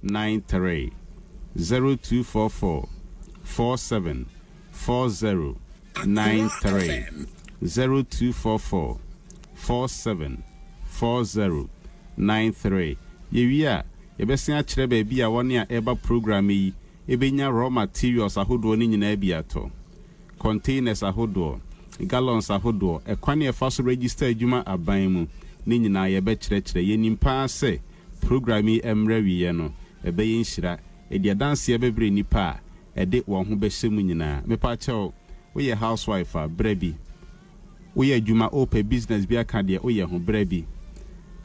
93 0244 4740 93 0244 4740 93 Yewia yebesi achire baby a woni a eba program yi ebenya raw materials ahodo ni nyina biato containers ahodo gallons ahodo ekwane efa so register adwuma aban mu ni nyina yebe kire yenimpa se program yi emra wiye no ebe yenhira edi dance yebebre nipa ede won ho behye nyina mepa chew wo ye housewife a brebi wo ye adwuma open business bi aka de wo ye ho brebi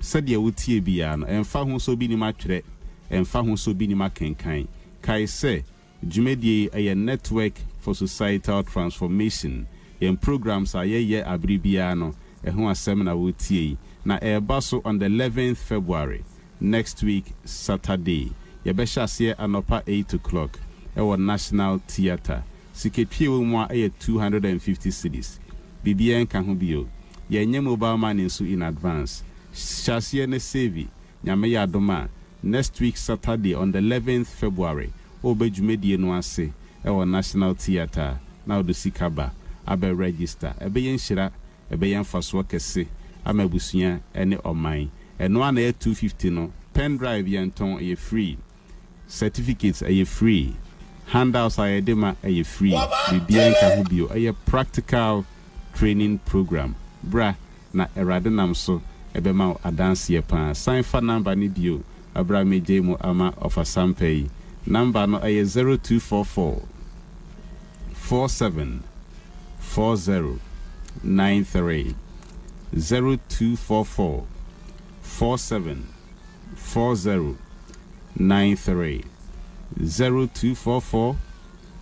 sade wotie bia no emfa ho so bi ni matwere emfa ho so bi ni makenkan kai se dwumedie a network for societal transformation in programs are ye abribia no ho asem na wotie na baso on the 11th February next week Saturday ye be hyase anopa 8 o'clock e National Theatre siketwie wo mu a 250 cedis bibia nka ho bio ye nye mobile money so in advance hyase ne save nyame ya adoma next week Saturday on the 11th February obedwumedie no ase e National Theatre na odo sikaba abe register ebe yen hira ebe yen faso kese amabusua ene oman eno ana 250 no pen drive yen ton e free certificates are free handouts are edema are free bibia nka ho bio a practical training program bra na erade nam so ebe ma adanse pa sign for number ni bio abra meje mu ama of asampai number no aye 0244 4740 93 0244 4740 93 0244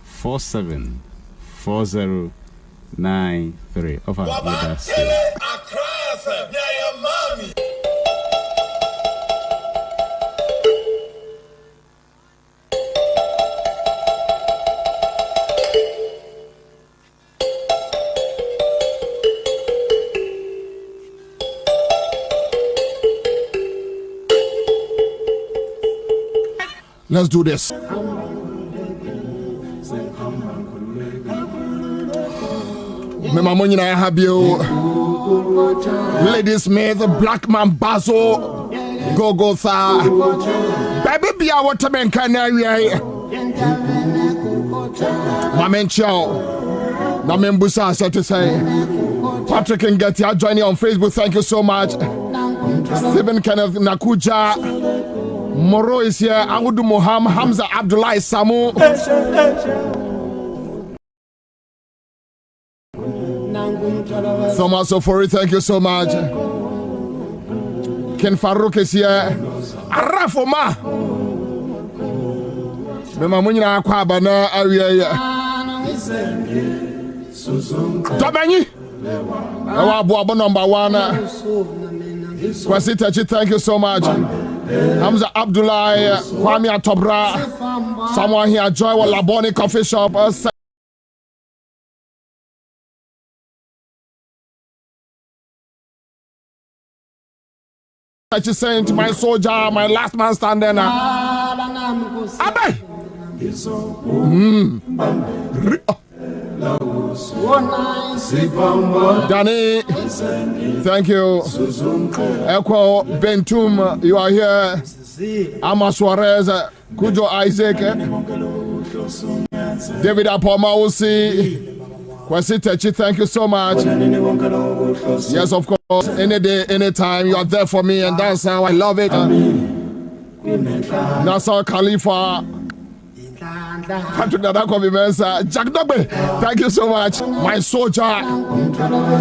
4740 93 over with us. Let's do this. Ladies Smith, Black Man Bazo, Gogotha, Baby Bia Waterman Canary, Mamen Chow, Namen Busa said to say, Patrick and Getty are joining on Facebook. Thank you so much. Stephen Kenneth Nakuja. Moro is here. Agudu Moham Hamza Abdullah Samu. Thomas Ofori, thank you so much. Ken Farouk is here. Arafoma. Mema munyina Kwabena area. Tobenyi. Awa Boabo number 1. Kwasitachi, thank you so much. Hamza Abdullah, Kwame Atobra, someone here, Joy Laboni Coffee Shop. I just saying, my soldier, my last man standing. Abe! Danny, thank you. Echo Bentum, you are here. Ama Suarez, Kujo Isaac, David Apomausi, Kwasitechi, thank you so much. Yes, of course, any day, anytime, you are there for me, and that's how I love it. Nasser Khalifa. Patrick Nadakovimensa, Jack Dogbe, thank you so much. My soldier,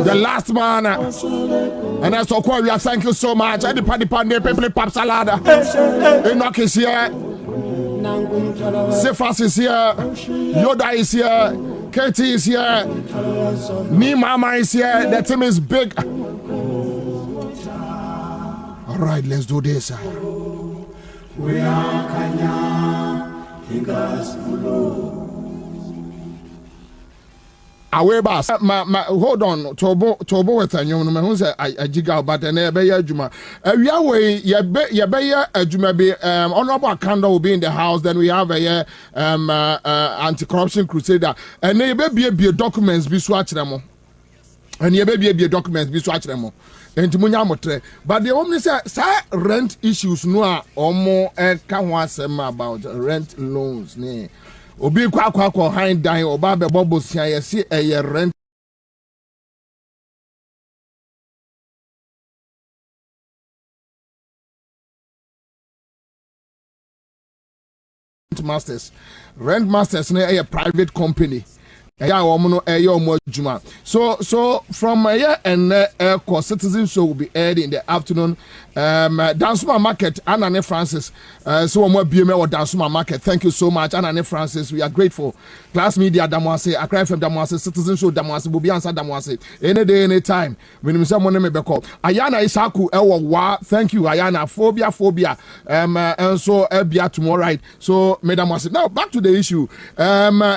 the last man. And that's Okwabena, thank you so much. And the Paddy Pande, Pepe Pap Salada. Enoch is here. Cephas is here. Yoda is here. Katie is here. Me Mama is here. The team is big. All right, let's do this. We are Kanya. away bas hold on tobo with anyum no me hu say ajiga but na be ya adwuma awia we ye be ya adwuma be honorable Akanda will be in the house. Then we have a anti-corruption crusader and ye be documents bi so akere mo and ye be documents bi so akere mo enti munya motre but the woman say rent issues no a omo ka ho asem about rent loans ne obi kwa hind dan oba be bobo sia ye si rent rent masters na a private company so from here and citizen show will be aired in the afternoon. Dansuma Market, Anane Francis. So more BMA or Dansuma Market. Thank you so much, Anane Francis. We are grateful. Class Media Damwase, Accra FM Damwase, Citizen Show Damwase, Bobie Ansah Damwase. Any day, any time. When you say money me be call. Ayana Isaku Ewa. Thank you, Ayana. Phobia. And so Ebia tomorrow, right? So Madam Wase. Now back to the issue.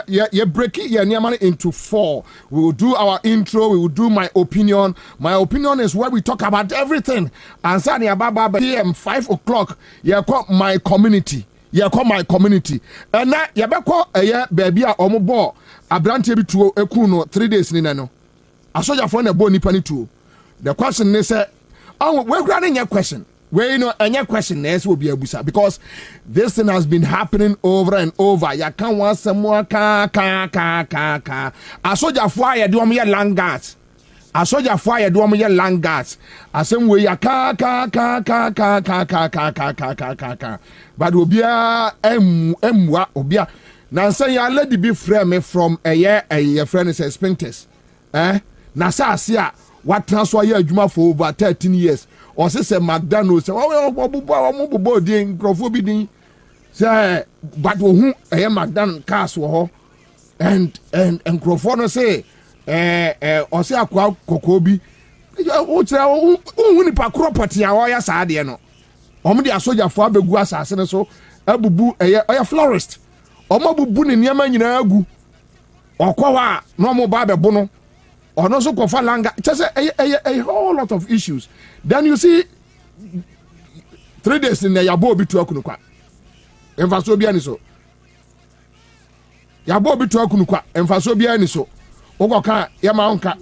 You break it into 4. We will do our intro. We will do my opinion. My opinion is where we talk about everything. Ansah ni ababa PM 5 o'clock. You call my community. You call my community. And now you be call baby a omobo. Abrante bi to ekuno 3 days ni nano. Asoja for na bo nipa ni to. The question is we granting your question. Well, any question else will be a busa because this thing has been happening over and over. Ya can't want some more ka. I saw your fire do me a langat. I saw your fire do me a langat. I said we ya ka. But obia emwa obia. Now say ya let be frame from a friend is Spintes. Na sa sia what transfer ya adwuma for over 13 years. Or say McDonald's say oh din crofo bi din say but who McDonald's cars wo and crofo no say or say akwa kokobi o tira o ni pa property a o ya sa de no o me de asoja fo abegu asase ne so abubu oya florist o ma bubu ne niam nyina agu okwa no mo ba bebu no ono so kofa langa just a whole lot of issues. Then you see 3 days in the yabo bi to akunukwa emfaso bia ni so yabo bi to akunukwa emfaso bia ni so ogoka yama onka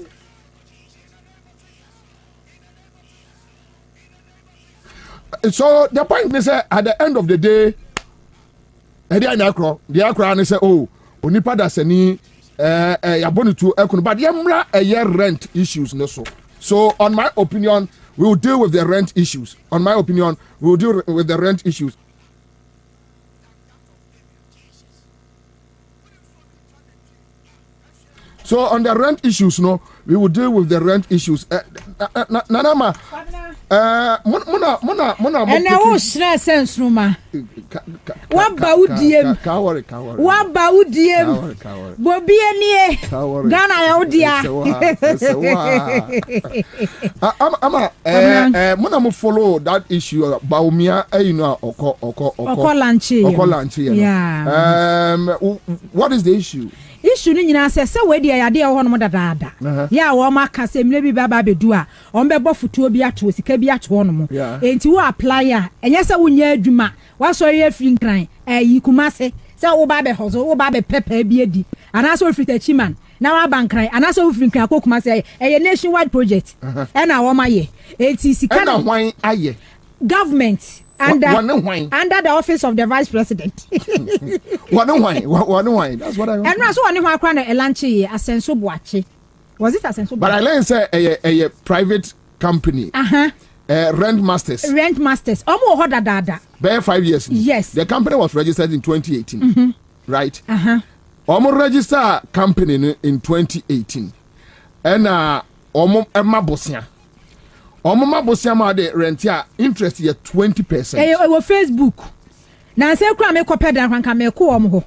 so the point is at the end of the day the akro and say oh onipa da sani yaboni to ekunu but yemra rent issues no so on my opinion we will deal with the rent issues. On my opinion, we will deal with the rent issues. So on the rent issues, no, we will deal with the rent issues. Nanama, muna. And I was sense, Ruma. What about DM? What about DM? Bobie and Ghana, dear. Muna follow that issue. Baumia, you know, Okolanchi. Yeah. What is the issue? Issue ni nyina se we de ya de ho no dada ya wo maka se mle bi baba bedu a on be bo futuo bi ato sika bi ato no mo enti wo apply a enye se wo nya adwuma wa so ye free nkran yi kumase se wo ba be hozo wo ba be pepe bi edi ana so free tachiman na wa bankran ana so free nkran ko kumase e nationwide project e na wo ma ye enti sika na hwan aye government under the office of the vice president. Why? That's what I want. And also, one who a lunch Asenso Boache. Was it Asenso? But I learned say a private company. Rent Masters. Almost harder dada. Bare 5 years. Yes. The company was registered in 2018. Right. Almost register company in 2018. And almost Emma Bosia. Omama bosiama de rent ya interest ya 20%. Eh wo Facebook. Na se kura me kopɛ dan kwanka me ko om ho.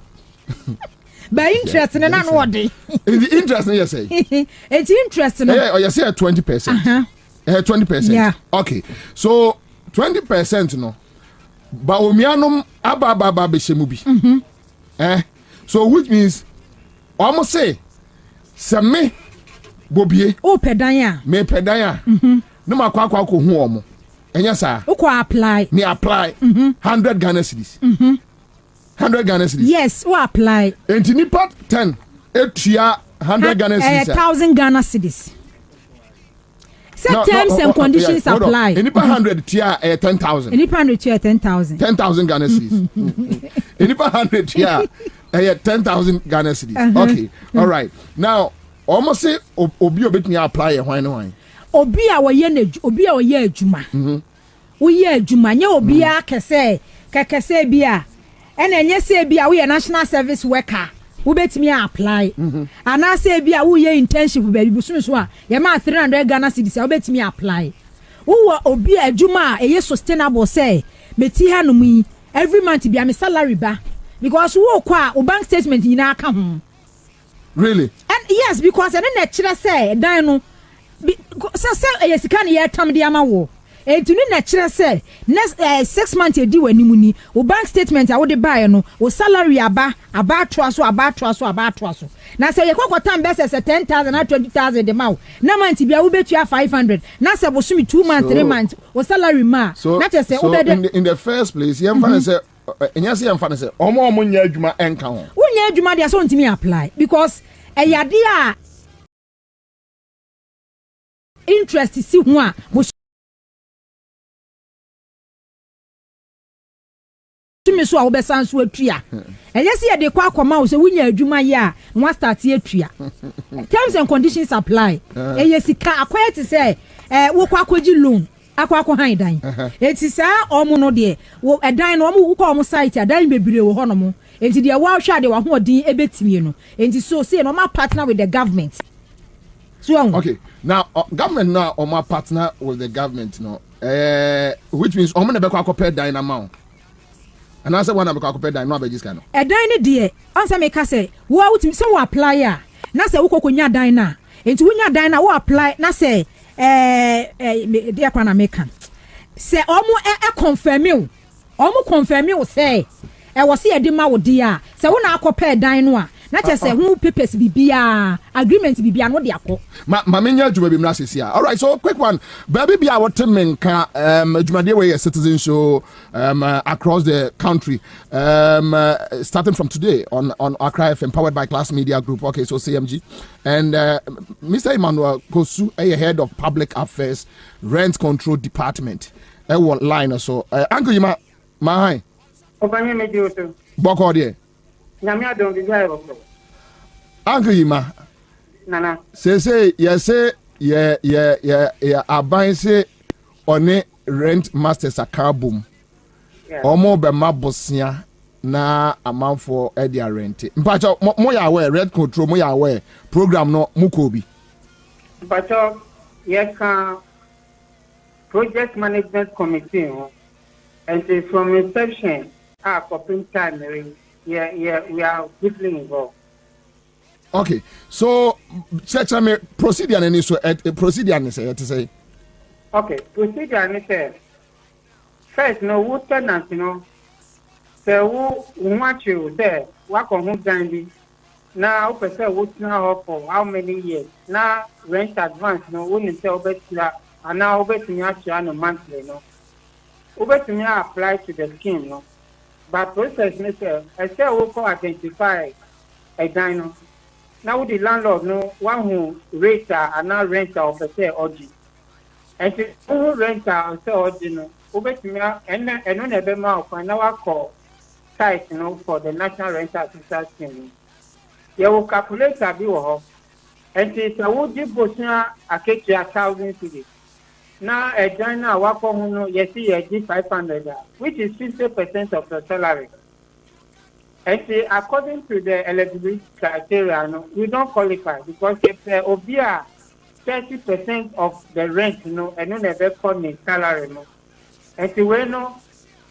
Ba interest ne na no de. The interest ne you say. It's interest no. Eh you say 20%. 20%. Yeah. Okay. So 20% no. Ba omianom aba be shemu bi. So which means almost say me Bobie. Oh, pedaya. Me pedaya. No ma kwa ko hu omo. Enya sa. Uko apply. Me apply. 100 Ghana cedis. 100 Ghana cedis. Yes, who apply. Enti nipa 10. Etua 100 Ghana cedis. 1,000 Ghana cedis. Set terms and conditions apply. Nipa 100 tia 10,000. Nipa 100 tia 10,000. 10,000 Ghana cedis. Nipa 100 tia 10,000 Ghana cedis. Okay. All right. Now, almost say obi obetumi apply e hwan no hwan. Obi a oye adwuma. Oye adwuma nye obi a kekese bia. Ena enye se bia we national service worker. Wo betimi apply. Ana se bia wo ye internship ba bibusu so a ye ma 300 Ghana cedis wo betimi apply. Wo obi adwuma a eye sustainable say meti hanom yi every month bia me salary ba because wo kwa o bank statement nyina aka ho. Really? And yes, because I didn't actually say dan no say yesika ne yetam de ama wo. Entuni na kire say next 6 months edi wanimu ni o bank statement a wo de buy no o salary aba to aso na say ye kokotam be say 10,000 or 20,000 de ma wo na month bia wo betua 500 na say bosumi 2 months 3 months o salary ma na say wo be in the first place ye mfa say enya say mfa say omo nya adwuma enka ho wo nya adwuma de so ntimi apply because eyade a interest si ho a tumi so a wo besan so atua eyesi ye de kwa akoma wo se wunya adwuma ye a nwa start atua terms and conditions apply eyesi ka akwete say wo kwa akoji loan akwa han dan eti sa omo no de wo edan no omo wo kwa omo site adan bebire wo hono mo enti de wa hwa de wa ho odin ebetimi no enti so say no ma partner with the government so okay now government now or my partner with the government no which means omo na be kwa akopɛ dan na ma and I said one abeka akopɛ dan no abeji ska no edan ne de answer make say wo awutimi say wo apply a na say wo kokonya dan na enti wo nya dan na wo apply na say de akwa na make say omo confirm o say wo say e de ma wo de a say wo na akopɛ dan no a na che say hu papers bibia agreement bibia no de akọ ma menya djuma bi mra sesi. All right, so quick one baby bia what menka djumade we citizen show across the country starting from today on Accra FM powered by Class Media Group. Okay, so CMG and Mr. Emmanuel Kosu head of public affairs rent control department one line so uncle Yima my obanye me dioto boko de nyame adon bi ga ero Uncle Yima nana say yes yeah aban say one rent masters akabum omo be mabosia na amanfo e dia rent mpacho mo ya aware rent control mo ya aware program no mukobi mpacho ye kan project management committee and from inception coping time yeah we are deeply involved. Okay, so check me procedure any so procedure any say. Okay, procedure any say. First, no what tenant say who want you say what on who gandy. Now say what now for how many years? Now rent advance no wouldn't say obet and now obet me actually monthly no. Obet me apply to the scheme no. But process me say I say we can identify a dino. Now the landlord no one who renter and now renter of say orgy. And who renter or say orgy no obet me and no never more for now call site for the National Rental Assistance Scheme. You will calculate a bill and it's a would give Bosnia a catch 1,000 cities. Now a diner work on yes see a G500 which is 50% of the salary. And see, according to the eligibility criteria, no, you don't qualify because if obia 30% of the rent, and no never call me salary, no. And see, we know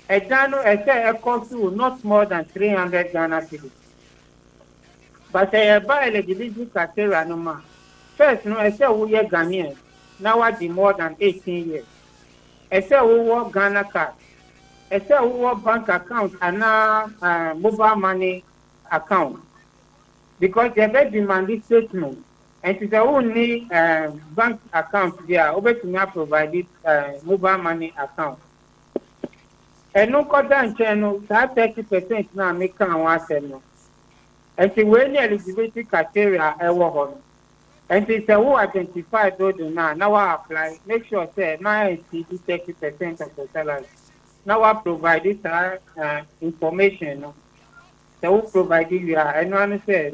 a dano a cost to not more than 300 Ghana cedis. But by eligibility criteria, no ma. First, no, I say we are Ghanaian. Now I do more than 18 years. I say we work Ghana card. I say we work bank account and mobile money account. Because they very demand this statement. And it's only bank account there. Over to me provided mobile money account. And no content channel, that 30% now make one channel. And the way eligibility criteria ever and it's a who identify those now I apply. Make sure say now I see 30% of the salary. Now I provide this information. So who provide you and one say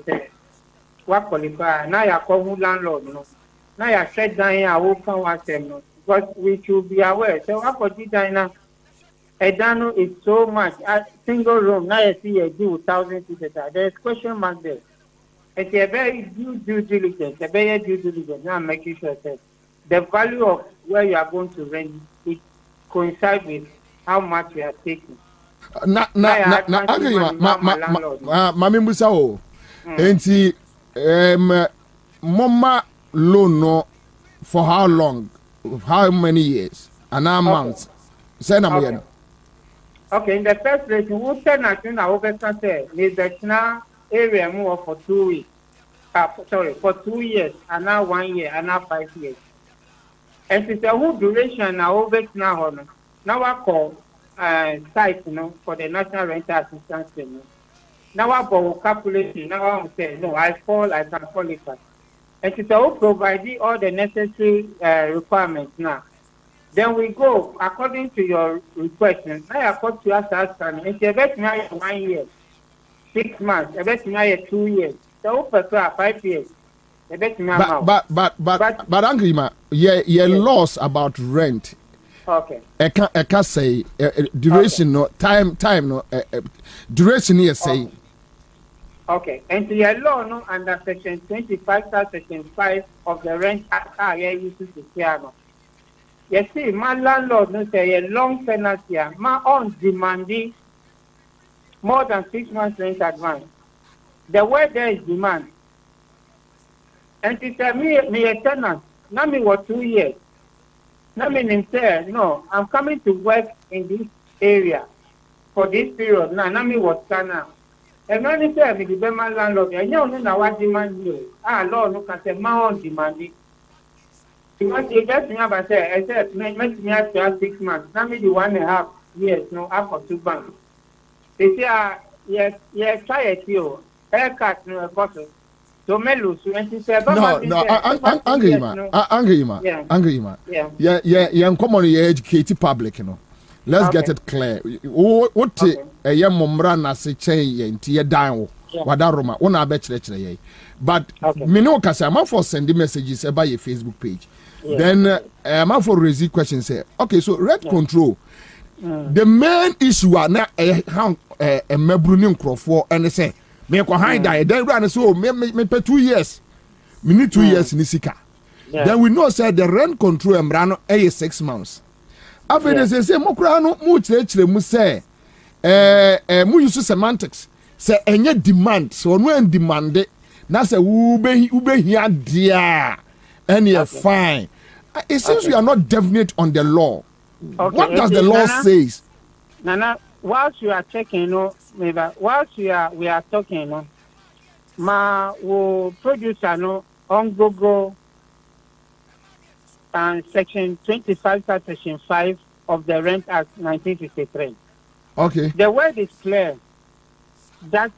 what qualify now you call landlord no. Now you shut down here who can watch them no. Because we should be aware. So what for designer a dano is so much a single room now you see a deal 1,000 people. There's question mark there. It's a very due diligence, a very due diligence. Now making sure that the value of where you are going to rent it coincides with how much you are taking. Mami Musa o. Enti mama loan no for how long? How many years? And how months? Say na mo. Okay, in the first place, we say na tuna overstand is that now area more for 2 weeks. For 2 years, and now 1 year, and now 5 years. And it's a whole duration now over now. Now I call site, for the National Rental Assistance. Now I go calculation. Now I say no, I can qualify. And it's a whole providing all the necessary requirements now. Then we go according to your request. Now I call to us and it's a bit now 1 year. 6 months, a bit now 2 years, so for 5 years. A bit now. But angry ma, yeah, laws about rent. Okay. I can't say duration no time no duration here say. Okay, and the law no under section 25 section 5 of the Rent Act here used to say no. You see, my landlord no say a long tenancy, my own demanding more than 6 months rent advance. The way there is demand. And to tell me a tenant, now me what 2 years. Now me say, no, I'm coming to work in this area for this period. Now me what now. And when you say me the my landlord, and you know what demand you. Lord, no can say my own demanding. Because if that's me I said, make me after 6 months. Now me the 1.5 years, no, after 2 months. They say, yes, try it here. Haircut, no, bottle. So, Melu, angry, yeah, common, educated public, Let's get it clear. What a young mombrana say, and tea down, Wadaroma, one I bet you. But Minoka, I'm for sending messages about your Facebook page. Then I'm for raising questions. Say, okay, so rent control. The main issue are now a mebruning crop and they say, me ko hide die. Then run so me pay 2 years. Me need 2 years in Isika. Then we know say the rent control embrano 6 months. After they say mokra no mu chire mu say mu use semantics. Say enye demand. So no en demand na say ube here dia and fine. It seems we are not definite on the law. Okay, what does the law says? Nana, whilst you are checking, whilst we are talking, ma will produce on Google and section 25 section 5 of the Rent Act 1953. Okay. The word is clear that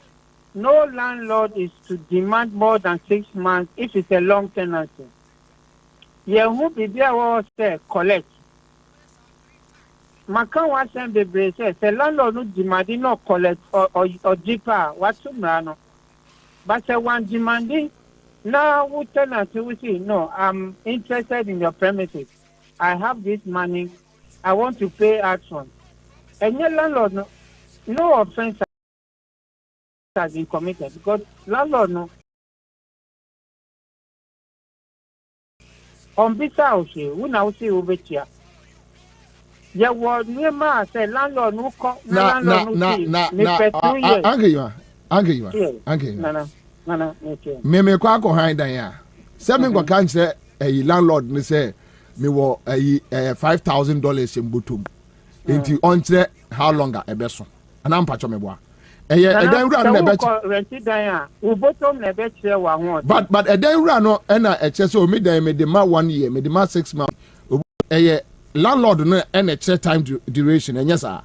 no landlord is to demand more than 6 months if it's a long tenancy. Who be there was collect. Makan was send the brace. The landlord no demanding no collect or deeper. What's no? But the one demanding now we tenant we see no. I'm interested in your premises. I have this money. I want to pay upfront. And your landlord no offense has been committed because landlord no. On bisa we now see over here. Yeah, what near ma say landlord no come landlord no me kwa ko han dan ya se me go kan say landlord ni say me wo $5,000 in butum enti on kire how long e be so ana mpacho me boa then run na bet rent dan we bottom na bet share wa but then run no na so me dan me de ma 1 year me de ma 6 months landlord no na time duration enya sa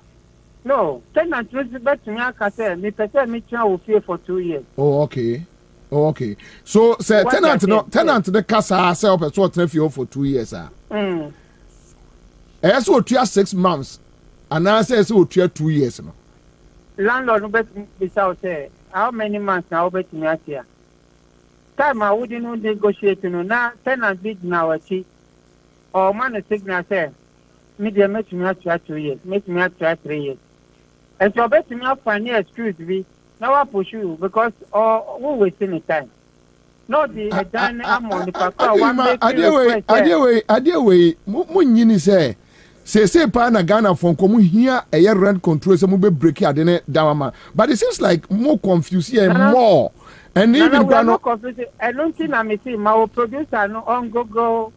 no tenant no bet me aka say me pese me try wo fie for 2 years okay so say tenant the casa say up so try fie for 2 years so otua 6 months and I say so otua 2 years no landlord no bet be say how many months now bet me atia time I wouldn't negotiate no na tenant bid na wachi or man signal say me dey make me atia 2 years make me atia 3 years and so bet me find excuse be now I push you because we wasting the time no the dan am on the papa one make adeway mo nyini say pa na Ghana for komu here a rent control so mo be break ade ne down but it seems like more confused here more and even no confused I don't think I me see my producer no on go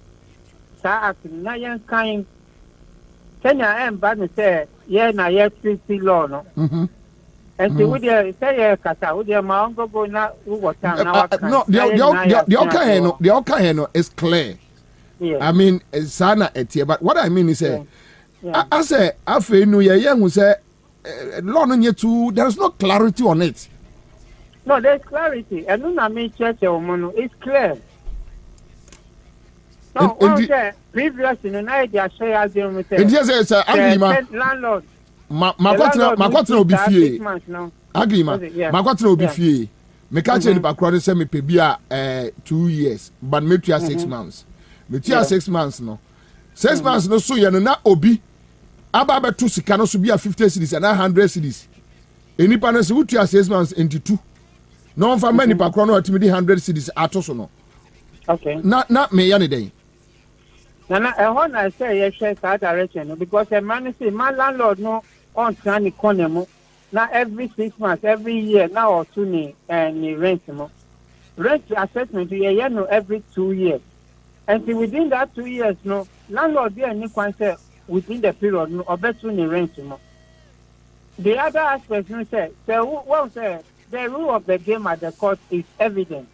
sa act na yan kind Kenya em bad me say yeah na yes 50 law no and we dey say kasa we dey ma on go na we water na no the okay no is clear. Yeah. I mean sana etie but what I mean is I say afa no ye hu say law no nye too there is no clarity on it. No, there is clarity and no na me church o mo no it's clear. No, previous in na dey share as dem say. And yes say agreement landlord makwatena obi fie agreement makwatena obi fie me ka che ni pakro say me pe bia 2 years but me tua 6 months me tua 6 months no 6 months no so ye no na obi aba be to sika no so bia 50 cedis and 100 cedis enipa no se wo tua 6 months into 2 no fa many pakro no atimi 100 cedis ato so no okay na me ya ne den Nana, I want to say yes, that direction because a man say my landlord no on trying economy. Now every 6 months, every year now or 2 ni rent mo. Rent assessment you no every 2 years. And see, within that 2 years no landlord there ni kwan say within the period no obetu ni rent mo. The other aspect no say the rule of the game at the court is evident.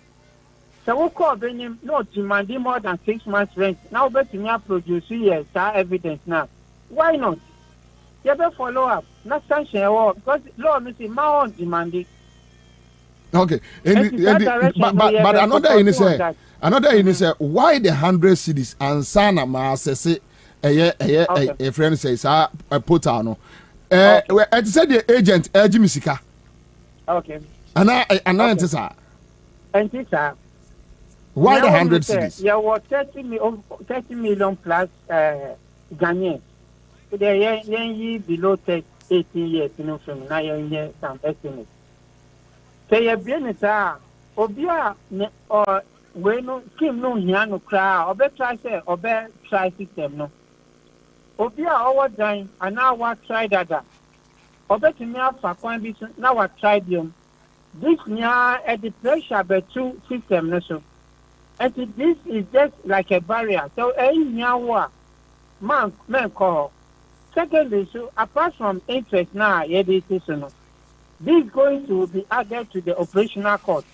So we call them not demanding more than 6 months rent. Now bet me produce yes, evidence now. Why not? You better follow up. Not sanction because law me say my own demanding. Okay. But another in say why the 100 cities and sana ma say a friend says a portal no. It said the agent Jimisika. Okay. And I say why the 100 cities? Yeah, what 30 million plus Ghanaian. They below 18 years, from now year some estimate. Say you bien sa obia or we no scheme no hia no kra obe try say obe try system no. Obia our dying and now what try that. Obe timi afa kwan bi so now what try them. This near at the pressure but two system no so. And this is just like a barrier. So, man call. Secondly, so apart from interest now, this is going to be added to the operational cost.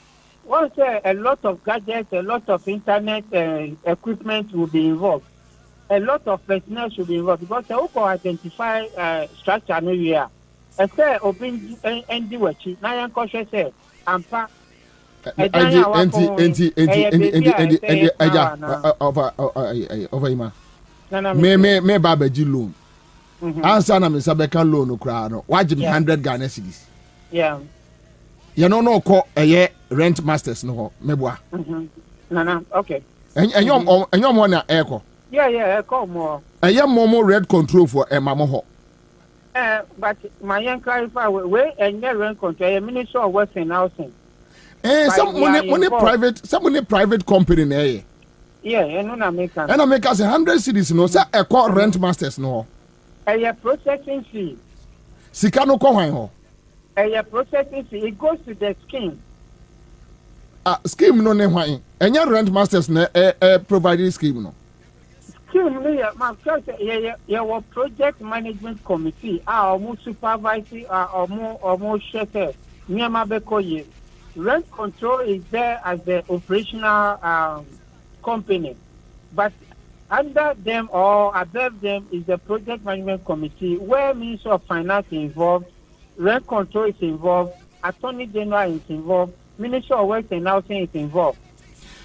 Once a lot of gadgets, a lot of internet equipment will be involved. A lot of personnel should be involved because they will identify structure no year. I say, open and do what you now cautious say, Ansah. Me baba ji loan. Ansah na me sabeka loan kra no. Waji me 100 Ghana cedis. Yeah. You no call rent masters no me boa. Nana, okay. Enyom ho na eko. Yeah, eko mo. Momo red control for mamo ho. But my clarify we rent control Minister of Works and Housing. Some private company na yeah, no na make am. And I make us 100 cities no say e call rent masters no. Processing fee. Sika no ko hwan ho. Processing fee it goes to the scheme. Scheme no ne hwan. Enya rent masters na providing scheme no. scheme no my first your project management committee almost supervising almost share near bekoye. Rent control is there as the operational company, but under them or above them is the project management committee where Ministry of Finance is involved, rent control is involved, Attorney General is involved, Ministry of Works and Housing is involved.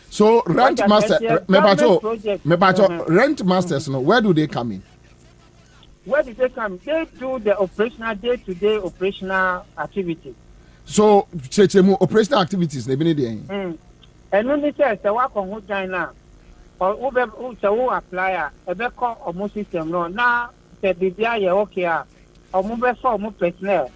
So rent master, rent masters, no, where do they come in? Where do they come? They do the operational day-to-day operational activities. So, operational activities, they been there. And when they say the work on who China or who apply a better or more system, no, now the BBI okay, or move for more personnel,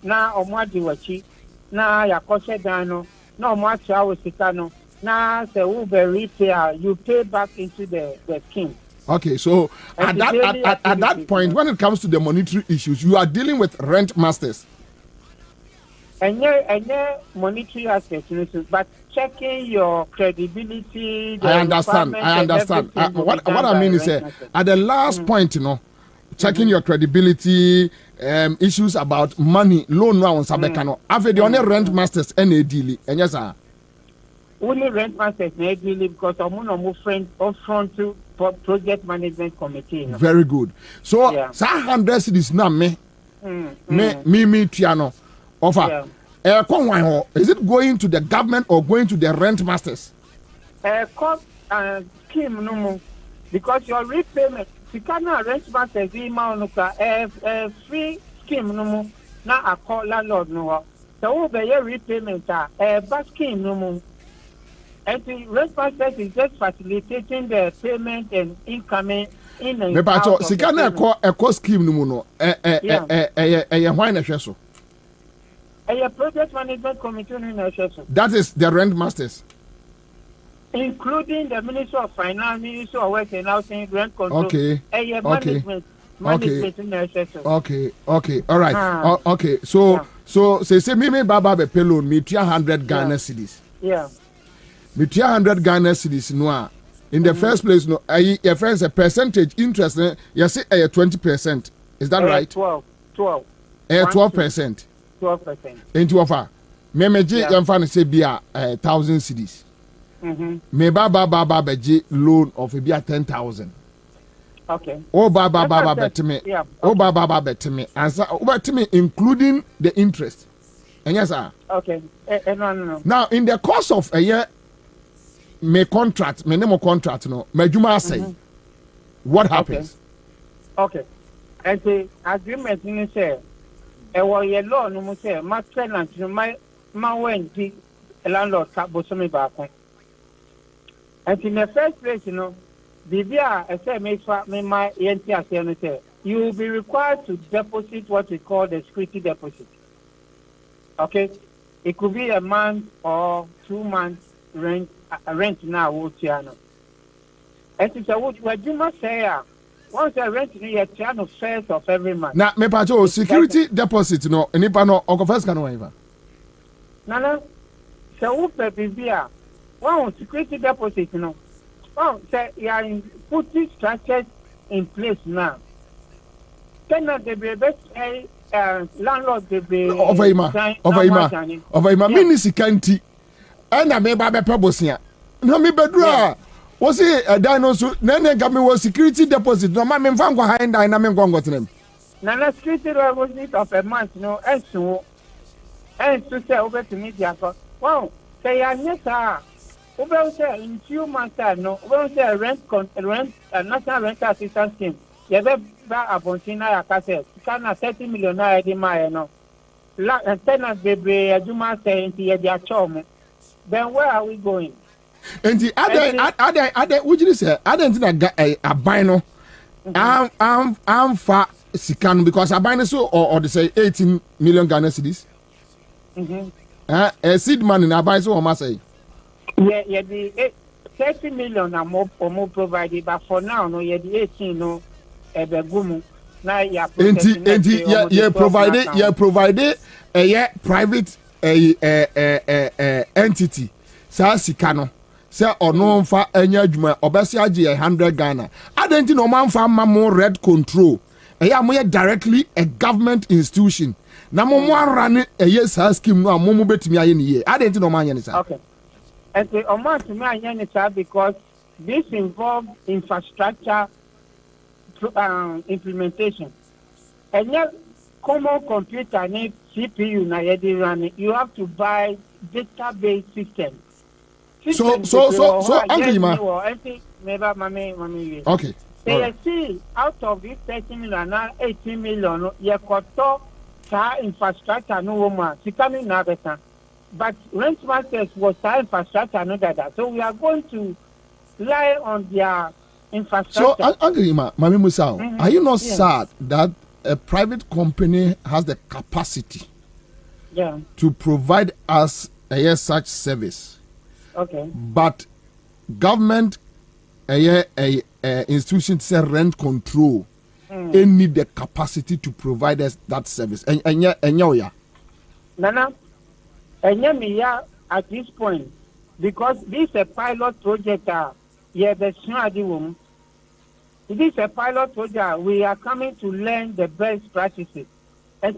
now or more diwachi, now ya koshe dano, no more chow sitano, now the Uber repair, you pay back into the scheme. Okay, so at that point, when it comes to the monetary issues, you are dealing with rent masters. And yeah, monetary aspects, but checking your credibility. I understand. What I mean is, at the last point, checking your credibility, issues about money, loan now on Sabekano. After the only rent masters, any deal, and yes, sir. Only rent masters, any deal because I'm no friend up front to project management committee. Very good. So, 100 cedis now me, Tiano. Offer. Is it going to the government or going to the rent masters? Scheme no, because your repayment, you cannot rent masters free scheme no. Now I call landlord no. So over your repayment but scheme no. And the rent masters is just facilitating the payment and incoming in and out. But so cannot scheme no. Why not so? A project management committee in that is the rent masters, including the Ministry of Finance, Ministry of Works and Housing, rent control. Okay. Management Okay. All right. Okay. So say me baba be pay loan me 200 Ghana cedis. Yeah. Me 200 Ghana cedis no. In the first place, no. Your friends a percentage interest. You say 20%. Is that right? 12. 12%. 12%. Into offer. Me you find say be 1,000 cedis. Me baba be loan of be 10,000. Okay. Oh baba bet me. Yeah. Oh baba bet me. Ansah bet me including the interest. And yes sir. Okay. No. Now in the course of a year, me contract, me name contract no. Me juma say. What happens? Okay. And the agreement in say. Ewa ye law no mo say ma tenant no ma wenti landlord ka bosomi ba kon. And in the first place, Bibia I say me ma yenti ase no say you will be required to deposit what we call the security deposit. Okay? It could be a month or 2 months rent now what you know. And it's a what you must say once I rent you a channel first of every month. Now, me pacho security deposit no nipa no o first can waiver. No. So who pe bibia? One security deposit no. Oh, say you are putting structures in place now. Tenant the be landlord the be over ima minisi kanti. Ana me ba be pebosia. Na me bedura. Was it a dinosaur? Nene got me was security deposit. No, my men found behind dynamic one got them. Nana security deposit of a month, and so to say over to me, wow, say, yes, sir. Over say in 2 months, no, over say rent, national rent assistance scheme. You have a Bontina, a cassette, can 30 million a day, no. Tenant, baby, a Juma saying to your chum. Then where are we going? And the other, would you say, I don't think a bino. I'm far sican because I buy so or they say 18 million Ghana cedis. A seed man in a buy so or must say. Yeah, the 30 million are more provided, but for now, no, yeah, the 18 no, a begumu. Now, yeah, provided a private entity. Sa sikano. say or no fa enya adwuma obesi age 100 Ghana adenti no man fa mamo red control eya mo directly a government institution na mo run a yes scheme no mo betimi aye ne ye adenti no man ye ne sa okay and the amount to me aye ne sa because this involves infrastructure implementation and yet common computer need CPU na ye dey run you have to buy database systems. So, Uncle Ima. Okay. So you see, out of this 30 million, now 18 million, you got infrastructure no woman. She coming now better. But rent masters was infrastructure no that. So we are going to rely on their infrastructure. So, Uncle Ima, Mami Musao, are you not sad that a private company has the capacity to provide us such service? Okay. But government institutions say rent control they need the capacity to provide us that service. Nana, at this point, because this is a pilot project, this is a pilot project, we are coming to learn the best practices. And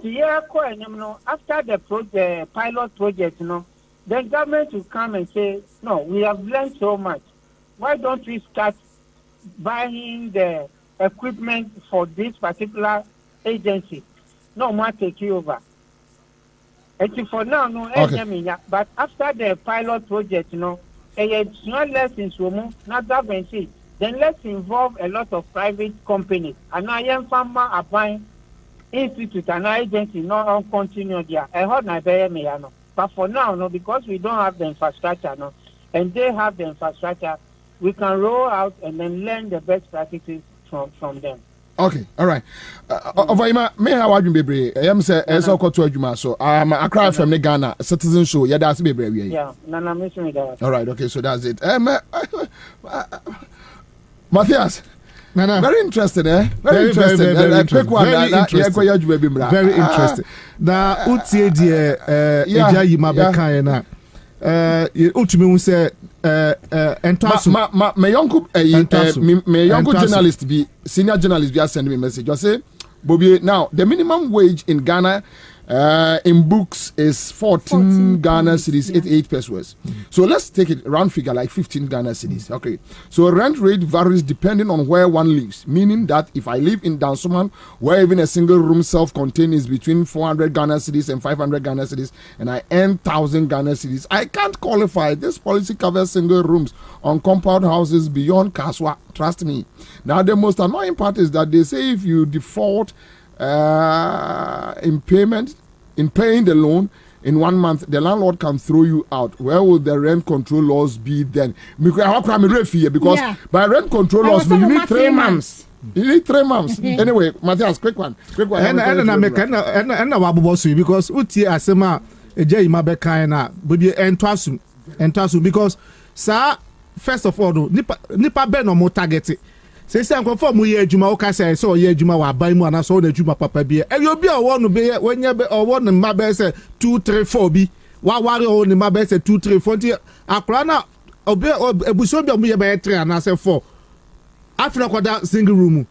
after the pilot project, the government will come and say, no, we have learned so much. Why don't we start buying the equipment for this particular agency? No more take you over. And for now, no, but after the pilot project, lessons not government say, then let's involve a lot of private companies. And I am farmer are buying institute and agency not on continue there. I heard my but for now, no, because we don't have the infrastructure, no, and they have the infrastructure, we can roll out and then learn the best practices from them. Okay, all right. May I want you be I am say so called to adwuma so I cry from the Ghana Citizen Show. Yeah, that's be brave. Yeah, Nana miss me that. All right, okay, so that's it. Matthias. Nana. Very interesting, eh? Very interesting. Very interesting. Quick one. Very interesting. Now, utie die eja yima beka na. Utumi hu say entasu. My young journalist be senior journalist be send me a message. Just say, Bobie, now the minimum wage in Ghana in books is 14 Ghana cedis, 88 pesos. So let's take it round figure like 15 Ghana cedis. Okay. So rent rate varies depending on where one lives, meaning that if I live in Dansoman, where even a single room self-contained is between 400 Ghana cedis and 500 Ghana cedis, and I earn 1,000 Ghana cedis, I can't qualify. This policy covers single rooms on compound houses beyond Kaswa. Trust me. Now the most annoying part is that they say if you default in paying the loan in 1 month, the landlord can throw you out. Where will the rent control laws be then? Because by rent control laws, you need 3 months. You need 3 months. Anyway, Matthias, quick one. And wabubosu because uti asema eje imabe kaina Bobie entwasu because sa first of all nipa be no mo target. Say nkwofo mu ye adwuma wo ka say so ye adwuma wa ban mu ana so na adwuma papa bi e obi a wo no be wonye be owo no ma be say 2 3 4 bi wa ware o no ma be say 2 3 4 ti akura na obi ebuso bi mu ye be 3 ana say 4 after kwada single room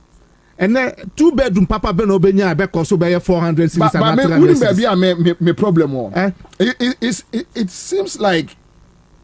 and then 2 bedroom papa be no obenya be cost be 400 cities and 300 me problem it seems like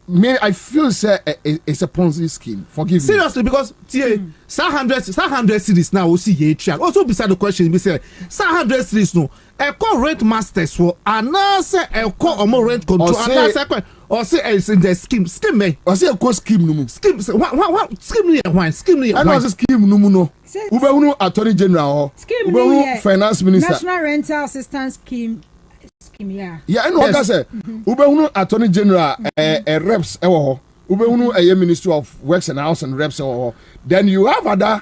I feel it's a Ponzi scheme. Forgive me. Seriously, because 100 cities now we see here. Also beside the question, we say 100 cities no. Echo rent masters for anase echo omo rent control anase or say it's in the scheme me. Or say echo scheme no. Scheme what scheme ni one scheme ni one. I know scheme no. Ube attorney general. Ube finance minister. National rental assistance scheme. Yeah, and what I say, Ube attorney general reps Ube Ministry of Works and House and reps then you have other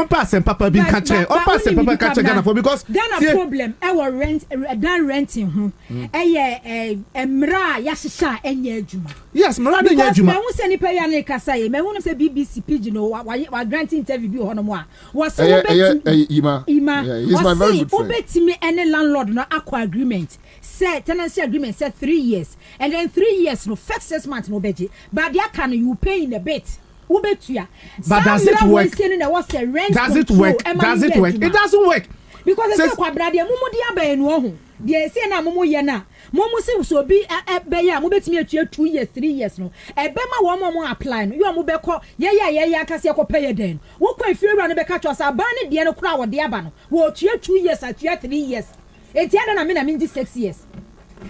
pass and papa being catcher pass and papa catcher Ghana for because Ghana problem our rent done renting emra yashisha enye adwuma yes mra na enye adwuma me hu se ni pa ya na kasa ye me hu se BBC pidgin no wa grant interview bi hono mo a was so Ima he's my very good friend obetimi any landlord no aqua agreement say tenancy agreement said 3 years and then 3 3 years no first 6 months no beji but they can you pay in a bit ubetua but does it work? Does it work? Does it work? It doesn't work because it's Kwabena de mumu dia ba enu ho de say na mumu ye na mumu se so bi be ya mu betimi atua 2 years 3 years no ebe ma wo mo apply no you mu be ko ye akase ko pay den wo kwa fiewura no be ka cho sa ba ne de no kura wo de aba no wo tua 2 years atua 3 years etiada na me na minji 6 years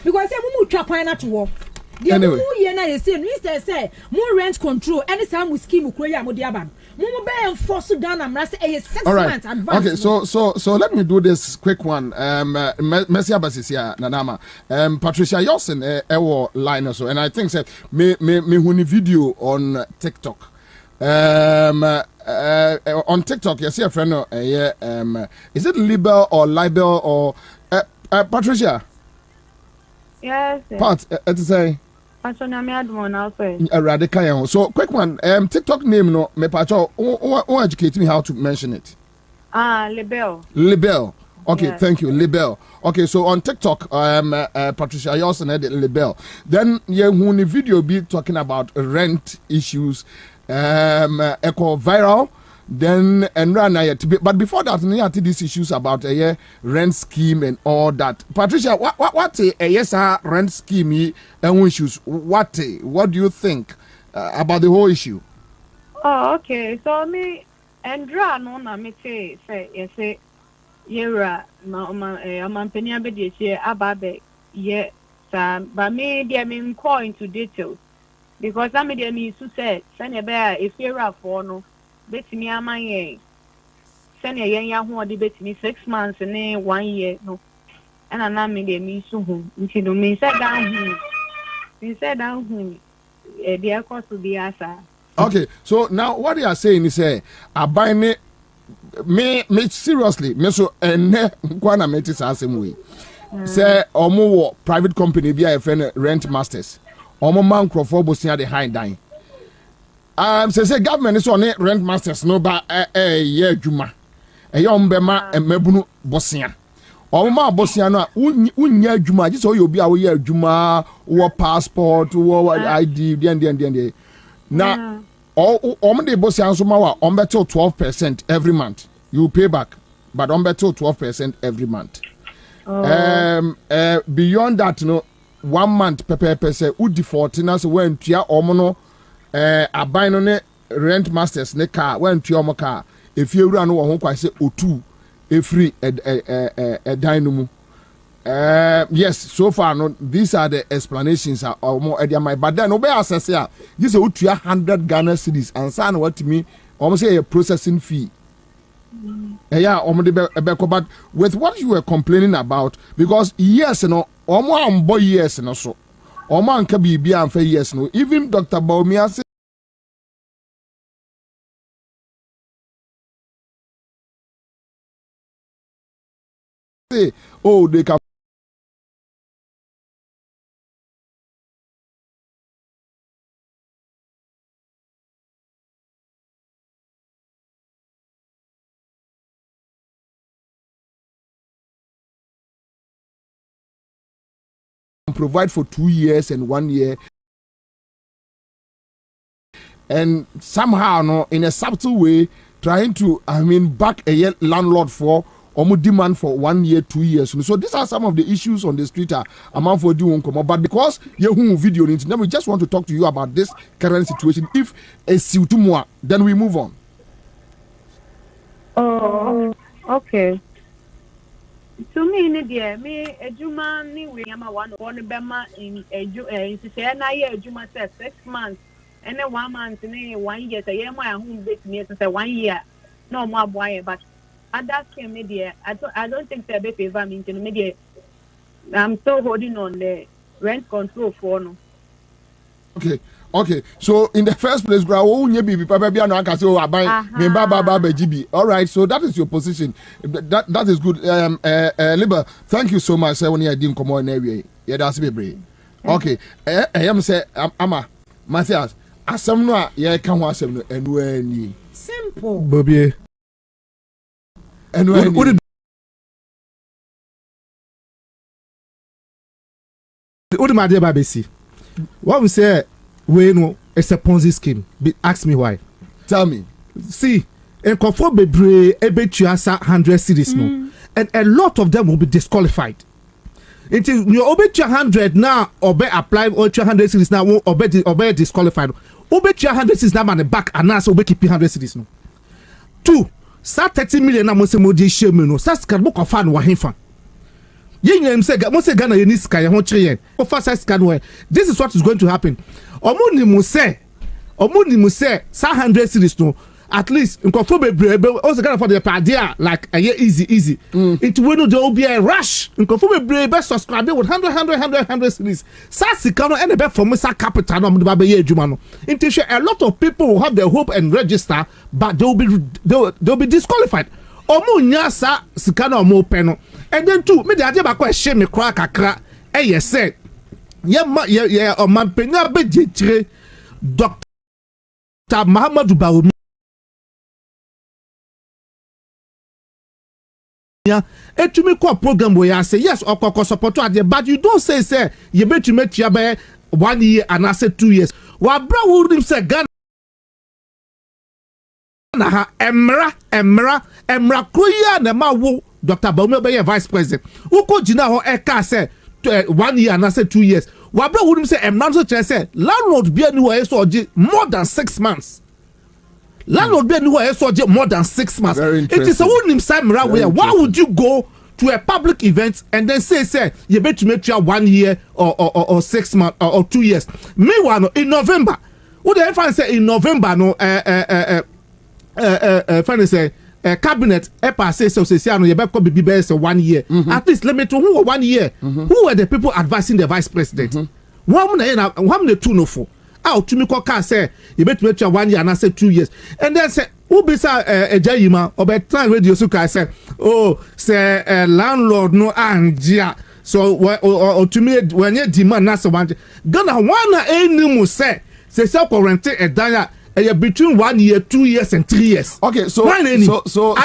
because mumu twa kwan na to wo the anyway. Year na say no say more rent control any time we scheme kuro ya mo de aba no mumu be enforce down am say 6 months advance. Okay, so let me do this quick one. Messi Abasisia Nanama. Patricia Yosin ewo line so and I think say me huni video on TikTok. On TikTok you see a friend is it libel or libel or Patricia? Yes. Pat to say so quick one TikTok name no me pacho who educate me how to mention it. Libel. Okay, yes. Thank you. Libel. Okay, so on TikTok Patricia Yosin had Libel. Then when the video be talking about rent issues echo viral. Then and run but before that we had these issues about a rent scheme and all that. Patricia, what a yes rent scheme and issues? What do you think about the whole issue? Oh, okay. So me and no na me say yera mampenia be dey ababe ye but me dey me call into details because I me dey me to say send be if yera for no betimi amaye sene yen ya ho de betimi 6 months ne 1 year no and na me de mi so ho nti no me said down the cost to be asa. Okay, so now what you are saying is I buy me seriously me so ene kwana metis asem we say omo private company be a friend rent masters omo man crofo bosia the high dine. Say government is on rent masters no ba ye adwuma e yom be ma mabunu bosia o ma bosia no unya adwuma ji so obi a wo ye adwuma wo passport wo ID den na o de bosia so ma wa on betel 12% every month you pay back but on betel 12% every month. Beyond that no 1 month per say u default na so when tua omo no aban no ne rent masters ne car when tuomo car if you run wo ho kwa say otu efri dan no mu. Yes, so far no these are the explanations are more my but then obey assess here this is otu 100 Ghana cedis Ansah na what me almost say a processing fee. Yeah, but with what you were complaining about because yes no omo ambo yes no so Omo anka bibia amfa yes no even Dr. Bobie say oh they can provide for 2 years and 1 year and somehow no in a subtle way trying to back a landlord for demand for 1 year 2 years. So these are some of the issues on the street amount for doing come but because you video now we just want to talk to you about this current situation. If a siutumwa then we move on. Oh, okay. To me, me ejuma ni we yama one bema in say na ye ejuma say 6 months and then 1 month ni 1 year say ye mo ahun bet me say 1 year no mo aboye but other came media I don't think they be favor me into media. I'm still holding on the rent control for no. Okay, so in the first place, bro, all right, so that is your position. That is good. Liber, thank you so much. When you didn't come on area, yeah, that's me, brave. Okay, I am say, Ama, Matthias, asem no, yeah, can was and when simple, Bobie, and when what my dear Babesi. What we say, we know it's a Ponzi scheme. Ask me why. Tell me. See, in Kofo Bebre, Ebetuasa 100 cities no, and a lot of them will be disqualified. It is your Obe 100 now, Obe apply or 100 cities now, Obe disqualified. Obe 100 cities now on the back, and now Obe keep 100 cities no. 2. Sa 30 million na mo se mo di shame no. Sa scan book of fan wa hinfa. Yen yem say mo se Ghana yeni sky ho kire yen. O fa sa scan where. This is what is going to happen. Omo ni mo say sa 100 series no. At least in Kofo Bebre also Ghana for the idea like easy. It will there will be a rush. In Kofo Bebre subscribe with 100 series. Sa sika no and be from sa capital no mo be ye adwuma no. Into a lot of people will have their hope and register, but they'll be disqualified. Omo nya sa sika no mo pe no. And then too, me the idea ba kwa shame me kra kakra. Yes say. Ye o man penya be jechire Dr. Mahamadou Bawumia etumi kwa program where I say yes okoko support ade, but you don't say you bet you make ya be 1 year and I say 2 years. Wa bra would him say Ghana ha emra koya na ma wo Dr. Bawumia be vice president. Uko jina ho eka say 1 year and I say 2 years. Wa bra would him say emra so say landlord be anywhere so more than 6 months. Landlord be anywhere so more than 6 months. It is a wonim samra where why would you go to a public event and then say you bet to make you 1 year or 6 months or 2 years. Meanwhile in November, what the fan say in November no fan say cabinet say so say no you bet could be best 1 year. At least let me to who 1 year. Who were the people advising the vice president? One two no for. Out to me can say you bet me 1 year and I say 2 years. And then say who be a jayima or by time radio suka say say landlord no angia. So or to me when you demand nasa one Ghana one any say quarantine a daya between 1 year, 2 years, and 3 years. Okay, so I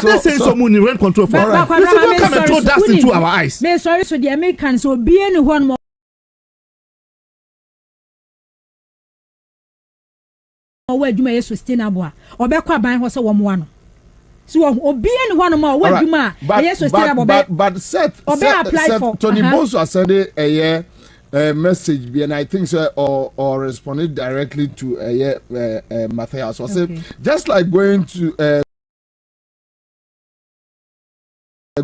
don't say so money rent control for us. We don't come and throw dust into our eyes. Me sorry, so the Americans so be anyone more. Owa adwuma ye sustainable obekwa ban ho se wo mo ano so obi any one more owa adwuma ye sustainable but set Tony Boso said a message be, and I think so or responded directly to Matthias so say just like going to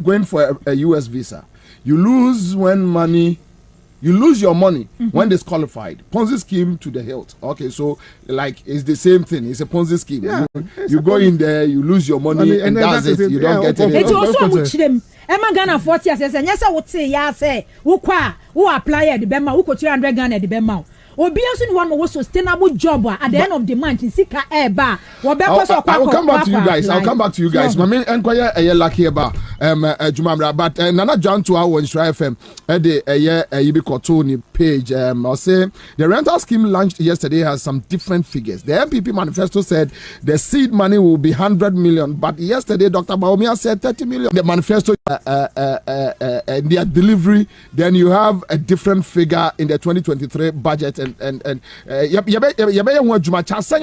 going for a US visa, you lose you lose your money when disqualified. Ponzi scheme to the hilt. Okay, so like it's the same thing. It's a Ponzi scheme. Yeah, you go in there, you lose your money, and that's it. You don't get anything. It's also much them. Emma Ghana 40 years. And yes, I would say, yeah, say, who apply at the Bema, who could 300 Ghana at the Bema. Or be also one more sustainable job at the end of the month in Sika Air Bar. I will come back to you guys. I'll come back to you guys. My main inquiry a lucky about Jumamra, but Nana John to our Instra FM at the Yibikotoni page. I'll say the rental scheme launched yesterday has some different figures. The MPP manifesto said the seed money will be 100 million, but yesterday Dr. Bawumia said 30 million. The manifesto and their delivery, then you have a different figure in the 2023 budget. And Senior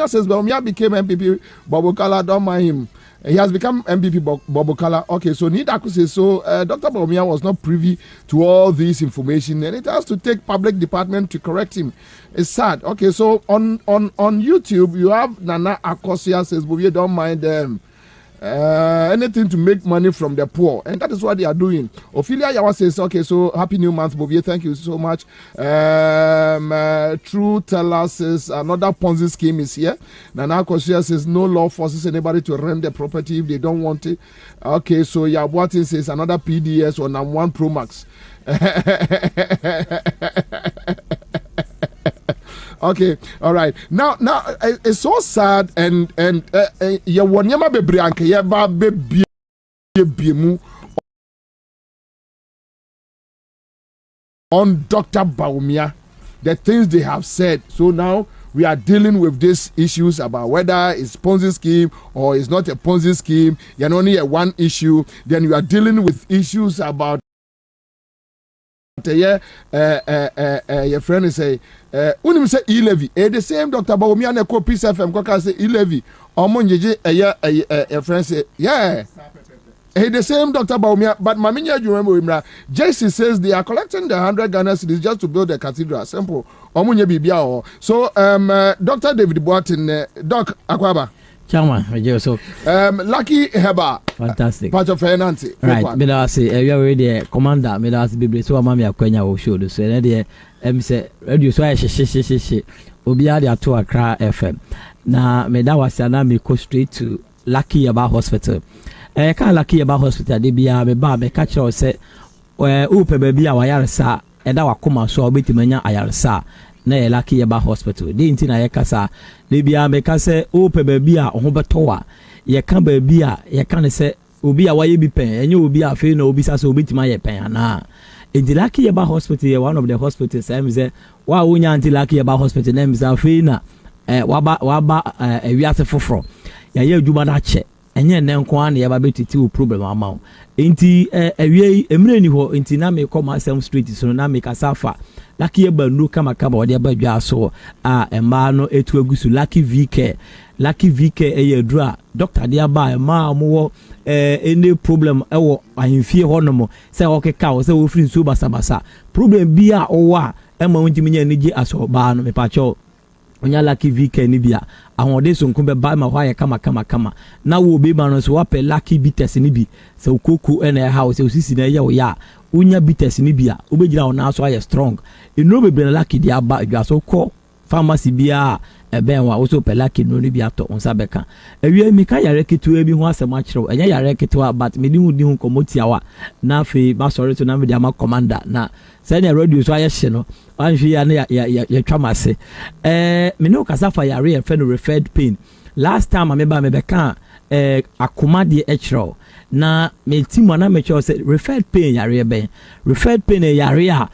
says Bawumia became MPP. Bobokala, don't mind him. He has become MPP Bobokala. Okay, so Nidaku says so. Dr. Bawumia was not privy to all this information, and it has to take public department to correct him. It's sad. Okay, so on YouTube you have Nana Akosia says Bobie don't mind them. Anything to make money from the poor, and that is what they are doing. Ophelia Yawa says, okay, so happy new month, Bobie. Thank you so much. True Teller says another Ponzi scheme is here. Nana Kosia says no law forces anybody to rent the property if they don't want it. Okay, so Yabuatin says another PDS or NAM1 Pro Max. Okay, all right. Now it's so sad and ya wonyama bebre anke ya ba be mu on Dr. Bawumia, the things they have said. So now we are dealing with these issues about whether it's Ponzi scheme or it's not a Ponzi scheme. You're only a one issue. Then you are dealing with issues about your friend say when you say E-Levy, the same Dr. Bobie and a Peace FM Coca say E-Levy or Monje a friend say yeah. The same Dr. Bobie, but Maminya, you remember him. JC says they are collecting the 100 Ghana cedis just to build a cathedral. Simple. Omunye Bibiao. So Dr. David Boatin, Doc Akwaba. Chama, so Lucky Heba. Fantastic. Part of Nancy. Right. Me da say we already commander. Me da say Bible. So mama akwanya wo show do. So na dey say radio so she. Obi ade ato Accra FM. Na me da wasa na me go straight to Lucky Heba Hospital. Ka Lucky Heba Hospital de bia me ba me catch you say upe baby a wayaresa eda wakoma so obetimanya ayaresa na ye Lucky Heba Hospital de ntina ye kasa de bia me ka say upe baby a ho beto a ye ka baby a ye ka ne say obi a waye bi pen enye obi a fe na obi sa so obetima ye pen ana the Lucky Heba Hospital ye one of the hospitals am say wa wonya anti Lucky Heba Hospital na me say fe na waba wiase foforo ya ye adwuma na che enye ne nko an ye ba betiti o problem ama enti awie emre ni ho enti na me come asem street so na me kasafa Lucky Heba nu kama ode ba dwa so emma no etu agusu Lucky VK eye dura doctor dia ba emma mo any problem ewo ahemfie honomo se okeka wo se wo free so basabasa problem bia owa emma wontimi nya nigi aso ba no me pacho onya Lucky VK ni bia ahode so nko be ba ma hwa ye kama na wo be ma no so wape Lucky bitters ni bi se okoku ena house osisi na ye wo ya unya bitters ni bia obegira ona so aye strong eno be na Lucky dia ba dwa so ko pharmacy bia ebe wa wo so pe Lucky no ni bia to onsa beka ewie mi ka yare ketu bi ho asem a kire enya yare ketu but me di hu komotiawa na fe ba sorry to na me dia ma commander na senior radio so aye hye no anhwe ya na ya twamase me no kasafa yare e fe no referred pain last time me ba me beka akoma de ekiro na me timu na me cho say referred pain yare ben referred pain yare a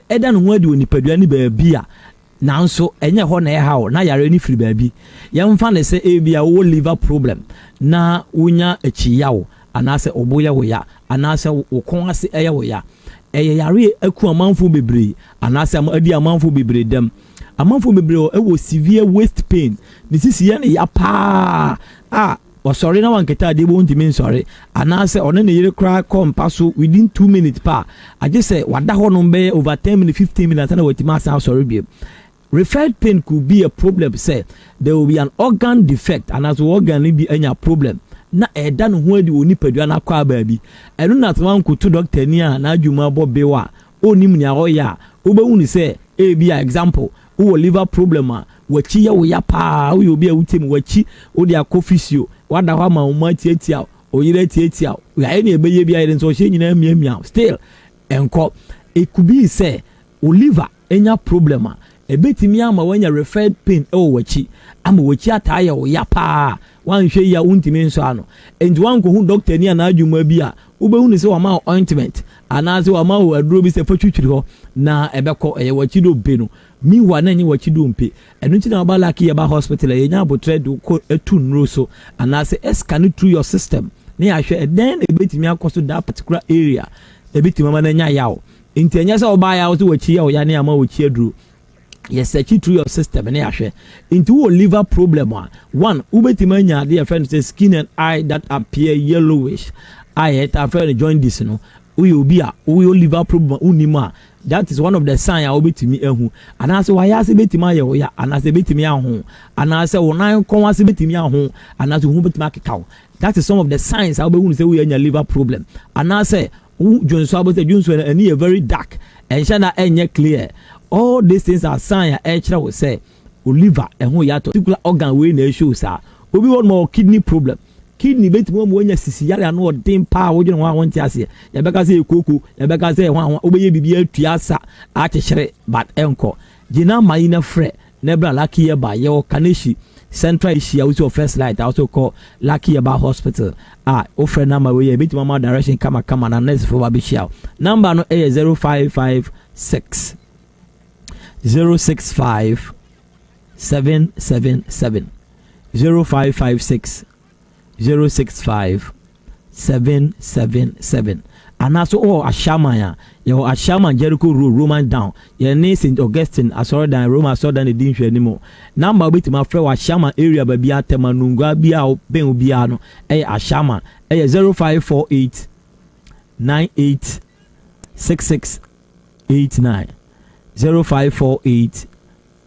eda no ho ade onipadua ni ba bia nanso enye ho na ha na yare ni firi ba bi yemfa ne se bia wo liver problem na unya achiyawo anase oboya wo ya anase okon ase eye wo ya yare aku amanfo bebre anase adi amanfo bebre dem amanfo bebre e severe waist pain nisisi ya ne ya pa sorry na wanketa de bo ntimi sorry anase one ne yire cry come pass within 2 minutes pa aje say wada ho no be over 10 minutes 15 minutes na wetima sa sorry be. Referred pain could be a problem. Say there will be an organ defect, and as organ will be any problem. Na dan who di oni pedua na kwa baby. Enu na twan ko to doctor ni a na adwuma bobe wa. Oni mu nya oya. Obewu ni say be example. Wo liver problem a wachi ya wo ya pa. Wo obi a wutem wachi. Wo dia kofisio. Wada ho ma wo tietia. Oyire tietia. We aye na ebeye bia ire nso hye nyina miamia. Still enko it could be say wo liver enya problem a ebetimi ama wanya referred pain wachi ama wachi ataya wo ya pa wanhwe ya untimi nso ano enti wanko hu doctor ni ana adwuma bi a ubehu ni se wa ma ointment anaze wa ma wo aduro bi se fatwitwiri ho na ebekọ wachi do be no miwa na nyi wachi do mpe enu nti na ba Lucky Heba Hospital ye nya abotre do ko etu nro so anaze scan through your system na ya hwe then ebetimi akoso that particular area ebetimi ma na nya yawo enti enya se oba ya wo se wachi ya wo ya na ama wachi aduro. Yes, search through your system and ashwe into a liver problem one ubetimanya dear friend say skin and eye that appear yellowish I had a friend join this no we will be a liver problem unima that is one of the sign I obetimi ehu and I say why as betima ye ya and as betimi ahu and I say wona kon as betimi ahu and as hu betima kekau that is some of the signs I will say we anya liver problem and I say Johnson about Johnson and he very dark and shana enye clear. All these things are sign will say liver and who yato particular organ we na show sa obi one more kidney problem kidney beti mo wanya sisi yare anu odin pa wo gye no wa wonti ase ya beka say ekoku ya beka say ho obeye bibia atuasa a kyekere but enko gina mai na fre na bra Lucky Heba ye o kaneshi Central Asia also first light also call Lucky Heba Hospital o friend number we beti mama direction kama na next for babishia number no 0556 065 777 0556 065 777 anaso o Ashaman ya Ashaman Jericho Road Roman down ya ne St Augustine asorodan Roma asorodan e din hwe animo number obetima frɛ wa Ashaman area ba bia temanungwa bia ben obia no Ashaman 0548 986689 0548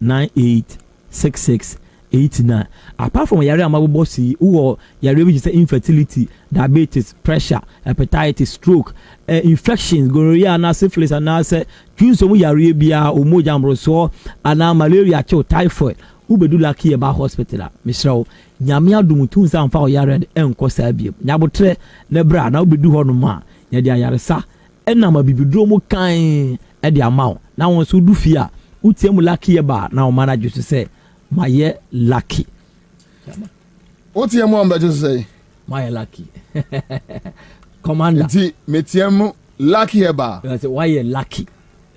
986689 apart from yare amabobo si wo yare bi say infertility, diabetes, pressure, hepatitis, stroke, infections, gonorrhea na syphilis na say twinso mu yare bia omoja mroso ana malaria cho typhoid ubedu lucky eba hospital misrawo nyame adum tun sa mfa yare enko sa biem nyabotre na bra na ubedu ho no ma ya dia yare sa enna ma bibiduro mu kan e dia mawo na won so du fia utiemu lucky eba na o manage to say my lucky. Utiemu ambe to say my lucky. Commander. Metiemu lucky eba. I say why you lucky?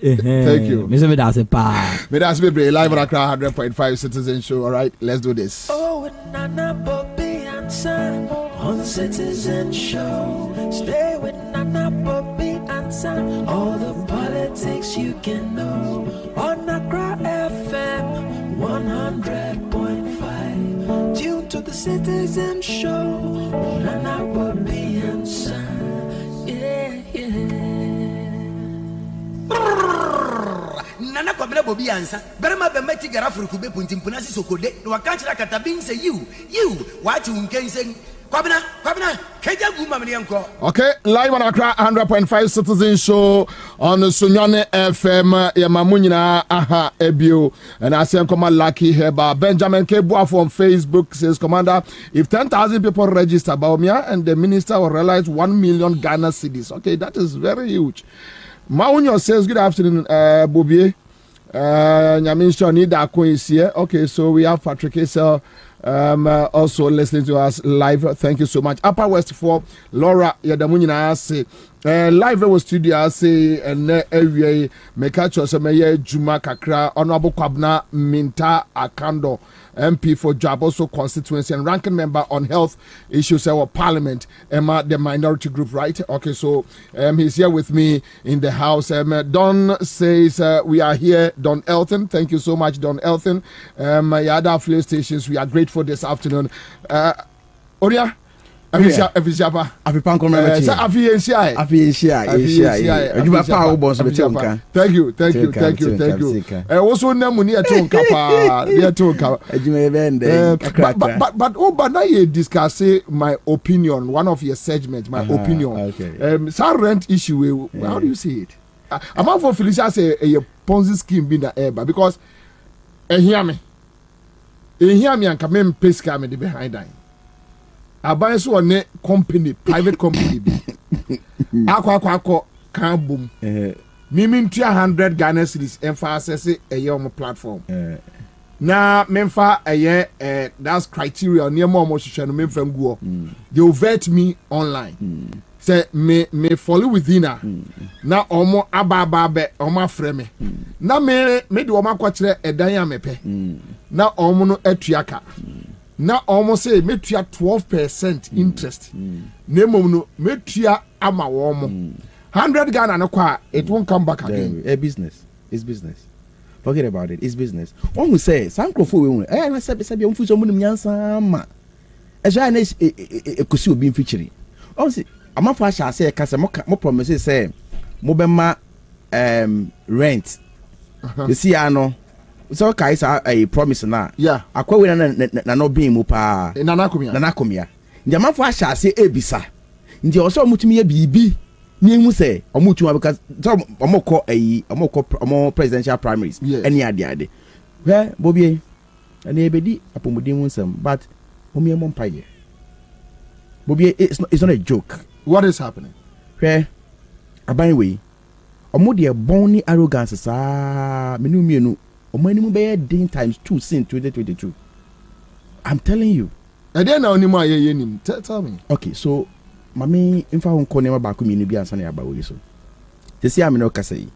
Thank you. Mr. Medase pa. Medase be live on Accra 100.5 Citizen Show. All right, let's do this. Oh, with Nana Bobie Ansah on Citizen Show. Stay with Nana Bobie Ansah. All the politics you can know on Accra FM 100.5. Tune to the Citizen Show. Nana Bobie Ansah. Yeah, yeah. Nana Kwabena Bobie Ansah. Berema bemeti garafuru kube puntimpuna si sokode. Wakanchira katabing say you. What you can say? Kwabena, keja guma mniyanko. Okay, live on Accra 100.5 Citizen Show on Sunyane FM. Yamamunyina aha ebio. And I say Commander Lucky Heba. Benjamin Kebua from Facebook says, Commander, if 10,000 people register Baumia and the minister will realize 1 million Ghana cedis. Okay, that is very huge. Maunyo says, good afternoon, Bobie. Nyaminsho Nida is here. Okay, so we have Patrick Esel also listening to us live. Thank you so much. Upper West for Laura Yadamunina say live was studio say and every mekacho semeye Juma Kakra Honorable Kwabena Minta Akando MP for Job also constituency and ranking member on health issues our parliament Emma the minority group, right? Okay, so he's here with me in the house. Don says we are here. Don Elton, thank you so much, Don Elton. Yada affiliate stations, we are grateful this afternoon. Oria Afisiapa. Afipan komre Sa Afiensia. You ba pa ubon so betonka. Thank you. Also namuni etonka pa. Etonka. Ejime bende. But na you discuss my opinion, one of your segments, my opinion. Okay. Sa rent issue, how do you see it? I'm out for Felicia say a Ponzi scheme being the air because hear me and come in pay scam me behind that. I buy so a company, private company. Aqua can boom. Meaning 300 Ghana cedis emphasis a young platform. Now, Memphis a year, that's criteria near more motion me from go. They will vet me online. Say me follow within her. Now omo ababa omo frame. Now me do omo kwatre edan mepe. Now omo no etuaka. Now almost say me tua 12% interest. Name no me tua ama womo. 100 Ghana no kwa it won't come back again. A business. It's business. Forget about it. It's business. One will say sankrofo we na say be mfuso mu nyansa ma. E so na ekosi obi mfichiri. On say amafo asha say ka say mo promise say mo be ma rent. You see ano so kai sa a promise na. Yeah. Akwa we na no bin mu pa. Nana komia. Ndi amafo asha say ebisa. Ndi oso mutumi ya bibi. Ni hu say omutuma because omoko presidential primaries any ade where Bobie and ebedi apomodin nsem but omi emom paye Bobie it's not a joke. What is happening? Where aban we omode boni arrogance sa menu mienu omanimu be din times 2 since 2022. I'm telling you. And then onimo aye nim tell me. Okay, so mami infa hon ko nema ba ko minu bi ansa na ba we so te see amino kasa yi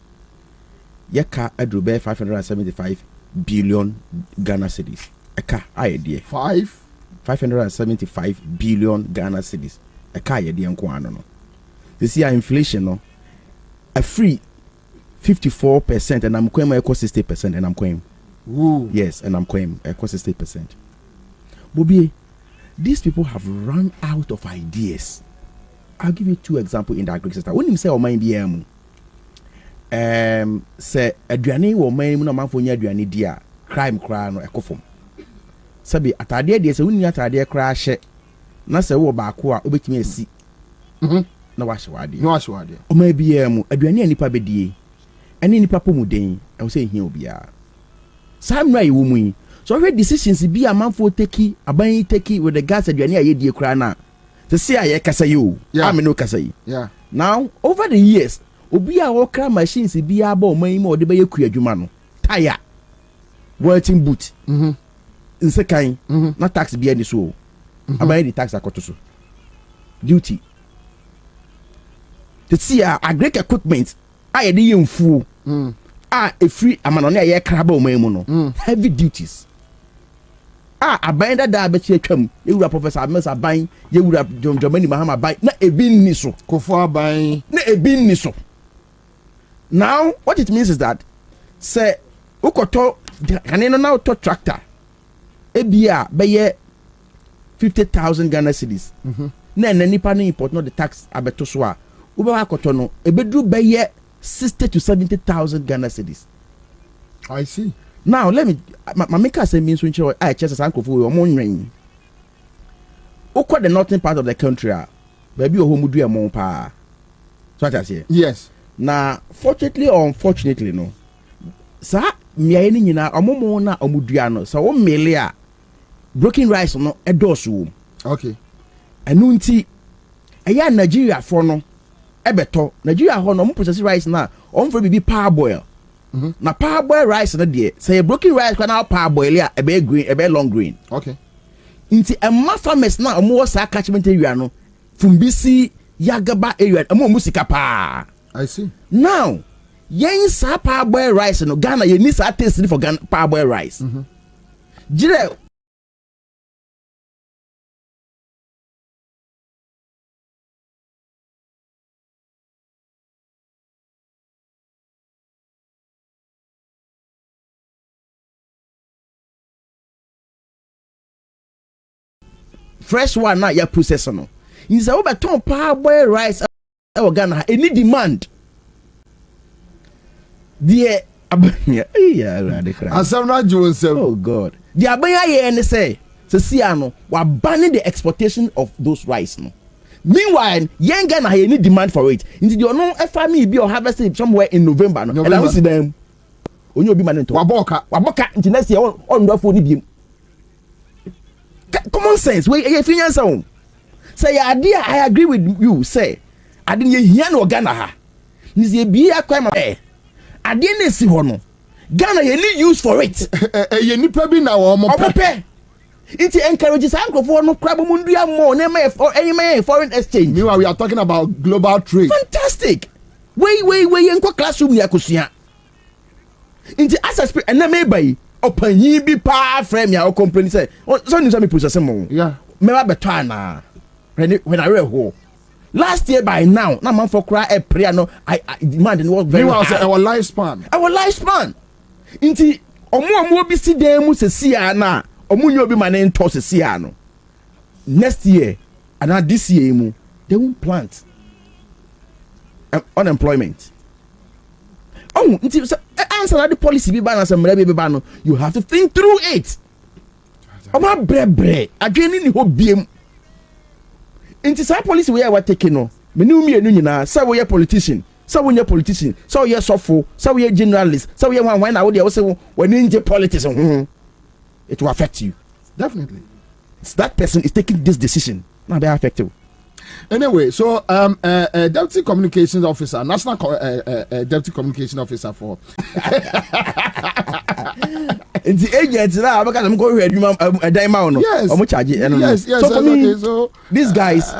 yeka adrobe 575 billion Ghana cedis eka ayede 575 billion Ghana cedis eka ayede nko ano no You see, inflation, no, a free 54%, and I'm going to equal 60%, and I'm going. Yes, and I'm going equal 60%. Bobie, these people have run out of ideas. I'll give you 2 examples in the agriculture sector. When you say, "Oh my BM," say aduane wo man mu na manfo nya aduane dia crime cry no ekofom. Sabi atade dia say wonni atade cry hye na say wo baako a obetimi asi. Na wa hye wade. No hye wade. O ma BM aduane anipa bedie. Ene nipa pomuden e wo say hia obia. Sam na yiwo mu yi. So we decisions bi a manfo take aban take with the gas aduane a yedie cry na. To see I kasa you. I mean no kasa yi. Yeah. Now over the years, obi a worker machines bi aba man mo de be yaku adwuma no. Tire. Working boot. Nsekan. Na tax bi ani so. Aban the tax akoto so. Duty. To see agric equipment I dey yemfu. A free amano na ye kraba man mu no. Heavy duties. Aban da be twam ewura professor Amos aban yewura Jomani Mahama aban na ebi ni so kofo aban na ebi ni so. Now what it means is that say ukoto kaneno na auto tractor ebia be ye 50,000 Ghana cedis na nipa no import no the tax abeto so a ube akoto no ebedu be ye 60 to 70,000 Ghana cedis. I see. Now let me my maker say means when I chess uncle for your Oko the northern part of the country baby o homu do amon pa. So what I say? Yes. Now fortunately or unfortunately no. Sa me ani nyina omomo na omudua no. So o mele a broken rice no edoso. Okay. Anu nti eya Nigeria for no ebeto. Nigeria ho no mo process rice na on for bibi parboil. Na parboil rice na de say broken rice kwa na parboil ya ebe green ebe long green. Okay. Inti emma farmers na omo sa catchment area no fumbisi Yagaba area omo musika pa. I see. Now yen sa parboil rice no Ghana ye need sa taste for Ghana parboil rice. Jire fresh one na ya process no. Is a over ton parboil rice e Ghana any demand. The Ansah Jones. Oh God. The abaya ye any say no wa banning the exportation of those rice no. Meanwhile, young Ghana any demand for it. Into the no FME be or harvest it somewhere in November no. And I see them. Only obi man to waboka into next year on do for ni common sense we finance on say idea I agree with you say I didn't hear no Ghana ha ni say bia kwama idea na si ho no Ghana you need use for it ye nipa bi na wo mo pe it encourages ankrofo no crab mu ndua mo na any foreign exchange. Meanwhile we are talking about global trade. Fantastic. We enko classroom ya kosua into access and na me buy opanyi bi pa frame ya o complain say so ni me process mo. Yeah. Me ba beto ana when I read ho last year by now na man for cry prayer no I demand was very high. Our lifespan inti omo bi si dem mu sesia na omo nyo bi man ento sesia no next year and this year mu they won't plant unemployment. Oh, answer the policy be ban as a mrebe be ban. You have to think through it. Oma brebre adwene ni ho biem. Inti sa policy we are taking no. Me ni umi enu nyina say we politician. Say we politician. Say we sofo. Say we journalist. Say we when na we dey say we ninja politics. It will affect you. Definitely. So that person is taking this decision. Now they are affected. Anyway, so deputy communications officer, national deputy communication officer for The agents now because I'm going to a diamond. Yes. How much charge? Yes. So for me, okay, so these guys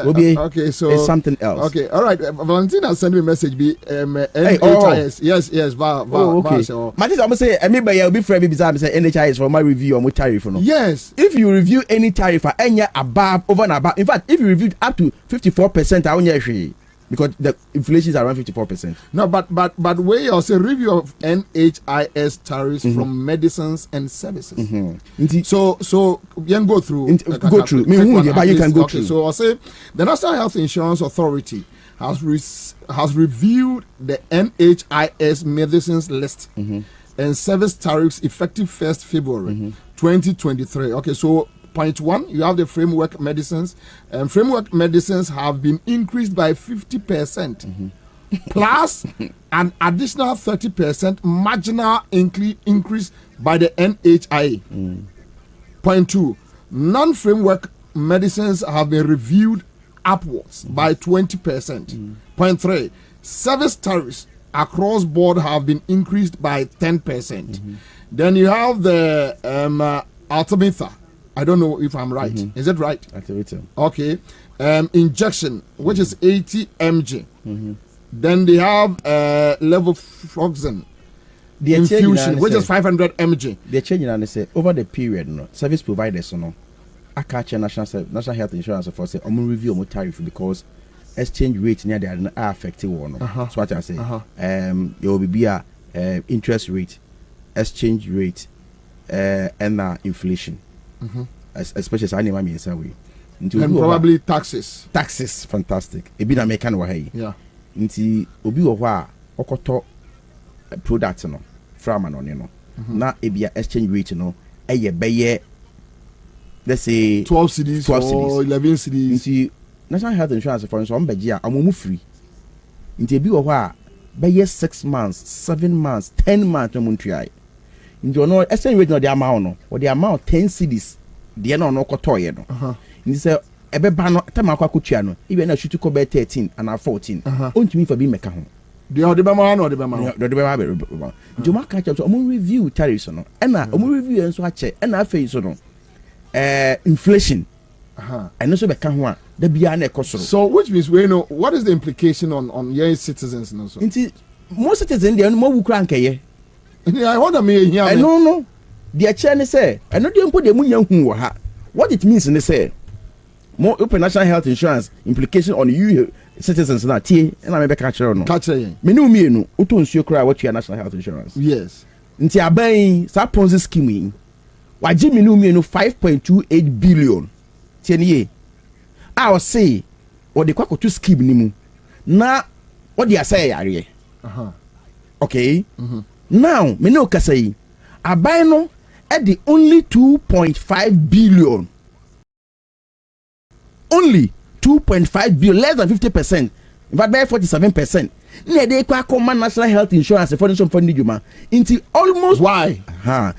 will be okay. So it's something else. Okay, all right. Valentina sent me a message. Be NHIS. Yes. Okay. Matis, I'm say maybe I'll be fair. Maybe I'm say NHIS for my review on what tariff. No. Yes. If you review any tariff for any above, over and above, in fact, if you reviewed up to 54%, I won't actually. Because the inflation is around 54%. No, but we also review of NHIS tariffs from medicines and services. So you can go through. But you can go through. So I'll say the National Health Insurance Authority has reviewed the NHIS medicines list and service tariffs effective 1st February 2023. Okay, so point 1, you have the framework medicines. Framework medicines have been increased by 50%, plus an additional 30% marginal increase by the NHIA. Point 2, non-framework medicines have been reviewed upwards by 20%. Point 3, service tariffs across board have been increased by 10%. Then you have the Altimether. I don't know if I'm right. Is it right? Okay. Injection, which is 80 mg. Then they have levofloxacin infusion, which is 500 mg. They're changing and they say over the period, no service providers, no, I catch a national health insurance for say I'm review on tariff because exchange rate near there are affected one. So what I say, there will be a interest rate, exchange rate, and inflation. Especially as animal means way. And probably taxes. Taxes, fantastic. A bit American way. Yeah. Into obi wa okoto product no from an on na ebia exchange rate no beye let's say 12 cedis or 11 cedis. Into National Health Insurance for instance begia amomu free. Into ebi wa beye 6 months, 7 months, 10 months no muntuai. Into no exchange rate no the amount no or the amount 10 cedis. The no kotoye no. He say ebe ba no time akwa kotua no even na shoot ko be 13 and 14. Ontumi for be meka ho. The odebema no odebema. The odebema be. Joma catch up so omo review tariffs no. E na omo review enso ache e na afei so no. Inflation. I know so be ka ho a da bia na ekosoro. So which means we know what is the implication on your citizens no so. Inti most citizens dey no mo wukra nkeye. I wonder me here. I no. The chairman say, I know the input the money. What it means in the say, more open national health insurance implication on you citizens na tie and I make catch no. Catch me no, uto nsuo kra what your national health insurance. Yes. Nti aban sa Ponzi scheme. Waji me no 5.28 billion. Tie ne I will say or the kwakoto scheme ni mu. Na what they say yare. Okay? Now, me no kasai. Aban no at the only 2.5 billion. Only 2.5 billion, less than 50%. In fact, by 47%. Near they command national health insurance for the fund juma. Into almost why?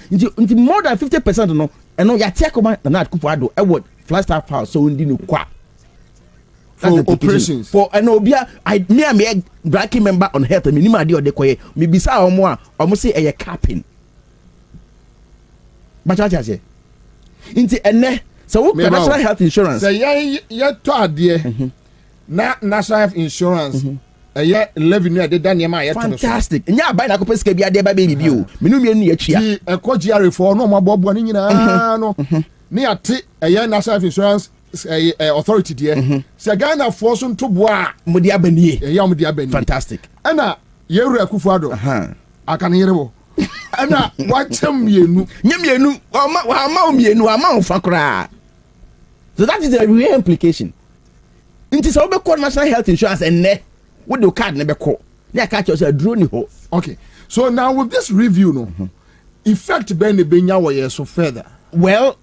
Into more than 50% no. And no, ya take command na kupado. I would Flagstaff House so undi no kwa. For operations. For an obia, me a bracket member on health. Minima de odekoye. Me bisa omo a say a capping. But what I say? Into ene so what national health insurance? Say ya to adie. Na national health insurance. Yeah, revenue de dan yema fantastic. Nya buy na kopes ke bia de ba baby bi o. Menu mienu ye twia. Ti ekogire for no ma bobo ni nyina no. Ni ate national health insurance authority there. Say Ghana force to boa mo di abanie. Ya mo di abanie. Fantastic. Ana ye wura Akufo-Addo. Aka ne yerebo. Ana wachem mienu. Nya mienu. Wa ma mienu, ama fa kra. So that is the real implication. Inti so be call national health insurance and ne with the card never call. They catch us a drone ho. Okay. So now with this review, no effect Ben Benya were so further. Well,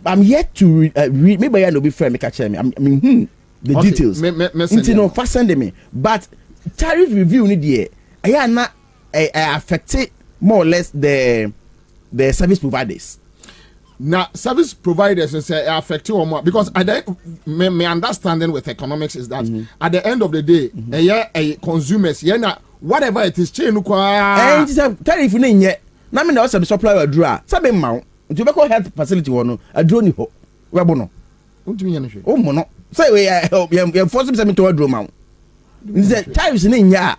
I'm yet to read. Maybe I know be fair. Me catch me. I mean, the okay. Details. Into no fast send me. But tariff review ni die. I na affected more or less the service providers. Now, service providers say affect you more because at the my understanding with economics is that at the end of the day, consumers, whatever it is, chain tariff na me na o se supply aduru a sabe ma nti be ko health facility wo no aduru ni ho we bo no untumi nya no hwe o mo no say we ya force me say me to aduru ma nti times ni nya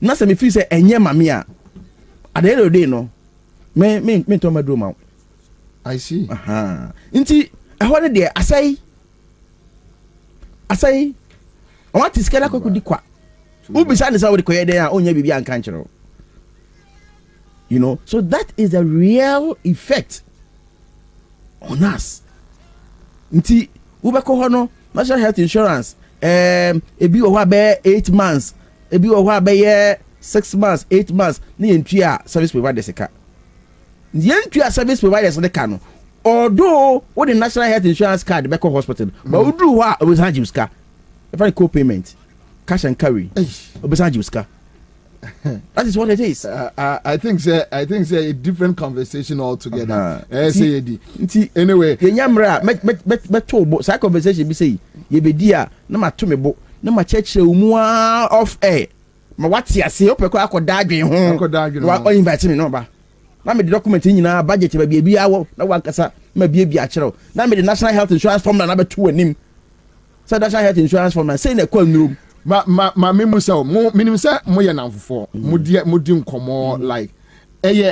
na se me feel say enye ma me a at the end of the day no me to aduru ma I see nti ehwo ne de asai o want iskela ko di kwa ubisa ne sa wo de koye den a onya bibi an kan kire you know, so that is a real effect on us. Nti ubeko hono national health insurance ebi wo be 8 months ebi wo be 6 months 8 months ni entua service providers ka ni entua service providers de ka no although what the national health insurance card beko hospital but we do wa obesan jiuska if I co-payment cash and carry obesan jiuska. That is what it is. I think a different conversation altogether. Anyway, yenyamra met say conversation be say ye be dia na ma to me bo na ma cheche mu off air. Ma wati ase opekọ akoda adwen ho. Wa invite me no ba. Na me the document nyina budget ba bia awo na wankasa ma bia akere. Na me the national health insurance form na beto anim. Say national health insurance form na say na kwa nuru. Ma me say mo minim say mo ye namfofo mo di nkomo like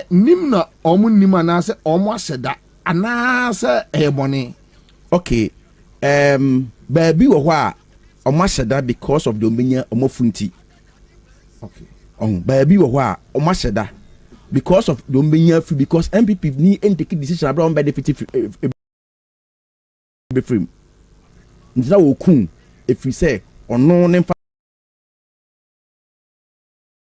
nim na omo nim ana say omo aseda ana say bone. Okay, baby wo ho a omo aseda because of the omenya omo funti. Okay, baby wo ho a omo aseda because of the omenya free because MPP ni take decision about benefit be free. Ntina wo kun if we say ono ne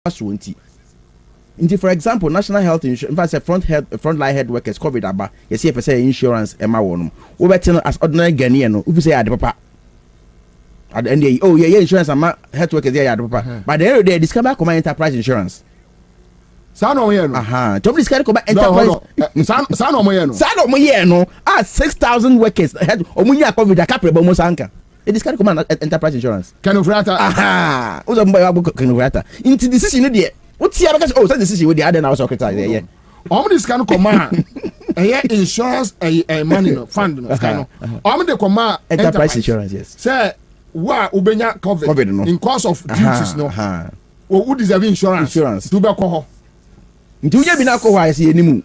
Inti for example national health insurance in fact frontline health workers COVID aba you see if say insurance ema wonum wo betin as ordinary Ghanaian no if say ade papa at the end insurance ama health workers there ade papa but the end of the day discover come enterprise insurance sa no ye no to discover come enterprise sa no mo ye no 6,000 workers omunya COVID akapre ba mo sanka. It is kind of enterprise insurance. Aha. Who's a boy about into decision there. What's the other? Oh, decision with the other now secretary. Yeah. All this kind of command. Insurance, a money fund. All the command enterprise insurance. Yes. Say, what Ubenya covered in course of duties. No. Who deserve insurance? To be alcohol. Do you be alcohol? I see any moon.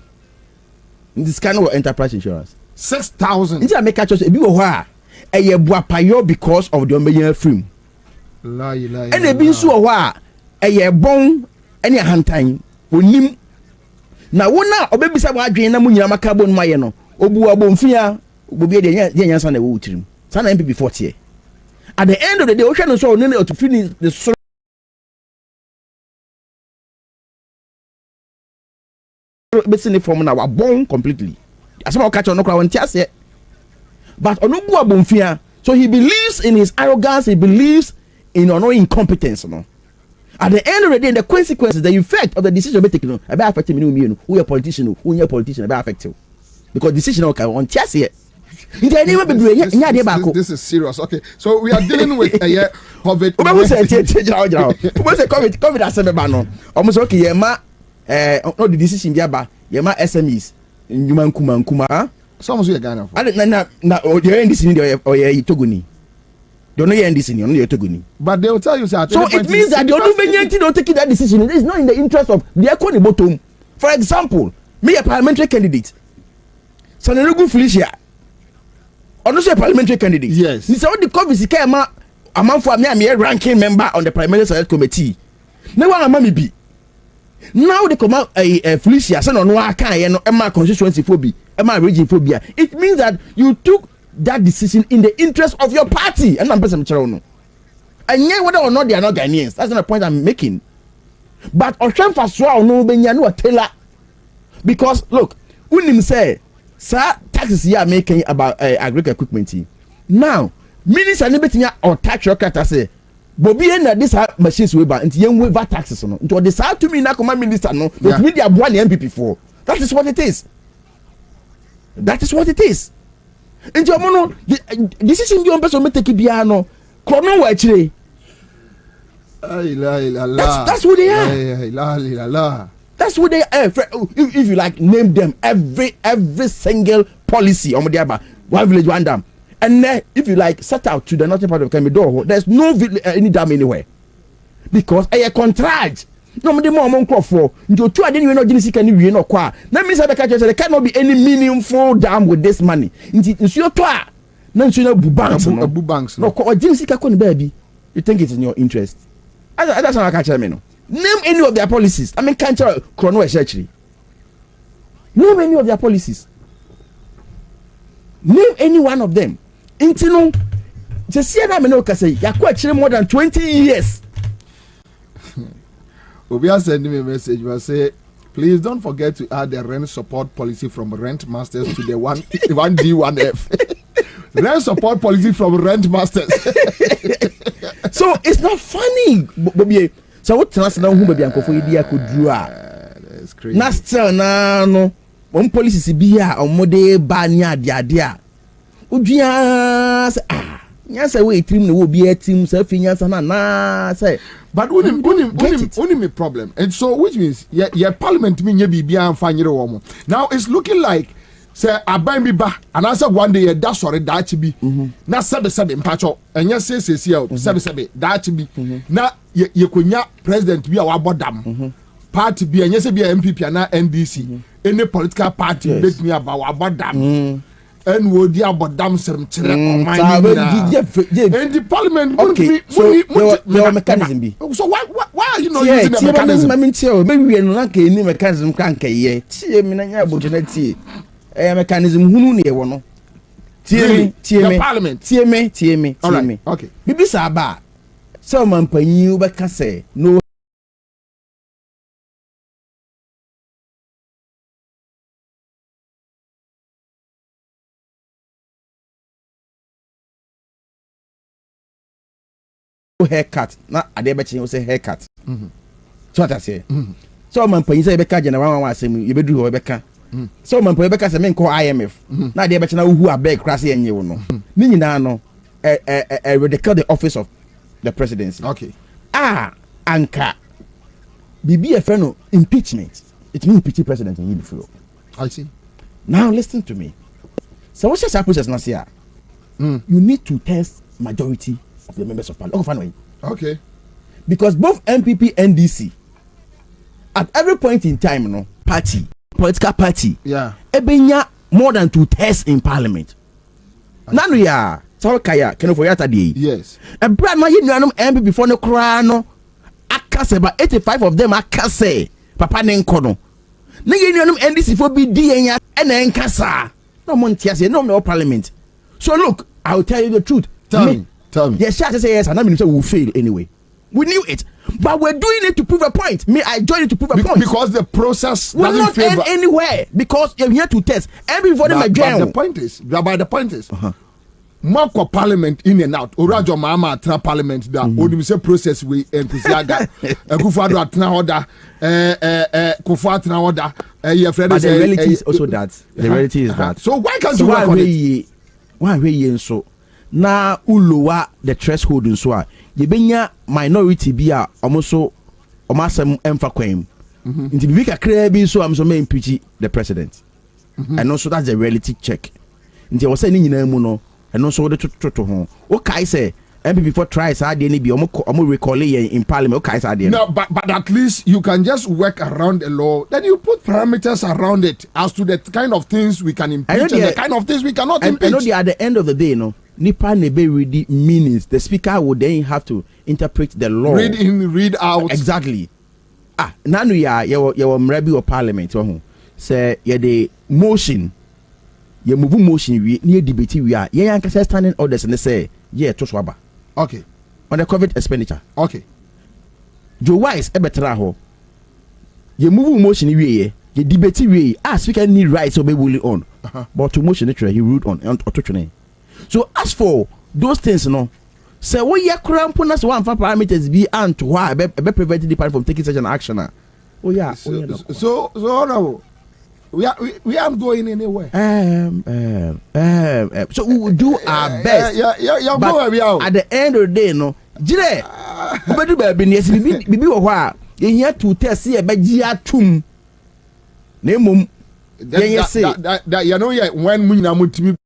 This kind of enterprise insurance. 6,000. Did I make a choice? A bit of eye buapayo because of the omenya film. And e bi so ho eye bon ene hantan onim na wona obebisa wa adwen na munyina maka bon maye no obu abomfia obi de nyansa na wo utirim sana MPP 40 at the end of the day o hwe no so no to finish the so betini form na wa bon completely asema o catch on no kwa won tiase. But Onubu Abumfia, so he believes in his arrogance, he believes in incompetence. No? At the end of the day, the consequences, the effect of the decision be taken, about affecting me, who a politician, who a politician, about affect you. Because decision okay on Chassis. This is serious. Okay, so we are dealing with a COVID. COVID as a almost okay, Yema, no the decision, Yaba, Yema SMEs, Kuma. Some of you are Ghana. Na you're in this in or you're Toguni. Don't know you're in this in your Toguni. But they will tell you, sir. So it means that the don't take that decision. It is not in the interest of the economy bottom. For example, me a parliamentary candidate. Sanerugu Felicia. Also a parliamentary candidate. Yes. This is what the COVID came a month for me. I'm a ranking member on the primary select committee. No one among me be. Now they come out a Felicia, son on one kind of Emma constituency phobia, Emma region phobia. It means that you took that decision in the interest of your party. And I'm person Cherono. And yet, whether or not they are not Ghanaians, that's not the point I'm making. But Oshan Faswa no Benyanu Taylor. Because look, Unim say, sir, taxes here making about agricultural equipment. Now, minister Nibetia or tax your cat say. Bobie na this machines we buy into young waiver taxes no into the south to me na command minister no to me their one MPP for that is what it is into mono this is in your person me take bia no krono wa chire la that's what they are that's what they if you like name them every single policy on the one village one dam, and then if you like set out to the northern part of Kamido, there's no any dam anywhere because a contract. No, the more monk for you two. I didn't even know Genesis can you know qua. That means there cannot be any meaningful dam with this money. It's your toa. No, banks. No, Genesis can baby. You think it's in your interest? That's not catch me. No. Name any of their policies. I mean, can't tell Chrono actually. Name any of their policies. Name any one of them. Intino. Just see that I say you're quite more than 20 years. Obia sending me a message. Will say, please don't forget to add the rent support policy from rent masters to the 1D 1F. Rent support policy from rent masters. So it's not funny, Bobie. So what tell us now who baby uncle for idea could draw? That's crazy. Na still na no. One policy si biya on mode banya dia. Udia say we team no be a team self na say. But only me problem. And so which means yeah parliament mean you be and find your woman. Now it's looking like say aban bi ba and answer one day that sorry that be na sebe mpacho enya say sebe that be na ye konya president bi a wabodam party bi enya say bi MPP na NDC any political party make me about wabodam and would the abodam serem chere on my and the parliament okay so mechanism be so why are you not using the mechanism? I mean maybe we no like any mechanism kan kai tie me na nya bodona tie mechanism hunu ne wo no tie parliament tie me okay bibi sa ba so man panyi wo beka say no haircut na ade be chen wo say haircut so what I say so man panyi say beka je na wan asem ye bedu ho beka so man po beka say me nko IMF na ade be chen na hu abeg krase enye wo no ni nyina no recall the office of the presidency. Okay. Anka bibi e no impeachment. It means impeach president and you before. I see. Now listen to me. So what's your process now here? You need to test majority of the members of parliament. Okay. Because both MPP and DC at every point in time, no political party, ebenya more than 2 tests in parliament. Nanu ya so kaya keno for yesterday. Yes. And brand my nuanum MPP before no kra no akase about 85 of them akase papa nenko no. Na nuanum NDC for be di enya na enkasa. No montiase no me parliament. So look, I will tell you the truth. Tell me. Yes, she say yes, and I mean we'll fail anyway. We knew it, but we're doing it to prove a point. Me, I joined it to prove a point. Because the process will not end anywhere. Because you're here to test everybody. But the point is, Marco Parliament in and out. Orajo Mama tra Parliament da. Odim say process we entusiaga. Kufado atna order. Kufa atna order. But the reality is also that. The reality is that. So why can't you work on it? Why we so? Na ulowa the threshold nso a yebenya minority bi a omoso omasem emfa kwam nti bibi kakra bi so am so me impeach the president and also that's the reality check nti wo say ni nyina mu no and also wo de toto ho wo kai say MPP before tries hard any be omo recall in parliament wo kai say no but at least you can just work around the law, then you put parameters around it as to the kind of things we can impeach and the kind of things we cannot impeach. I know at the end of the day Nipa nebe read meanings. The speaker would then have to interpret the law. Read in, read out. Exactly. Nanu ya mrebi or parliament. Say the motion. You move motion we near debate we are. Yeah, can say standing orders and they say to swaba. Okay. On the COVID expenditure. Okay. Joe Wise ebetra ho. You move motion we you debate we. Speaker need rights so be willing on. But to motion he ruled on auto. So as for those things, say we ya cramponas one for parameters be and to why be preventing the party from taking such an action. So we aren't going anywhere. So we will do our best. But go where we are. At the end of the day, Jire, we better be bibi wo ho a ye here to test see e be gia tum Name that you know yeah when Munya Mutimi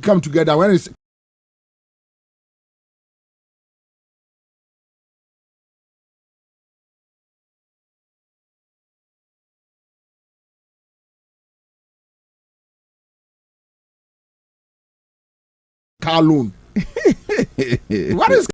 come together when it's car loan. What is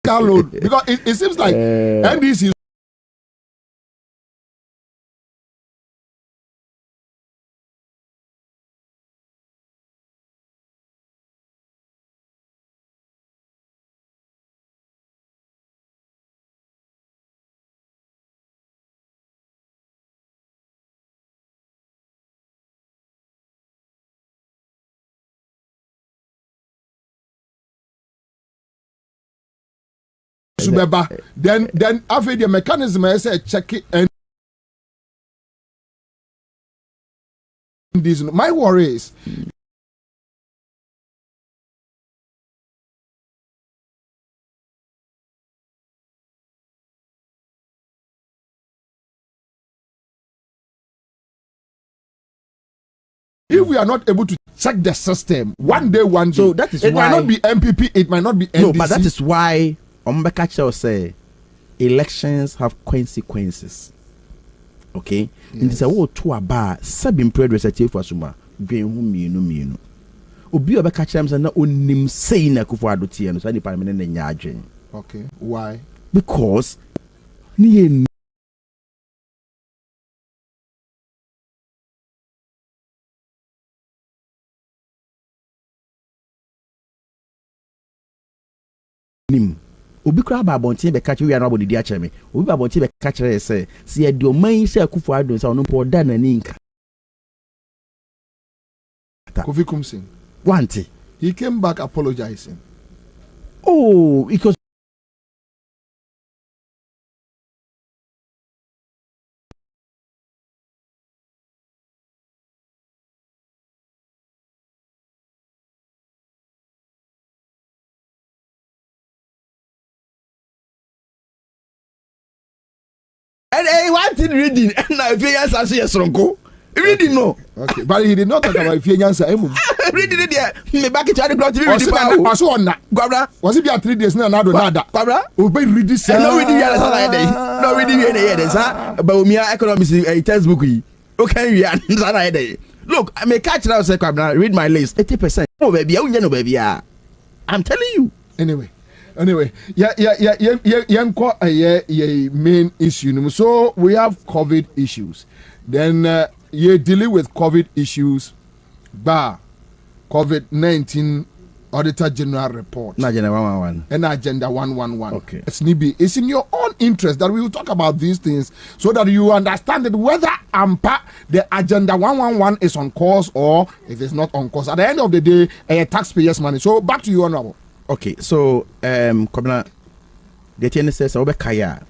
car loan? Because it seems like NDC then after the mechanism I say check it and this my worry is if we are not able to check the system one day, so that is it why might not be MPP, it might not be NDC. No, but that is why Ombekacha say elections have consequences. Okay, yes. It is a word to a bar sabin predecessor for Suma being whom you know. Obi Obekacha na onim say na Kufuado Tiano, so any permanent in Yajin. Okay, why? Because ni Obi kura ba bontin be catch we are not body dia cheme. Obi ba bontin be catch say see e do man say Kufuado say ono po da na ninka. Kofi Kumsin. Wanti. He came back apologizing. Oh, because and one thing reading and now if you answer yes ronko reading no okay but he did not talk about if you answer reading it there me back to the plot was it be 3 days now nada kwabra we read this no reading here no reading here sir but me economics textbook yi okay we answer there look I may catch now say kwabra read my list 80% no baby no baby I'm telling you anyway main issue. So we have COVID issues. Then you're dealing with COVID issues. COVID-19 Auditor General report. Agenda 111. And Agenda 111. Okay. It's in your own interest that we will talk about these things so that you understand that whether the Agenda 111 is on course or if it's not on course. At the end of the day, taxpayers' money. So back to you, Honorable. Okay, so Kwabena, the TN says Kaya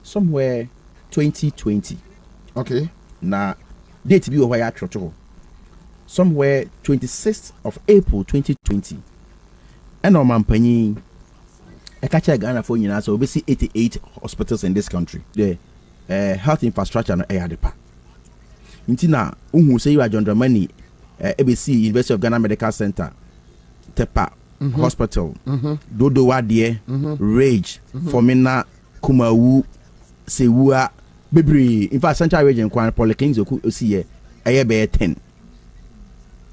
somewhere 2020. Okay. Now date be over here somewhere 26th of April 2020. And on Mampani, I catch a Ghana for you so we see 88 hospitals in this country. The health infrastructure and air depa. Intina say you are John Dramani, ABC University of Ghana Medical Center, Tepa. Hospital, Dodo Wadie, Rage, Fomina, Kumawu, Sewua, Bibri. In fact, Central Region, Polyclinics, you see a bear 10.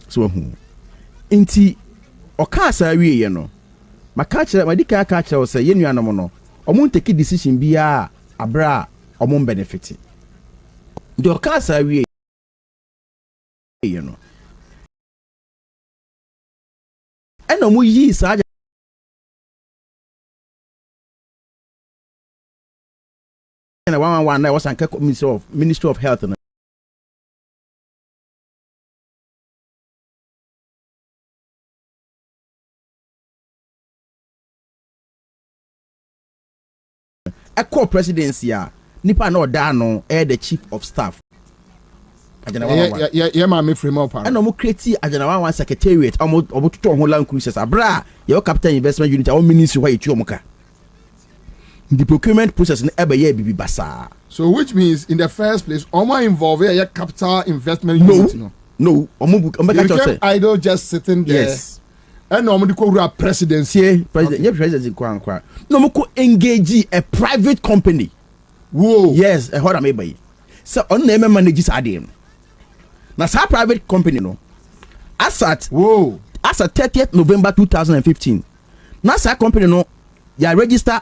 So, Inti Okasa, you know, my catcher, my dicker catcher will say, Yenu Anomono, or won't take a decision be a bra or won't benefit. The cancer we you know. And no more years I and one was an Ministry of Health and a co-presidency nipa no dano the chief of staff yeah my frame up and no create agenda one secretariat omo to ho land cruises abra your capital investment unit our ministry why you omoka the procurement process in ebe ye bibi basa. So which means in the first place omo involve a capital investment unit no omo idle just sitting there. Yes. And no mo presidency presidency kwa no mo ko engage a private company. Whoa. Yes, what am I by so on name manages adem na sa private company no as at 30th November 2015 na sa company no ya register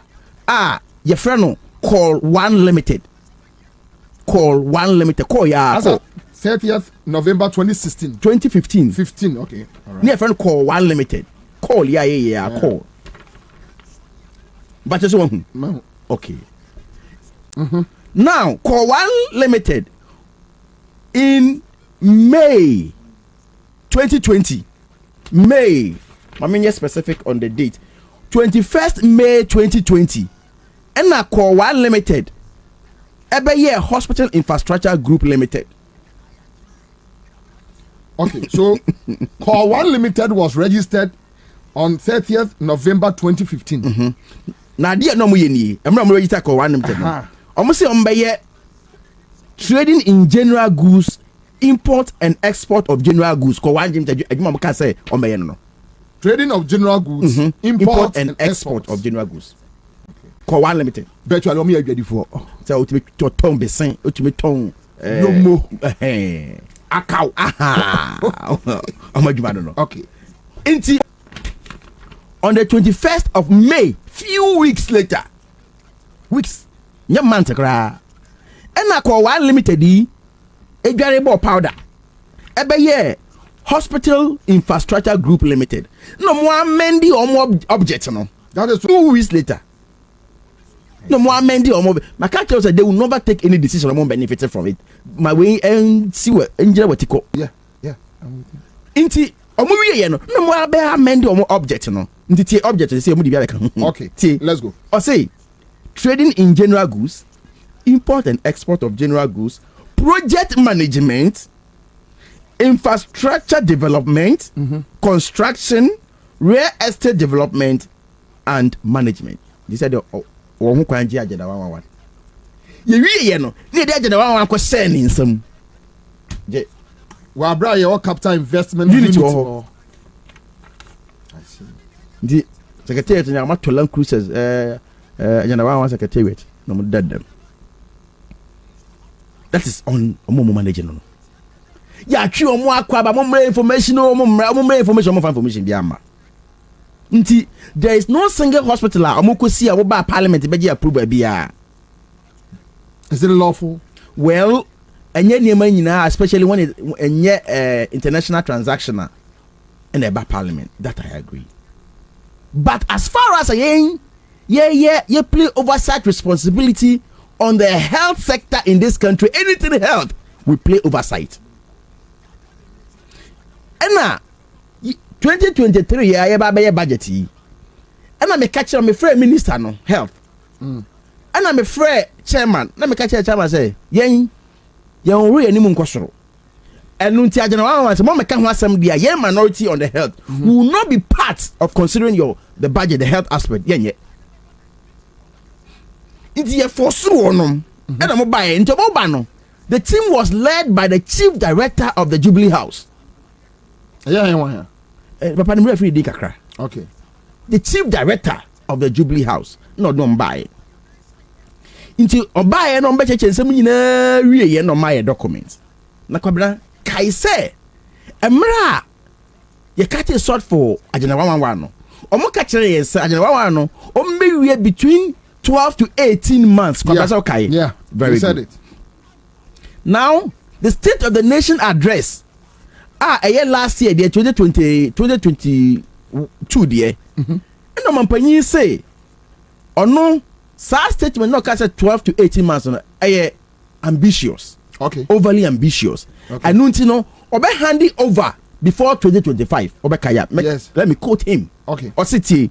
your friend no call one limited call ya as at 30th November 2015 okay all right. Near friend call one limited call call but just one okay. Now call one limited in May 2020 I mean yes specific on the date 21st May 2020 and I call one limited every year Hospital Infrastructure Group Limited. Okay, so Call One Limited was registered on 30th November 2015. Now, dear no more I'm register Call One Limited. Almost say trading in general goods, import and export of general goods. Call One Limited. I can say no. Trading of general goods, import and export of general goods. Call One Limited. Bet you allow me ready for. So ultimate ton besin, ultimate ton no more. Akau. Okay. On the 21st of May, few weeks later, month and I call One Limited a variable powder. Every year, Hospital Infrastructure Group Limited. No moreamendi or more objects. No, that is 2 weeks later. No moreamendi or more. My character said they will never take any decision or more benefited from it. My way and see what engineer what you yeah. Inti omuwie no more be amend or more object no. Inti object say omu di okay, let's go. Or say trading in general goods, import and export of general goods, project management, infrastructure development, construction, real estate development and management. They said who can do agenda 111. You no need agenda 111 ko send in some wa bra your capital investment unit. I see. The secretariat in our Tolan Cruises agenda 111 secretariat no more dead them. That is on omo managing no. Ya twi omo akwa ba mo information omo information bi ama. Nti there is no single hospital amokosi a wo ba parliament be approve bia. Is it lawful? Well, enye niema nyina especially when it enye international transactional in a parliament, that I agree. But as far as you play oversight responsibility on the health sector in this country, anything health, we play oversight. And now 2023 I have budget. And I'm a catcher, I'm a friend minister no health. And I'm a friend chairman. Let me catch a chairman say, Yen really any moon question. And Nuntia Mama can have some dear minority on the health will not be part of considering the budget, the health aspect. Yen it's a for and I'm buying into Mobano. The team was led by the chief director of the Jubilee House. Yeah. Okay. The chief director of the Jubilee House. No, don't buy it. Into buy and on better chance, we no my documents. Na Kwabena, kai say, Emra, you catch a sort for Agenda 111. Omo catch a Agenda 111, or maybe between 12 to 18 months. Yeah, very good. Said it. Now, the State of the Nation address, a year last year, the 2022 there, and the Mampanyi say, or no, SARS statement not cast 12 to 18 months on ambitious. Okay. Overly ambitious. Okay. And you know, Obe hand it over before 2025. Obe Kaya. Yes. Let me quote him. Okay. Ositi,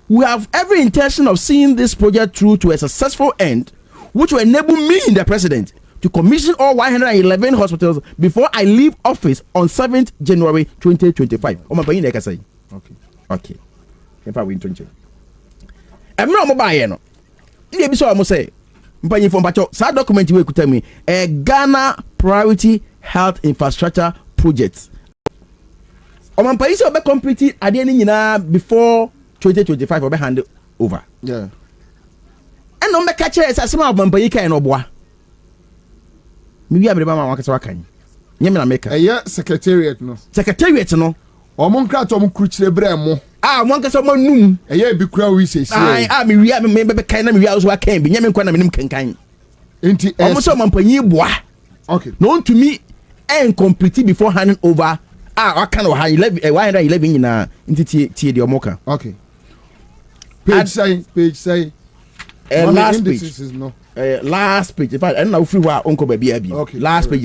we have every intention of seeing this project through to a successful end, which will enable me, the president, to commission all 111 hospitals before I leave office on 7th January 2025. Okay. Okay. If I win 20. I'm not mobile, no. Maybe so I must say. Mpanyi from Bacho, sa document we could tell me a Ghana Priority Health Infrastructure Project. Mpanyi so be complete at the end before 2025 or be hand over. Yeah. And no make catch as some of Mpanyi kan obwa. Maybe abeba ma wakasa wakan. Nyem na make. Secretariat no. Secretariat no. Omon kra to mo kruchire bre mo. One kasa mo num. Bi kura wi sesi. Me wi me be kan na me wi also wakan bi nyem kwa na me nim kankan. Enti so Mpanyi boa. Okay. No to me and complete before handing over. What kind of 111 nyina enti tie de omoka. Okay. Page say. Last page. No. Last page. In fact, I know free wa onko baby abi. Okay. Last page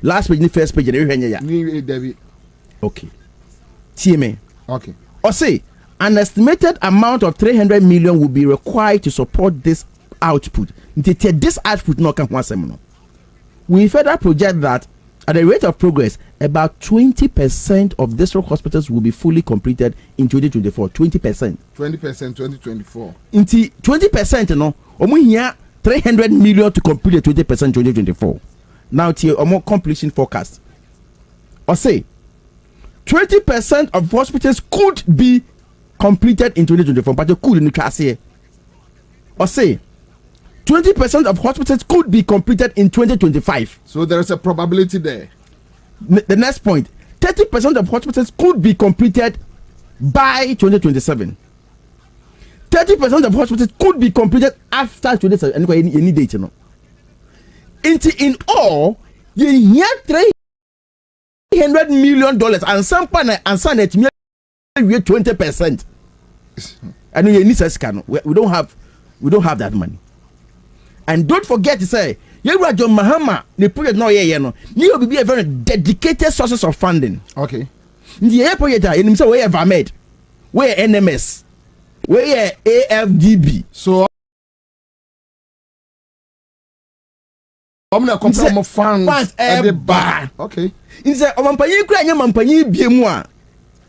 last page ni first page na hwenya ya. Ni David. Okay. Tie me. Okay. Or say an estimated amount of 300 million will be required to support this output. This output no can no. We further project that at the rate of progress, about 20% of district hospitals will be fully completed in 2024. 20%. 2024. Into 20%, no. Omo here 300 million to complete the 20% 2024. Now, to a more completion forecast. Or say 20% of hospitals could be completed in 2024, but you could in the class here. Or say 20% of hospitals could be completed in 2025. So there is a probability there. The next point, 30% of hospitals could be completed by 2027. 30% of hospitals could be completed after 2027. Any date, you know. In all, you hear $300 million and some partner and some net 20%. And we need a we don't have that money. And don't forget to say, John Mahama, the project no you will be a very dedicated sources of funding. Okay. The project in himself we have made, we NMS, we AFDB. So I'm not confirm funds at the bar. Okay. In the Mampanyi kura nya Mampanyi biemu a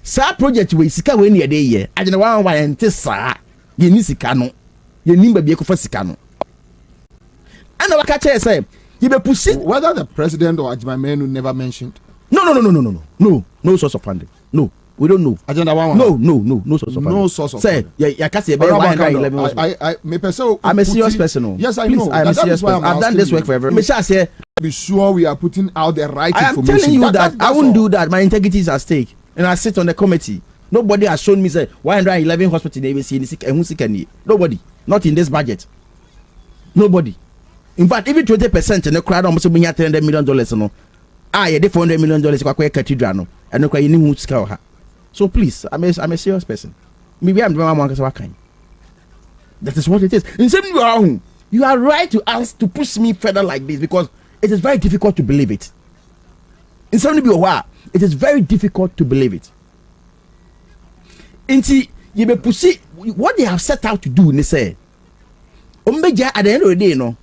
sa project we sika we ne dey ye. Agena wan ente sa ye ni sika no. Ye nimba bi ekofa sika no. And I catch say you be push whether the president or Ajimamenu never mentioned. No source of funding. No, we don't know. Agenda one. No source of funding. No source of say funding. ya catch 111. I'm a serious person. Yes, I know. I'm a serious person. I've done this work for everyone. Be sure we are putting out the right information. I'm telling you that I won't do that. My integrity is at stake, and I sit on the committee. Nobody has shown me say 111 hospitals they will see. Nobody, not in this budget. Nobody. In fact, even 20% in the crowd almost bring $300 million. No, yeah, the $400 million kwa cathedral no, and no kwa you need to. So please, I'm a serious person. Maybe I'm the one who can. That is what it is. In some you are right to ask to push me further like this because it is very difficult to believe it. In some it is very difficult to believe it. Inti you be pussy what they have set out to do. They say, at the end of the day, no.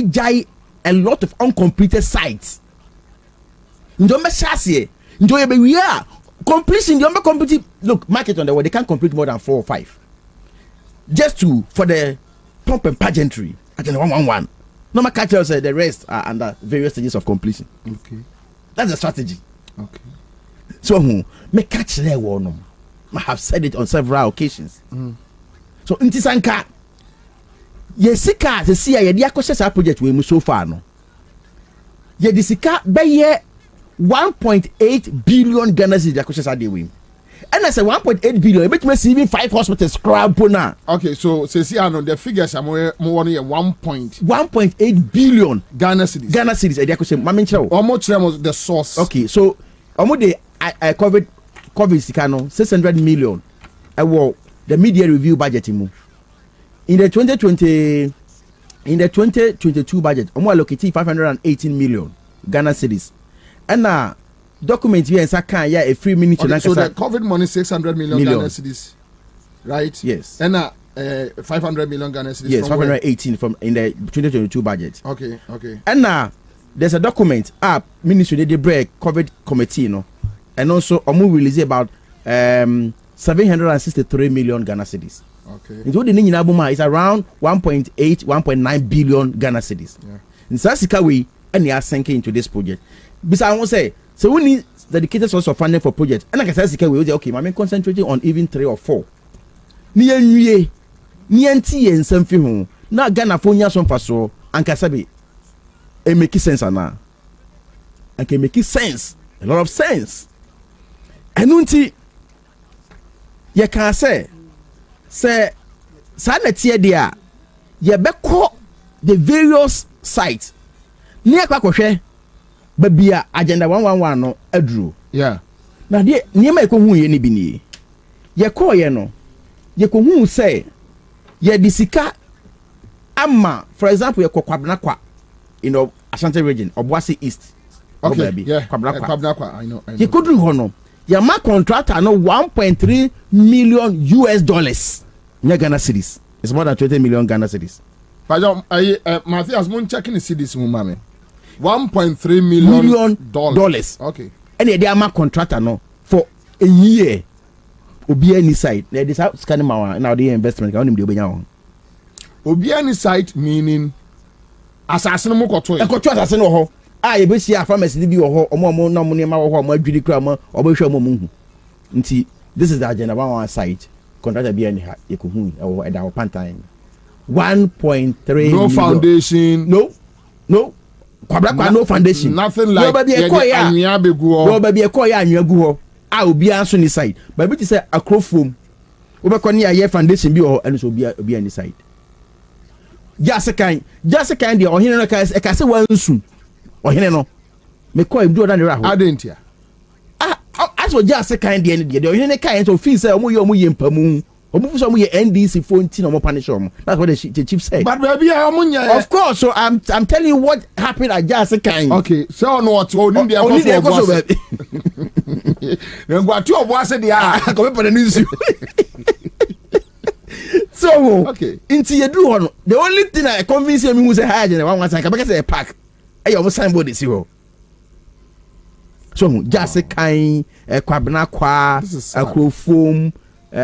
Jai a lot of uncompleted sites. Njombe chassis. Njombe we are completion. Njombe complete. Look, market on the way they can't complete more than 4 or 5. Just for the pomp and pageantry. At the 111. Normal catchers say the rest are under various stages of completion. Okay, that's the strategy. Okay, so me catch there one. I have said it on several occasions. So intisanka. Yesika the see ye dia kwese project we mu so far no. Ye disika be ye 1.8 billion Ghana cedis dia kwese sa de we. And I say 1.8 billion. Bet me see even 5 hospitals scrap now. Okay, so see, I know the figures are more 1.8 billion Ghana cedis. Ghana cedis. I say, Mami Chow. Almost the source. Okay, so almost I covered Sikano 600 million. I will the media review budget in the 2022 budget. I'm allocating 518 million Ghana cedis. And document here in Sakan, yeah, a free minute. Okay, so the COVID money 600 million Ghana cedis, right? Yes. And 500 million Ghana cedis. Yes, 518 from in the 2022 budget. Okay. And there's a document ministry they break COVID committee, you know, and also release about 763 million Ghana cedis. Okay. Into the Nini Nabuma is around 1.8, 1.9 billion Ghana cedis. Yeah. In Sassika way, and they are sinking into this project. Because I won't say, so we need dedicated source of funding for projects. And like I said, Sassika way, okay, I'm concentrating on even 3 or 4. Niye and something home. Now Ghana for some for so, and Kasabi. It make sense, Anna. I can make sense. A lot of sense. And unti, you can say sanity there ye be call the various sites near kwakwohwe babia agenda 111 no aduru yeah na de niema ekohu ye ni bi ni ye call ye no ye kohu say ye disika ama for example ye Kwabena kwa Ashanti region Obuasi East okay yeah Kwabena kwa I know ye koduru ho no ye ma contractor no 1.3 million US dollars Ghana cedis. It's more than 20 million Ghana cedis. Matthias, I'm checking the cedis, mummy. 1.3 million dollars. Okay. And they are my contractor no for a year. Obi any side. They decide scanning my now the investment. I want him Obi any side meaning assassin mo koto. E koto assassin ho. You be see a pharmacy bi ho. Omo na mo nema ho mo adwiri kra mo obehwe mo mu. Nti this is the agenda one side. Contractor be any ekuhu or at our pantime 1.3 no foundation no Kwabena no foundation nothing like anwia begu no baby ekoya anwia gu ho obi anso ni side but be say akrofom obekọ ni aye foundation bi ho eno so obi any side just kind dey ohene no ka se wansu ohene no me ko im do that ra ho adentia as for just kind dey the ohene kan so feel say omo ye mpamu omo so omo ye NDC phone tin omo punish omo that's what the chief said but baby of course so I'm telling you what happened at just kind okay so on what oni dey go so baby ngwa ti Obuasi dey come for the news so okay into you do one the only thing I convince me who say high one time can say park e omo signboard see ho so just kind Kwabena kwa akrofom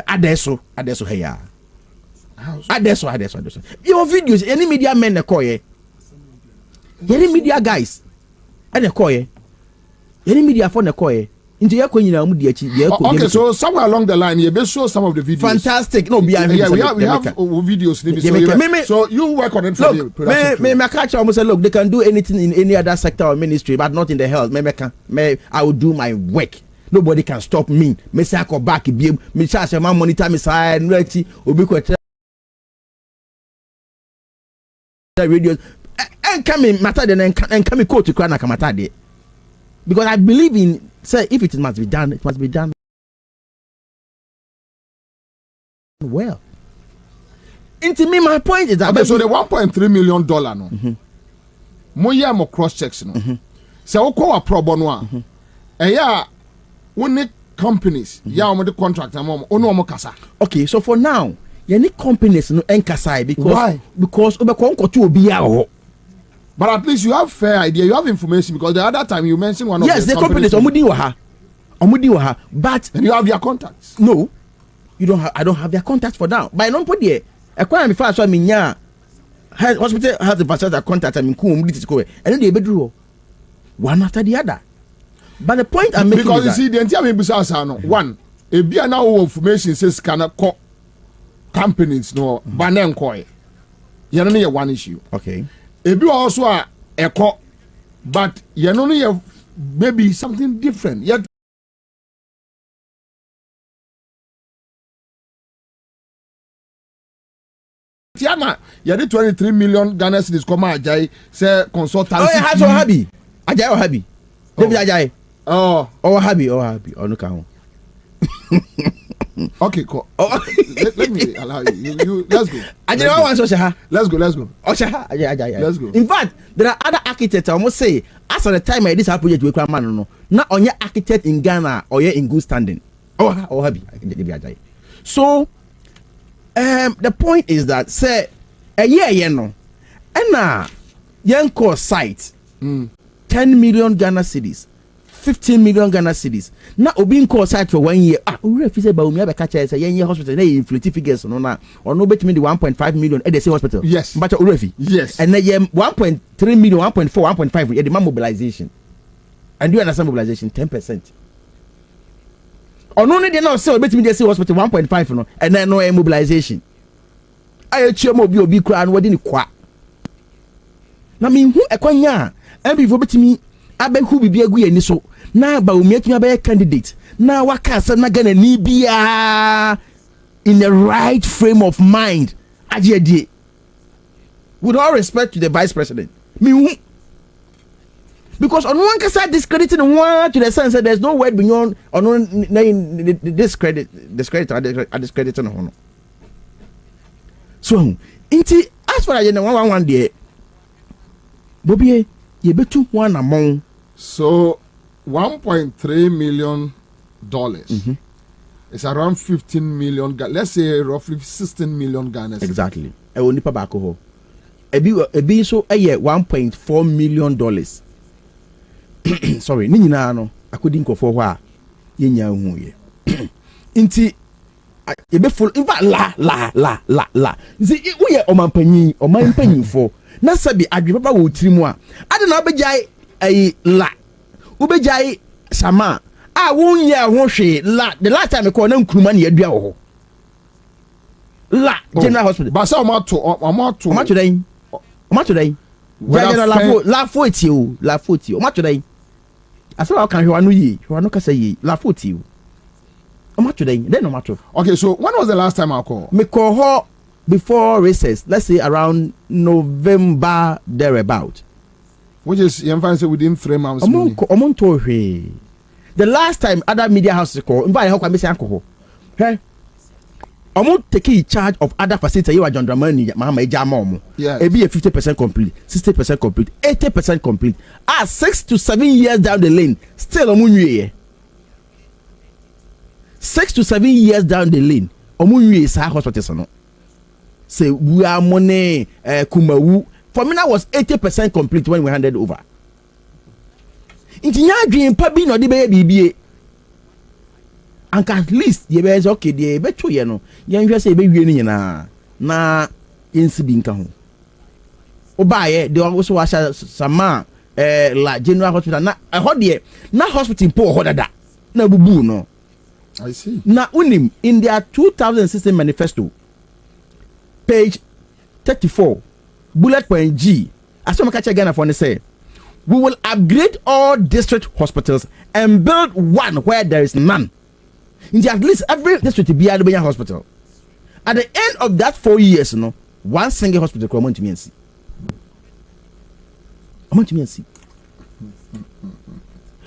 adeso heya adeso your videos any media men na call ye any media guys and na call ye any media for na call ye into your queen na mu di achi okay so somewhere along the line you be show some of the videos fantastic no be we have videos so you work on it for the production me catch almost say look they can do anything in any other sector or ministry but not in the health I will do my work. Nobody can stop me. Me say I go back be me charge my monitor me side ready obi ko radio and come matter then and come quote to cry matter there because I believe in say if it must be done it must be done well. Into me my point is that okay, so the 1.3 million dollar no mo ye mo cross checks no say wo ko wa probo no a yeah we need companies yeah omo the contract am omo kasa okay so for now you need companies no enkasai because why? Because obekon koto obi ya ho. But at least you have fair idea, you have information because the other time you mentioned one of the companies omudi wa ha but and you have their contacts. No you don't have I don't have their contacts for now by no put there ekwan me fa so me nya hospital has the facility contact I mean ku omudi ti ko and they bedru one after the other. But the point I'm making because is you see the entire business no one a be now information says can call companies no banen koy you know one issue okay a be also a call but you know maybe something different yet Tiana, you had 23 million Ghana cedis come Ajay say consultancy. Oh, yeah, has Habi. Ajay or Habi. David Ajay. Oh, Habi, oh no count. Okay, cool. Let me allow you. Let's go. Let's go. Let's go. Let's go. In fact, there are other architects. I must say, as at the time this project we come no, not only architect in Ghana or in good standing. Habi. So, the point is that say a year no, and young site 10 million Ghana cedis. 15 million Ghana cedis. Now, Obin call site for 1 year. We refuse about me. I catch a year hospital. They inflate figures no na or no bet me the 1.5 million at the same hospital. Yes, but already yes, and then 1.3 million, 1.4, 1.5 at the mobilization. And do you understand mobilization? 10%. Or no, they now say bet me the same hospital 1.5 no, and then no mobilization. I achieve mobile be crown what in the qua. Now, mean who a quanya and before bet me. I bet who be a good and so. Now, but we make me a candidate. Now, what can say not gonna need be in the right frame of mind? With all respect to the vice president, because on one can start discrediting one to the sense that there's no word beyond on discredit, on. So, as far as you know, one day, Bobie, you bet two one among so. $1.3 million. It's around 15 million. Let's say roughly 16 million Ghana. Exactly. I will nip back home. A be so a year $1.4 million. Sorry, Nina no. I couldn't go for why. Yenya huye. Inti. You be full. In fact, la. See, we are oman penny for. Nasabi agripa wo trimwa. I don't know be a la. Ubejai sama won ye ho hwe la the last time ko na nkruma na yadua wo la general hospital ba sa o ma to den la foti o ma to den asa wa kan hwe anu yi hwe anu kasa yi la foti o ma to den then no ma to. Okay, so when was the last time I call? Me call her before recess, let's say around November thereabout. Which is within 3 months. The last time other media houses call, in fact, how can I say alcohol? Hey, I'm taking charge of other facilities. You are John Dramani, Mahama Jamom. Yeah, it be a 50% complete, 60% complete, 80% complete. 6 to 7 years down the lane, still a 6 to 7 years down the lane, is a hospital. Say we are money, Kumawu. For me, that was 80% complete when we handed over. Inti nya dream pabi no de be bibie. And at least ye be okay de be to ye no. Ye nhwe say be wie ni nyina na yensi bi nka ho. Oba ye de also washa sama la general hospital na ho de na hospital po ho dada. Na bubu no. I see. Na unim in their 2016 manifesto page 34 bullet point G, as some catch again for say, we will upgrade all district hospitals and build one where there is none. In at least every district to be a hospital. At the end of that 4 years, one single hospital come on to me and see.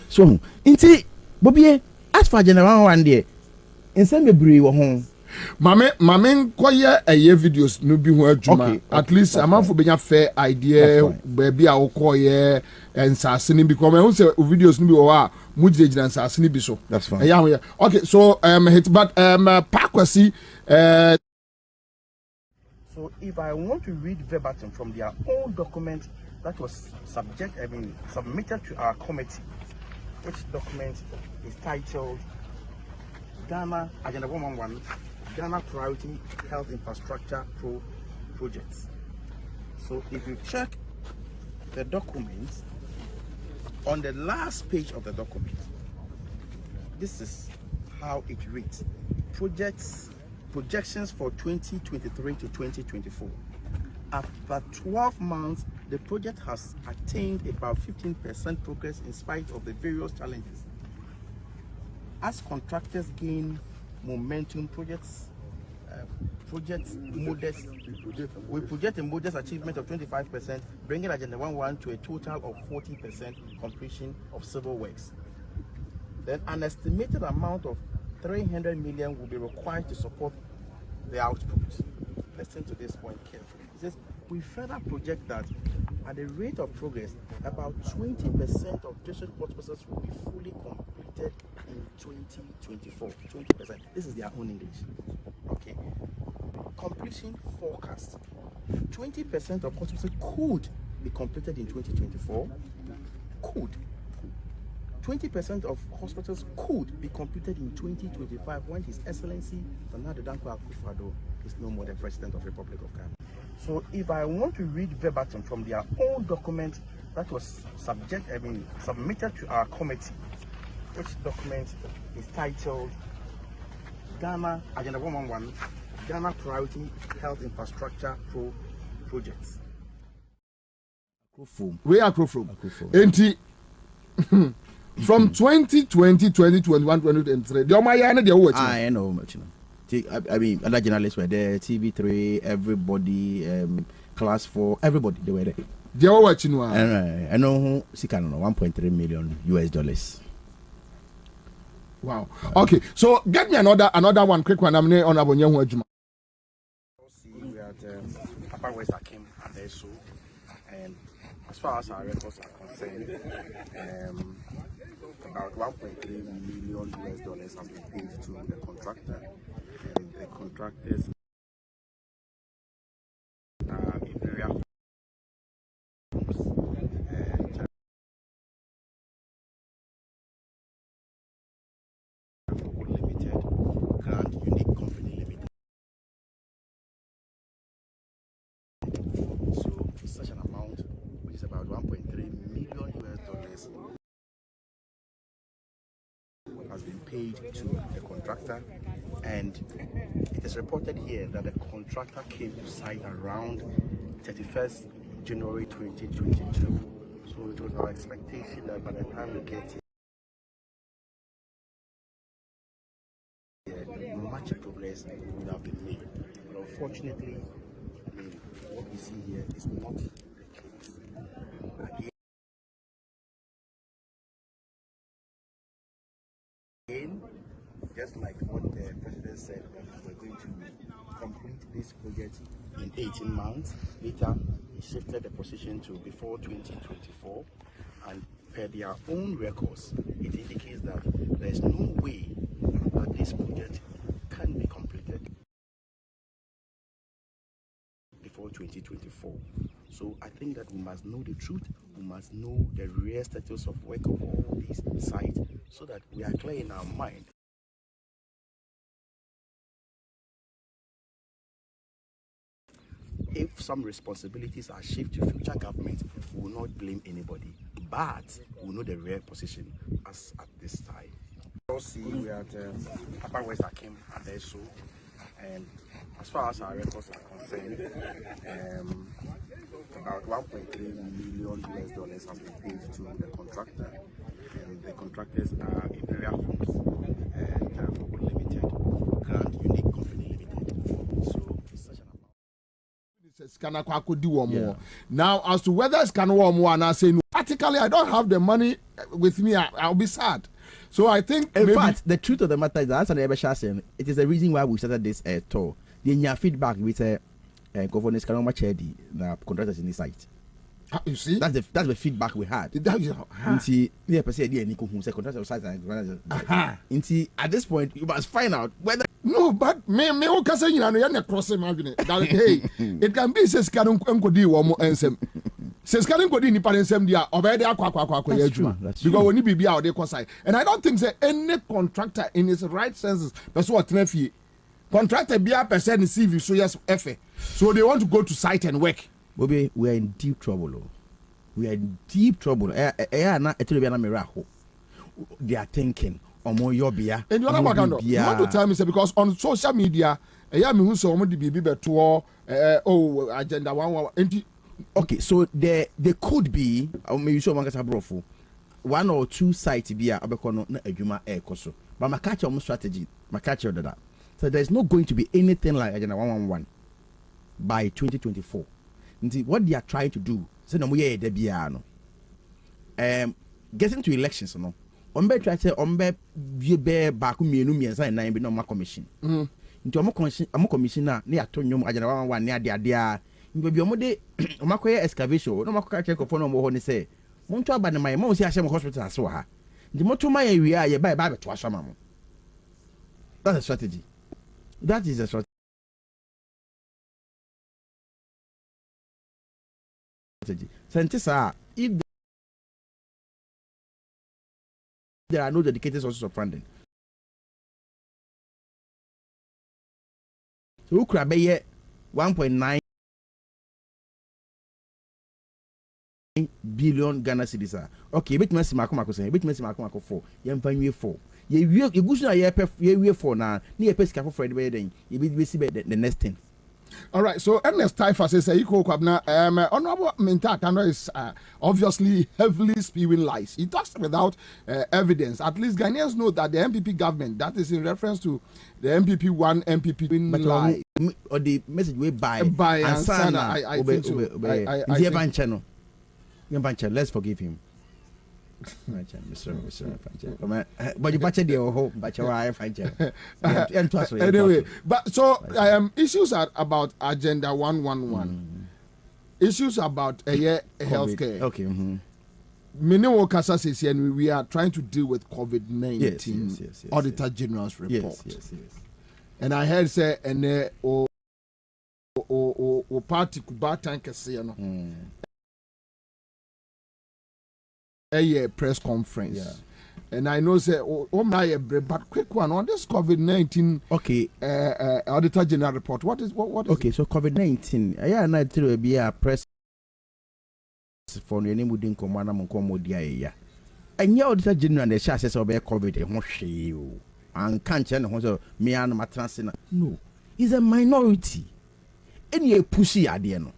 So, inti Bobie, as for general one day, in some degree, home. Mame koye eye videos no bi ho adwuma at least amanfo benya fair idea baby a wokoye ensase ni because me say videos no bi wo a mujirejina ensase ni bi so. That's fine. Yeah. Okay, so Pakwasi so if I want to read verbatim from their own document that was submitted to our committee, which document is titled Ghana Agenda 111 Ghana Priority Health Infrastructure Projects. So if you check the document, on the last page of the document, this is how it reads. Projections for 2023 to 2024. After 12 months, the project has attained about 15% progress in spite of the various challenges. As contractors gain momentum, projects project modest. We project a modest achievement of 25%, bringing Agenda 1.1 to a total of 40% completion of civil works. Then an estimated amount of 300 million will be required to support the output. Listen to this point carefully. It says, we further project that at the rate of progress, about 20% of district hospitals will be fully completed in 2024. 20%. This is their own English. Okay. Completion forecast. 20% of hospitals could be completed in 2024. Could. 20% of hospitals could be completed in 2025 when His Excellency Nana Dankwa Akufo-Addo is no more the President of the Republic of Ghana. So if I want to read verbatim from their own document that was submitted to our committee, which document is titled Ghana Agenda 111, Ghana Priority Health Infrastructure Projects. We are from. From 2020, 2021, 2023, the Omayana, the watch. I know much. I mean, other journalists were there, TV3, everybody, Class 4, everybody, they were there. They are watching one. I know who, $1.3 million US. Wow. Okay, so get me another one, quick one. I'm on Abonyan Wajuma. We are at Upper West Akim and Ansah, and as far as our records are concerned, about $1.3 million US have been paid to the contractor, and the contractors are in various homes, Limited, Grand Unique Company Limited. So such an amount, which is about $1.3 million US, has been paid to the contractor, and it is reported here that the contractor came to site around 31st January 2022. So it was our expectation that by the time we get here, much progress would have been made. But unfortunately, what we see here is not the case. Again, just like what the president said, we're going to complete this project in 18 months. Later, he shifted the position to before 2024, and per their own records, it indicates that there is no way that this project can be completed before 2024. So I think that we must know the truth, we must know the real status of work of all these sites, so that we are clear in our mind. If some responsibilities are shifted to future government, we will not blame anybody, but we know the real position as at this time. We are at Upper West Akim and Ansah, and as far as our records are concerned, about $1.3 million US have been paid to the contractor, and the contractors are in various homes, Limited, Grand Unique Company Limited. So it's such an amount. Now, as to whether it's can warm one, I say no. Practically, I don't have the money with me. I'll be sad. So I think, in fact, the truth of the matter is that it is the reason why we started this tour. The feedback with governors can much the contractors in the site. You see, that's the feedback we had. At this point, you must find out whether. No, but me okay say you know crossing margin. Hey, it can be says can nkodi wo mo ensem. Says can nkodi ni parensem dia obede akwa yadwuma. Because when you be out there side. And I don't think say any contractor in his right senses that's what fie. Contractor be a person CV so yes FA. So they want to go to site and work. Bobie, we are in deep trouble. We are in deep trouble. They are thinking. And you want to tell me, say, because on social media, agenda 111. Okay, so there could be, maybe one or two sites be a Abekono na Ejuma Air Koso. But my catch almost strategy, my catch that. So there's not going to be anything like Agenda 111 by 2024. What they are trying to do, getting to elections, no. Ombe try to ombe be back mienu nine be no commission. Into omo commissioner na atonyom Agenda 111 na dia mbebi omo de omakoye excavation no makoka check for no mo ho ni say monto aba ne mai mo si ahye hospital so ha. Nti moto mai awie a ye ba beto asama mo. That's a strategy. That is a strategy. Scientists if there are no dedicated sources of funding. So who could be 1.9 billion Ghana cedis. Okay, bit messy Marco say, bit messy Marco 4. Yam fine 4. You go to a 4 now, near Pesca for Fred Wedding. You be see the next thing. All right, so Ernest Taifa says, Kwabena, Honorable Minta is obviously heavily spewing lies. He talks without evidence. At least Ghanaians know that the MPP government, that is in reference to the MPP 1, MPP lie. Or the message we buy Ansah, I think so. Let's forgive him. But you batch the whole anyway, but so issues are about Agenda 111. Issues about healthcare. Okay. Minimo Kasa says and we are trying to deal with COVID-19. Yes, Auditor General's report. Yes. And I heard say and o party kubata nkese no. A press conference. Yeah. And I know say but quick one on this COVID-19 Auditor General report. What is okay, so COVID-19 I to be a press for the name within command dia. And your Auditor General the share says about COVID and can't tell me and my transina. No, it's a minority. And you pushy idea no.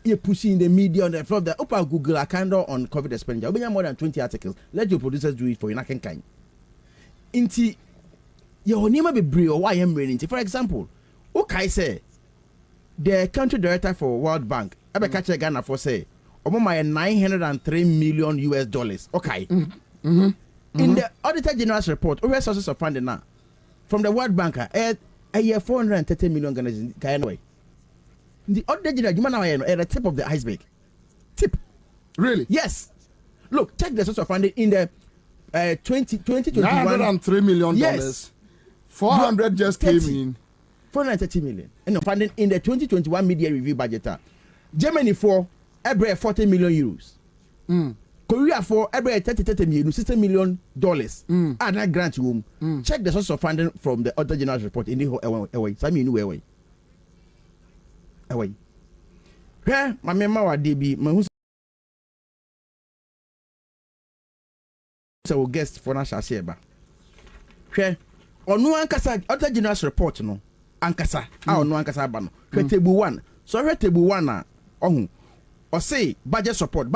You're pushing the media on the floor. The upper Google a candle on COVID expenditure. We have more than 20 articles. Let your producers do it for you. Nothing kind. Inti your name be brave or why am running. For example, okay, say the country director for World Bank, I catch a Ghana for say, my $903 million US. Okay. In the Auditor General's report, over sources of funding now from the World Bank, a year 430 million Ghana. The other general at the tip of the iceberg. Tip. Really? Yes. Look, check the source of funding in the 2021. $903 million. Yes. 400 just 30. Came in. 430 million. And funding in the 2021 media review budget. Germany for every 40 million euros. Korea for every 30 million, $60 million. And that grant room. Check the source of funding from the other general's report in the whole away. Some you know away. Away. Where my member wa DB, my who's so guest for national share. Where on no ankasa other general's report no ankasa no ankasa ba no. Where table 1. So where table 1 na ohun. Or say budget support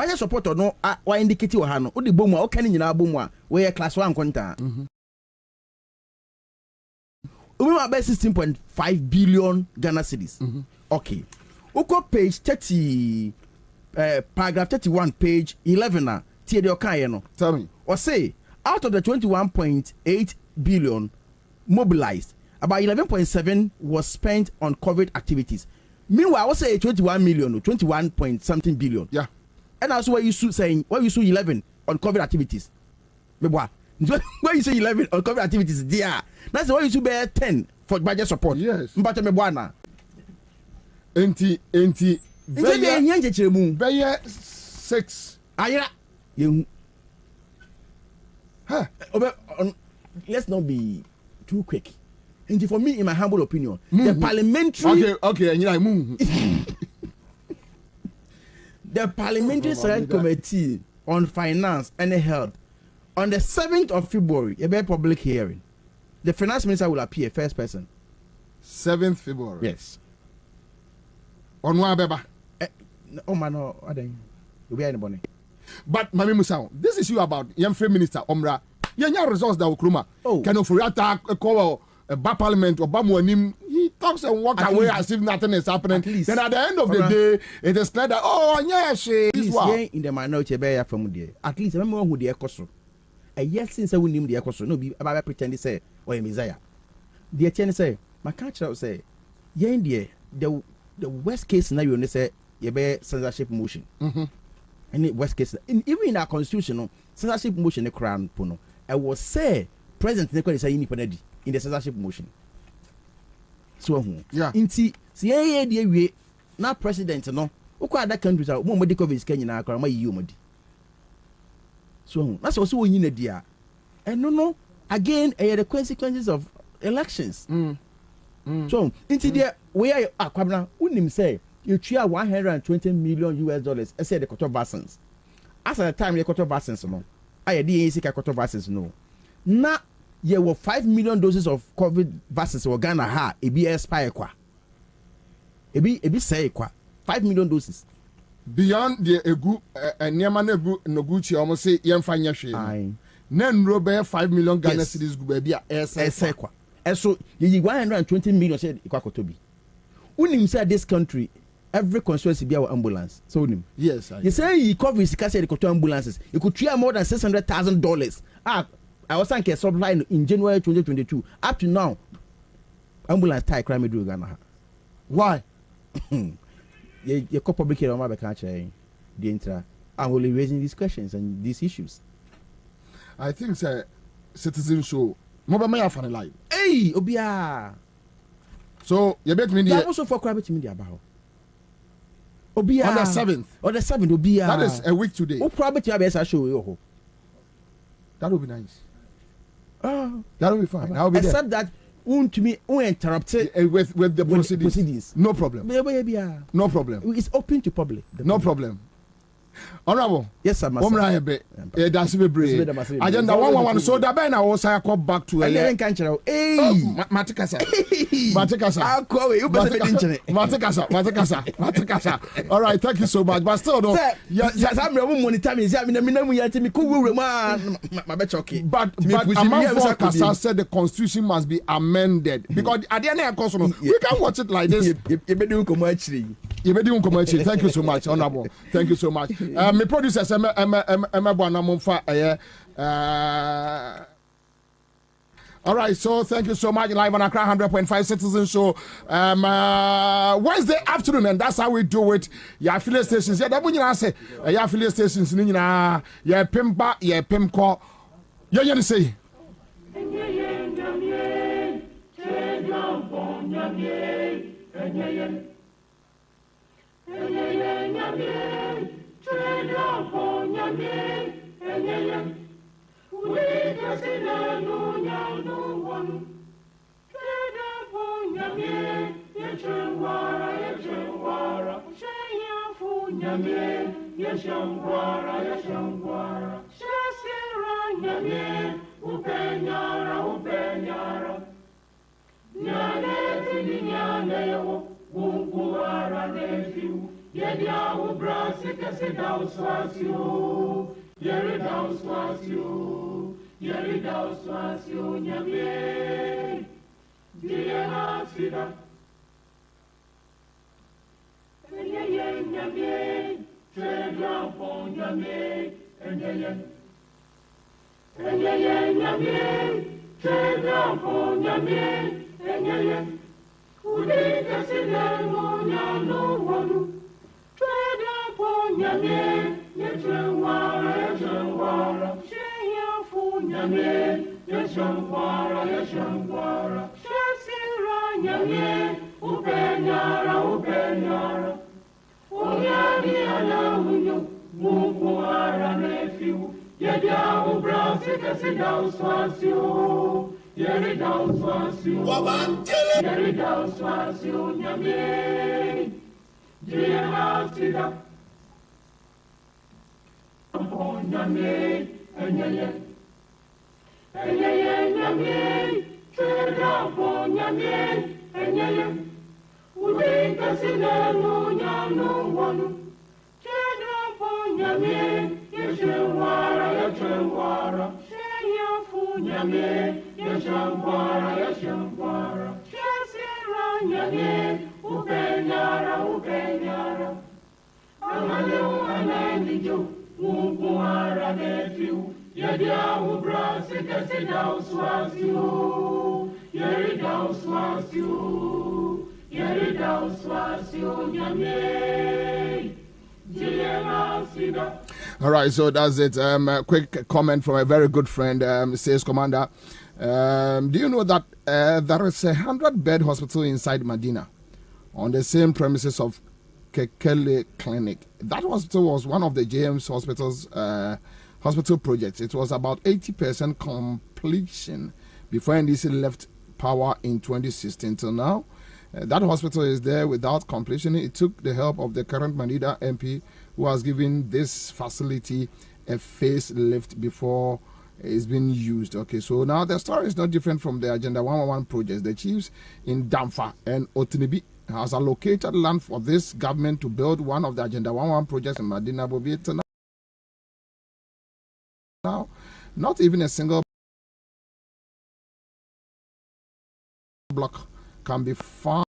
or no wa indicate wa ha no. Odi bomu a o kan nyina bomu a we class 1 konta. We about 16.5 billion Ghana cedis. Okay. Uko page 30, paragraph 31, page 11. Tell me. Or say, out of the 21.8 billion mobilized, about 11.7 was spent on COVID activities. Meanwhile, I was say 21 million, 21 point something billion. Yeah. And also what you saying, why you saw 11 on COVID activities? Why you say 11 on COVID activities? Yeah. That's why you should bear 10 for budget support. Yes. Mbata mebwana. Enti. Beya 6. Ayra. You. Huh. Let's not be too quick. And for me, in my humble opinion, the parliamentary. Okay, and you move. The parliamentary select committee on finance and health on the 7th of February, a very public hearing. The finance minister will appear first person. 7th February. Yes. On one beba. Oh man, no, I don't. You be anybody. But Mami Musa, this issue about young Minister Omra, young results that will kruma. Oh, can of attack a call Ba Parliament or Bamuanim, he talks and walks away as if nothing is happening. Then at the end of the day, it is clear that yes, in the minority bear from there. At least remember who the echo. A year since I will name the echo, no be about pretend to say or a messiah. The attorney say, my catcher say, the worst case scenario, they say, you bear censorship motion. And the worst case, even in our constitution, censorship motion, the crown, Puno. I was say, President Nicola is in the censorship motion. So, yeah, inti, see, we now president, no, who that countries are more medical is Kenya, my you. So, that's also in the dear. And no, again, the consequences of elections. So, into there, where Kwabena wouldn't say you share $120 million, I said the quarter vaccines. As at the time, the quarter vaccines, no, I did a quarter vaccines, no. Now, there were 5 million doses of COVID vaccines or Ghana ha, it be expire qua. It be say qua 5 million doses. Beyond the egu and Yamanagu Noguchi almost say Yamfanya Shay. Nen Robert 5 million Ghana cities go be a sequa. And so you 120 million said Ikwakotobi. Unim said this country, every constituency be our ambulance. So yes, you say you cover the ambulances. You could clear more than $600,000. I was thinking a subline in January 2022. Up to now, ambulance tie crime do Ghana. Why? Your public here on my country, the intra. I'm only raising these questions and these issues. I think citizen show. Mobile fan live. Hey, Obia. So you bet me the also for private media about. Obia on the 7th. On the 7th, Obia. That is a week today. Oh, private media show you. That would be nice. That will be fine. I'll be except there. That to me interrupted with the proceedings. No problem. No problem. It's open to public. No problem. Honorable. Yes, sir. That's agenda 111. So that by now also I come back to Matikasa. All right, thank you so much. But still, no. But Among Kasa said the constitution must be amended because at the end of the we can watch it like this. Thank you so much, Honorable. Thank you so much. My producers, all right, so thank you so much. Live on Accra 100.5 Citizen Show. Wednesday afternoon, and that's how we do it. Yeah, affiliate stations. Yeah, that when you say, yeah, affiliate stations. Yeah, Pimba, yeah, Pimco. Yeah, you say. nyame yeshamkwara yeshamkwara shasira nyame upenyara amaleu anandijo unkuara nefiu yedia ubra sekesida uswasiu yerida uswasiu nyame jiyema sida. All right, so that's it. A quick comment from a very good friend, says Commander. Do you know that there is a 100-bed hospital inside Medina on the same premises of Kekele Clinic? That hospital was one of the JM's hospital projects. It was about 80% completion before NDC left power in 2016 till now. That hospital is there without completion. It took the help of the current Medina MP, who has given this facility a facelift before it's been used. Okay, so now the story is not different from the Agenda 111 projects. The chiefs in Damfa and Otinibi has allocated land for this government to build one of the Agenda 111 projects in Medina Bobie. Now, not even a single block can be found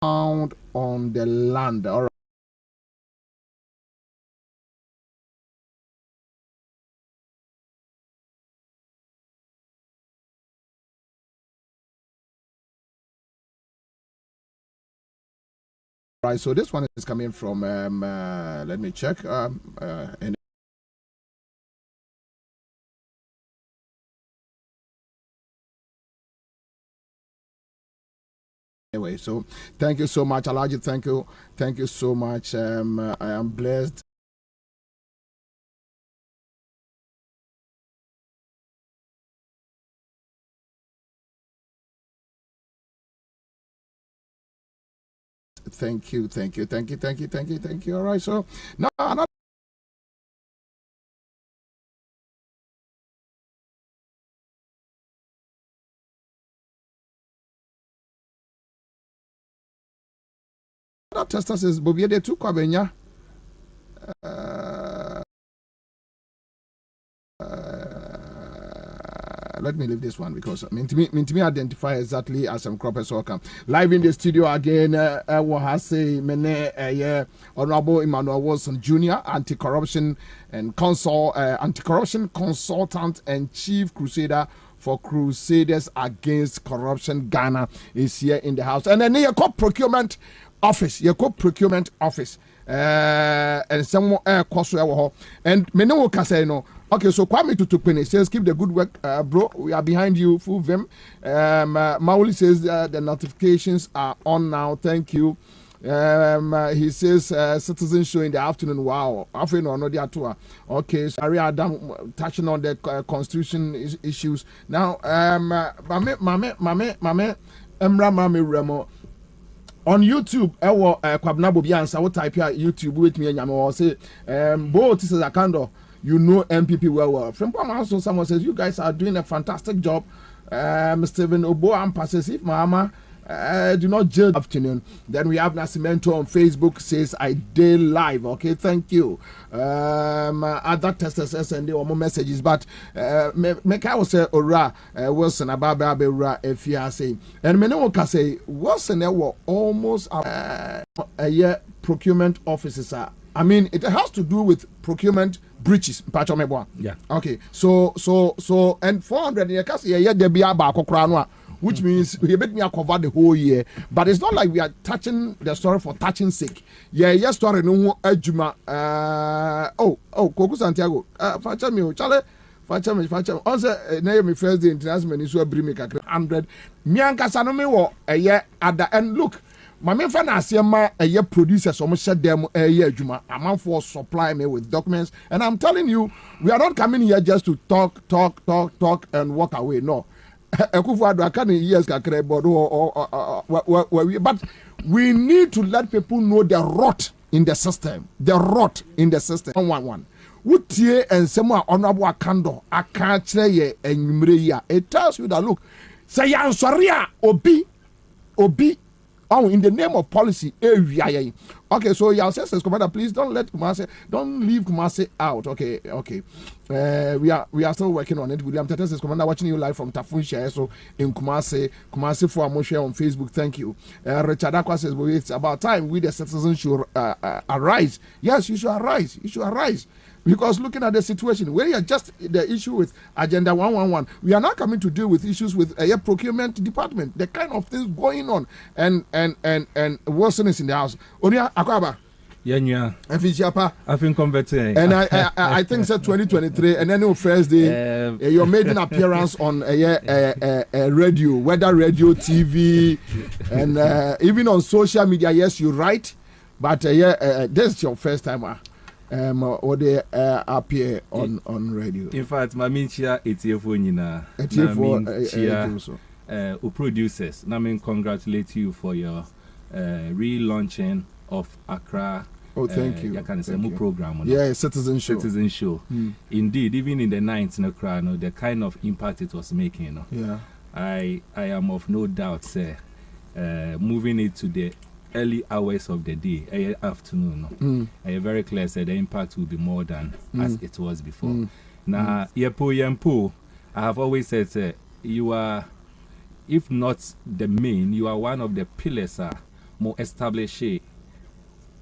on the land. All right, so this one is coming from let me check anyway, so thank you so much, Alaji. Thank you so much. I am blessed. Thank you. All right, so now another tester says Bobie de tu Kwabena. Let me leave this one because I mean to me identify exactly as some croppers welcome. Live in the studio again, Wahase Mene Honorable Emmanuel Wilson Jr., anti-corruption consultant and chief crusader for Crusaders Against Corruption Ghana is here in the house. And then your procurement office, and some cost and many will say no. Okay, so Kwame Tutukpene says, keep the good work, bro. We are behind you, full vim. Mauli says the notifications are on now. Thank you. He says, citizen show in the afternoon. Wow. Okay, so Ari Adam touching on the constitution issues. Now, Mame, Remo. On YouTube, Kwabena Bobie Ansah, what type here YouTube with me and Yamo say, both this is a candle. You know MPP well. From also someone says you guys are doing a fantastic job. Stephen Obo Ampa says if Mama do not jail afternoon. Then we have Nascimento on Facebook says I did live. Okay, thank you. Other testers and more messages, but make I will say Ora Wilson Ababa Ora if you are saying and many can say Wilson there were almost a year procurement officers are. I mean, it has to do with procurement breaches. Yeah. Okay. So, and 400 which means we make me cover the whole year. But it's not like we are touching the story for touching sake. Yeah, story no ejuma. Koku Santiago. Facha me, Chale. Facha. Also, na first day international is so bring me 100. Mianka sanome wo year at the end. Look. My main fan asema a producers almost shut them a year juma. I'm for supply me with documents, and I'm telling you, we are not coming here just to talk and walk away. No, but we need to let people know the rot in the system. 111. Wutie and someone honorable akando akachre ye enyumre ya. It tells you that look, say Ansah obi. Oh, in the name of policy, Okay, so your ancestors, Commander, please don't leave Kumasi out. Okay. We are still working on it. William Tete says, Commander, watching you live from Tafunsha, so in Kumasi for Moshe on Facebook. Thank you. Richard Aqua says, well, it's about time we the citizens should arise. Yes, you should arise. Because looking at the situation, where you are just the issue with Agenda 111, we are now coming to deal with issues with a procurement department, the kind of things going on, and Wilson is in the house. Onia Akwaba. Yeah. I've been converting. And I think it's 2023, and then on Thursday, your maiden appearance on a radio, whether radio, TV, and even on social media. Yes, you're right, but this is your first time. Or they appear on radio. In fact, my minchia etiefo nyina. Producers. I mean, congratulate you for your relaunching of Accra. Oh, thank you. You can say more program. Yeah, Citizen Show. Indeed, even in the 90s in Accra, the kind of impact it was making. Yeah. I am of no doubt, sir. Moving it to the early hours of the day, afternoon. I am very clear said the impact will be more than as it was before. Now, Yempo, I have always said, you are, if not the main, you are one of the pillars, more established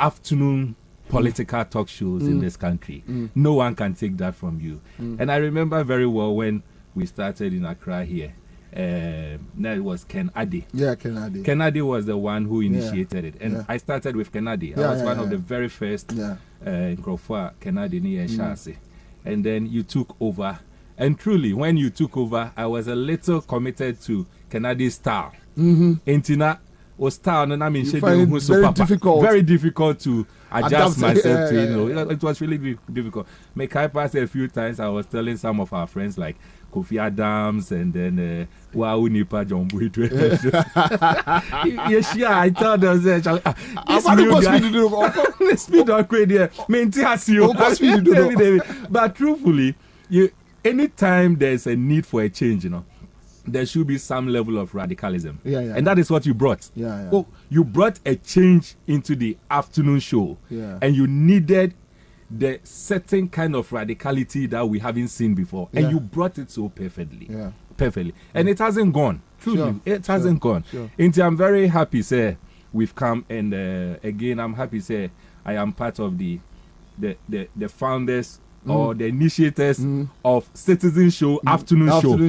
afternoon political talk shows in this country. No one can take that from you. And I remember very well when we started in Accra here. That was Ken Addy. Yeah, Ken Addy. Ken Addy was the one who initiated it, and I started with Ken Addy. I was one of the very first in Crawford, Ken Addy near Shasi, and then you took over. And truly, when you took over, I was a little committed to Ken Addy's style. Entina was style, and I mean, very difficult to adjust myself to. It was really difficult. Make I pass a few times. I was telling some of our friends like Kofi Adams and then Wow Nipa John Buitwe. Yes, yeah, I told them that speed on crazy. But truthfully, anytime there's a need for a change, there should be some level of radicalism. And that is what you brought. Oh, you brought a change into the afternoon show. And you needed the certain kind of radicality that we haven't seen before, and you brought it so perfectly, and it hasn't gone. Truly, it hasn't gone. And I'm very happy, sir. We've come, and again, I'm happy, sir. I am part of the founders or the initiators of Citizen Show afternoon show. I'm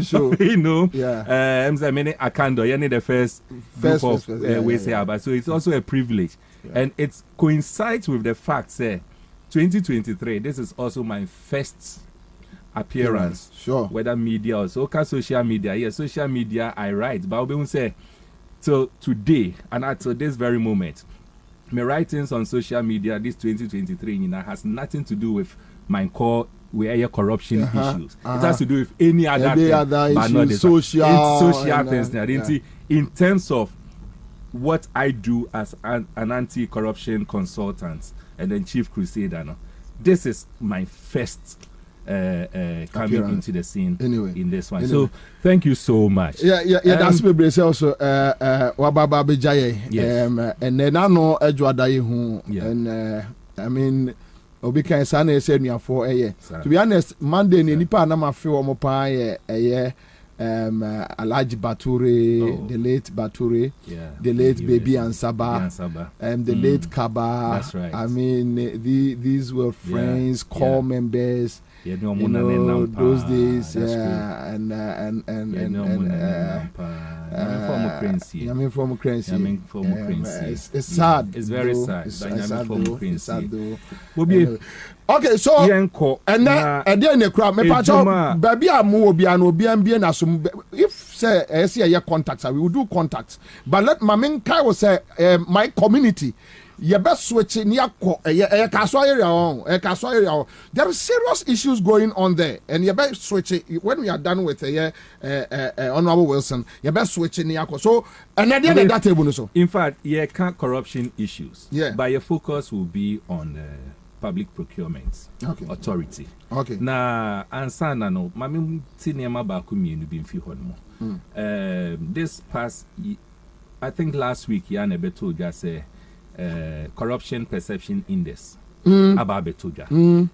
the first group of we say about. So it's also a privilege, and it coincides with the fact, sir. 2023, this is also my first appearance. Whether media or social media. Yes, social media I write, but I will say till today and until this very moment, my writings on social media this 2023 has nothing to do with my core corruption issues. It has to do with any other thing, but not this social things. In terms of what I do as an anti-corruption consultant and then chief crusader, this is my first coming into the scene in this one. So thank you so much. That's me brace also Wababa Bejaye. And then I know Edwardai who and I mean Obi can say said me for a year. To be honest, Monday nipa na ma feel mo pa Alhaji Bature, the late Bature, the late Baby Ansah, and the late Kaba. That's right. I mean, these were friends, core members. Those days, and it's sad. It's very sad. It's sad though. Okay, so and then the crowd, baby, if say I see a contacts, we will do contacts. But let my main guy will say my community. You best switch in area. There are serious issues going on there, and you best switch it when we are done with Honorable Wilson. You best switch in area. So and then that table so. In fact, can't corruption issues. But your focus will be on public procurement authority. Na Ansah no, mami tinema ba kumienu bi mfi hono. This past, I think last week, Yana Beto just say. corruption perception index. About Betoja.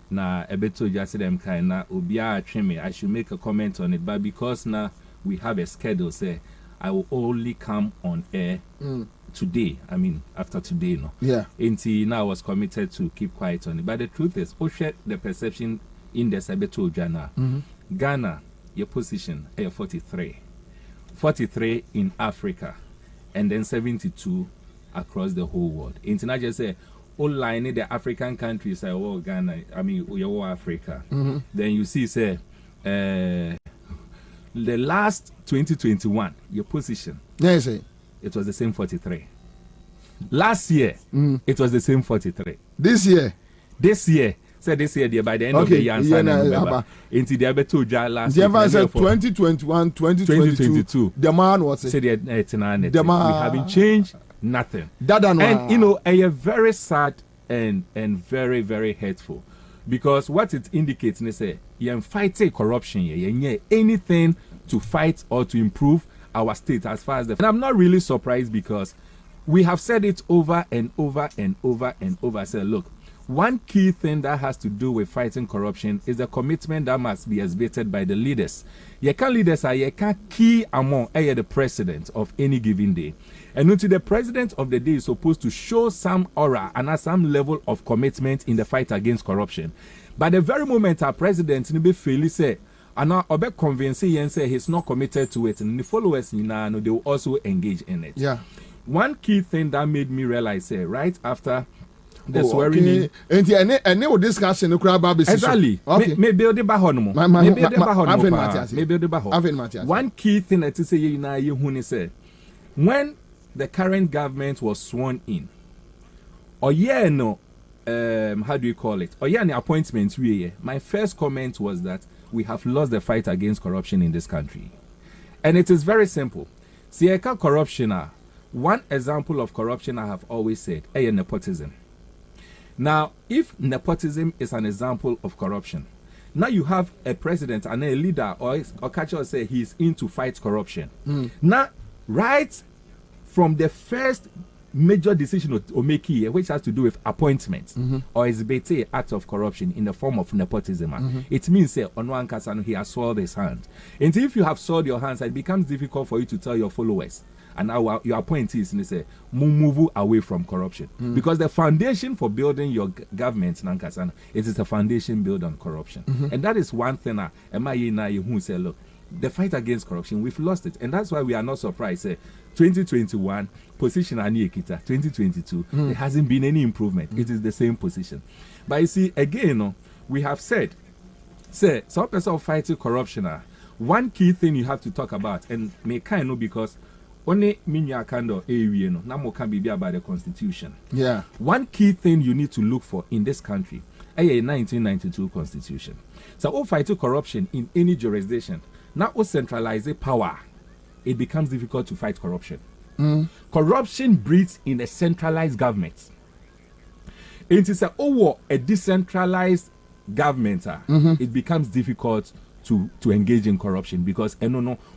Na Betoja said them kind na Ubia Treme. I should make a comment on it, but because now we have a schedule, say I will only come on air today. I mean after today, no. Yeah. Until now I was committed to keep quiet on it. But the truth is, the perception index Betoja na Ghana, your position 43. 43 in Africa, and then 72 across the whole world. International just say all line the African countries are all Ghana. I mean, we all Africa. Then you see, say, the last 2021, your position. Yes, it was the same 43. Last year, it was the same 43. This year, say this year, by the end of the year, November. Into the Abeto last year. 2021, 2022. The man was it? We haven't changed. Nothing. And you know, a very sad and very, very hurtful, because what it indicates is say you fight corruption, you anything to fight or to improve our state as far as and I'm not really surprised, because we have said it over and over and over and over. Say, look, one key thing that has to do with fighting corruption is the commitment that must be exhibited by the leaders. You can leaders are you can key among the president of any given day. And until the president of the day is supposed to show some aura and some level of commitment in the fight against corruption. But the very moment our president will be fairly say, and now Obe convince and say he's not committed to it, and the followers they will also engage in it. Yeah. One key thing that made me realize right after the swearing in. And they will discuss in the crowd about exactly. Okay. Maybe the bahonomo. Maybe the bahonomo. One key thing that is say you say when the current government was sworn in, or how do you call it? Or the appointment my first comment was that we have lost the fight against corruption in this country. And it is very simple. Sieka corruption, one example of corruption I have always said, nepotism. Now, if nepotism is an example of corruption, now you have a president and a leader or catcher say he's in to fight corruption. Now, right from the first major decision to make here, which has to do with appointments or exhibit act of corruption in the form of nepotism, it means on one case he has soiled his hand. And if you have soiled your hands, it becomes difficult for you to tell your followers and your appointees and say move away from corruption, because the foundation for building your government it is a foundation built on corruption. And that is one thing who say, look, the fight against corruption, we've lost it, and that's why we are not surprised. 2021 position Aniekita, 2022 there hasn't been any improvement. It is the same position. But you see, again, we have said, some person fighting corruption. One key thing you have to talk about, and may kind of because only minya kando area no na mo can be about the constitution. Yeah. One key thing you need to look for in this country, a 1992 constitution. So all fight corruption in any jurisdiction. Now all centralize power, it becomes difficult to fight corruption. Corruption breeds in a centralized government. It is a decentralized government. It becomes difficult to engage in corruption, because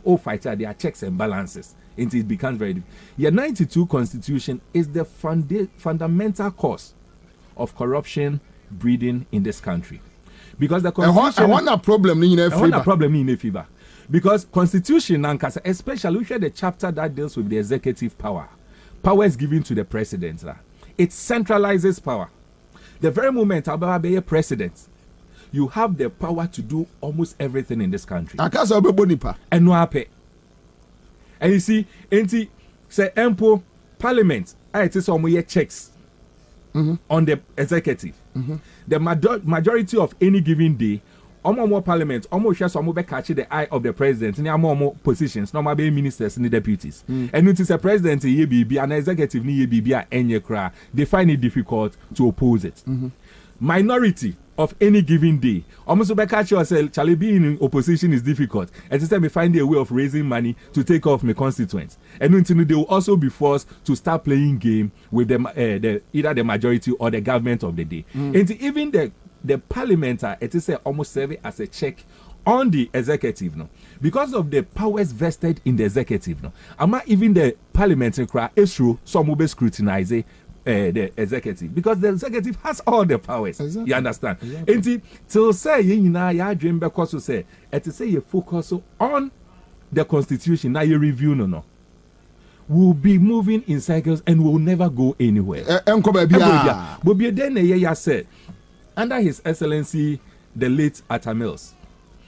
all fighter there are checks and balances. And it becomes very difficult. Your 92 constitution is the fundamental cause of corruption breeding in this country. Because the constitution, I want a problem in a fever. Because constitution, especially the chapter that deals with the executive power is given to the president. It centralizes power. The very moment Ababa be a president, you have the power to do almost everything in this country. And no pay. And you see, say Empo Parliament, it is some checks on the executive. The majority of any given day, more Parliament, almost just catch the eye of the president. Ni more positions, no more ministers and deputies. And it is a president an executive they find it difficult to oppose it. Minority of any given day, almost catch yourself. Charlie being in opposition is difficult. At this time, we find a way of raising money to take off my constituents, and they will also be forced to start playing game with them, either the majority or the government of the day. And even the parliament, it is almost serving as a check on the executive, because of the powers vested in the executive. Even the parliament issue, some will be scrutinized the executive, because the executive has all the powers. Exactly. You understand? Exactly. And to say you dream because you say and to say you focus on the constitution now you review no. We'll be moving in cycles and we'll never go anywhere. Bobie then ya said under His Excellency the late Atta Mills.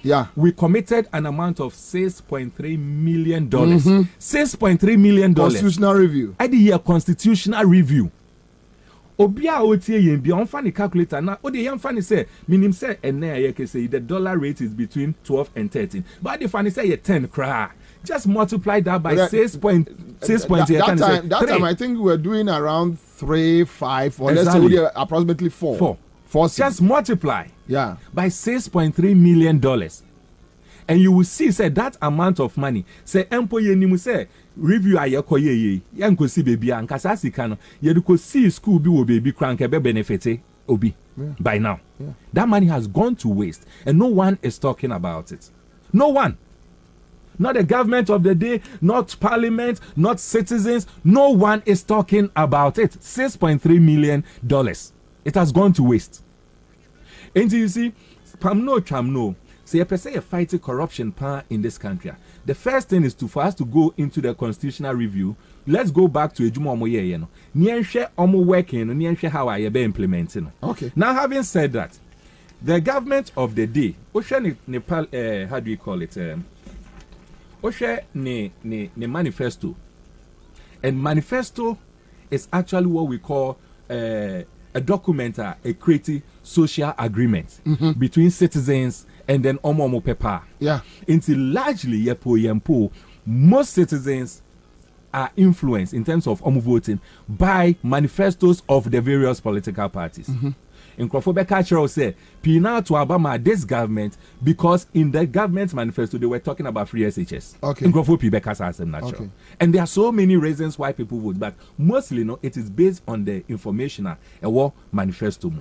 Yeah, we committed an amount of $6.3 million. $6.3 million. Constitutional review. I did hear constitutional review. Obia otie yen bi on fa calculator na o de yen fa say minim say ene say the dollar rate is between 12 and 13. But the funny say 10 cra. Just multiply that by 6.6. That time I think we were doing around 3, 5, or exactly. Let's say approximately 4. Just multiply by $6.3 million. And you will see say that amount of money say empo yenimu say review ayekoye yanko si baby ankasa sika no ye ko see school bi wo baby crank be benefit obi by now. That money has gone to waste and no one is talking about it. No one. Not the government of the day, not parliament, not citizens. No one is talking about it. $6.3 million. It has gone to waste. And you see, Pamno, say a person fighting corruption in this country. The first thing is for us to go into the constitutional review. Let's go back to Ejuma Omoye. Nienshe Omo working, Nienshe how I be implementing. Okay. Now, having said that, the government of the day, Nepal, how do you call it? Ne manifesto. And manifesto is actually what we call a document, a creative social agreement between citizens and then Omo Pepa. Yeah. Until largely Yempo, most citizens are influenced in terms of Omo voting by manifestos of the various political parties. In Kwabena culture say, Pina to Obama this government because in the government manifesto they were talking about free SHS. Okay. In natural. And there are so many reasons why people vote, but mostly it is based on the information manifesto.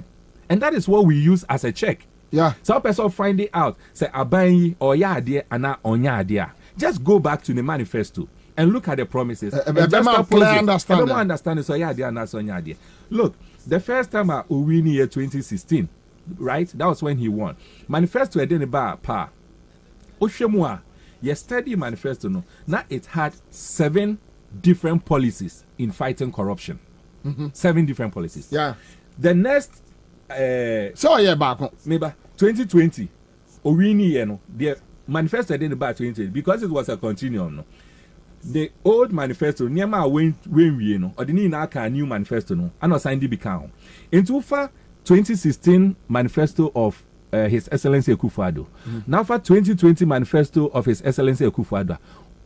And that is what we use as a check. Yeah. So person find it out, say abayi or ya idea and onya idea. Just go back to the manifesto and look at the promises. Understand so ya idea and so idea. Look. The first time at Owini year 2016, right? That was when he won. Manifesto Edeneba Pa. Oshemwa, your study manifesto no. Now it had 7 different policies in fighting corruption. 7 different policies. Yeah. The next so yeah back maybe 2020 Owini no the manifesto Edeneba 2020 because it was a continuum no. The old manifesto, Niama when we know, or the new manifesto, no, and was signed the become. Into 2016 manifesto of His Excellency Akufo-Addo. Now for 2020 manifesto of His Excellency Akufo-Addo,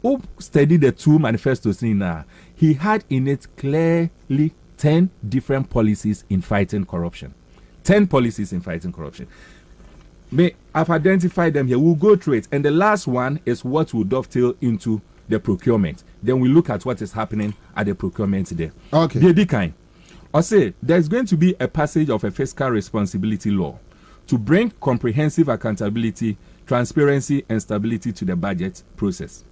who studied the 2 manifestos in he had in it clearly 10 different policies in fighting corruption. 10 policies in fighting corruption. I've identified them here. We'll go through it. And the last one is what will dovetail into the procurement. Then we look at what is happening at the procurement there. Okay. I say there's going to be a passage of a fiscal responsibility law to bring comprehensive accountability, transparency, and stability to the budget process.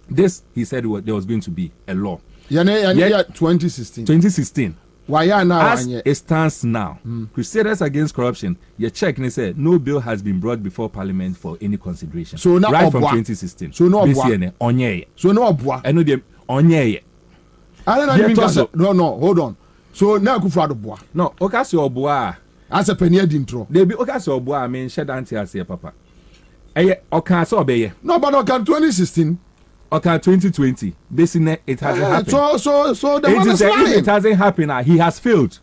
This, he said, there was going to be a law. 2016. 2016. Why now? As it stands now, Crusaders Against Corruption, you check and say no bill has been brought before Parliament for any consideration. So now right from 2016. So no onye. So no obwa. I know them onye. I don't know. No, hold on. So now Akufo-Addo boa. No, okasi obwa. As a penny intro. They be okasi obwa. I mean, shed anti as here, papa. Okasi obeye. No, but okan 2016. Okay, 2020. Basically, it hasn't happened. So the man is lying. If it hasn't happened, he has failed.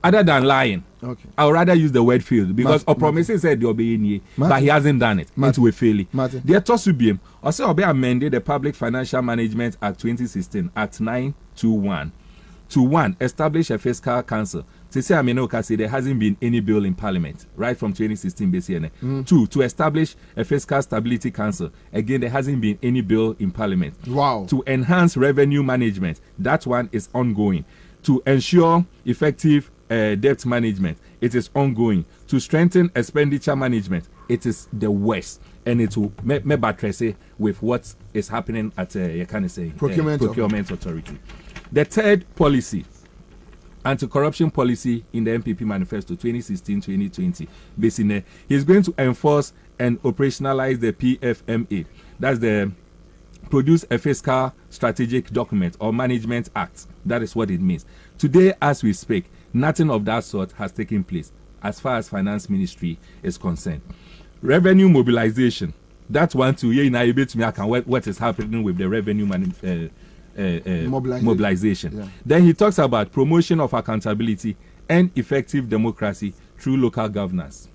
Other than lying. Okay. I would rather use the word failed because a promises said you'll be in but he hasn't done it. It will fail. There to be also be amended the Public Financial Management Act 2016 Act 921 to 1 establish a fiscal council. To say there hasn't been any bill in Parliament right from 2016 basically. 2 to establish a fiscal stability council. Again, there hasn't been any bill in Parliament. Wow. To enhance revenue management. That one is ongoing. To ensure effective debt management. It is ongoing. To strengthen expenditure management. It is the worst. And it will me buttress with what is happening at Procurement Authority. The third policy anti-corruption policy in the MPP manifesto 2016-2020. Basically, he's going to enforce and operationalize the PFMA. That's the Produce a Fiscal Strategic Document or Management Act. That is what it means. Today, as we speak, nothing of that sort has taken place as far as Finance Ministry is concerned. Revenue mobilization. That's one to hear in what is happening with the revenue mobilization. Yeah. Then he talks about promotion of accountability and effective democracy through local governance.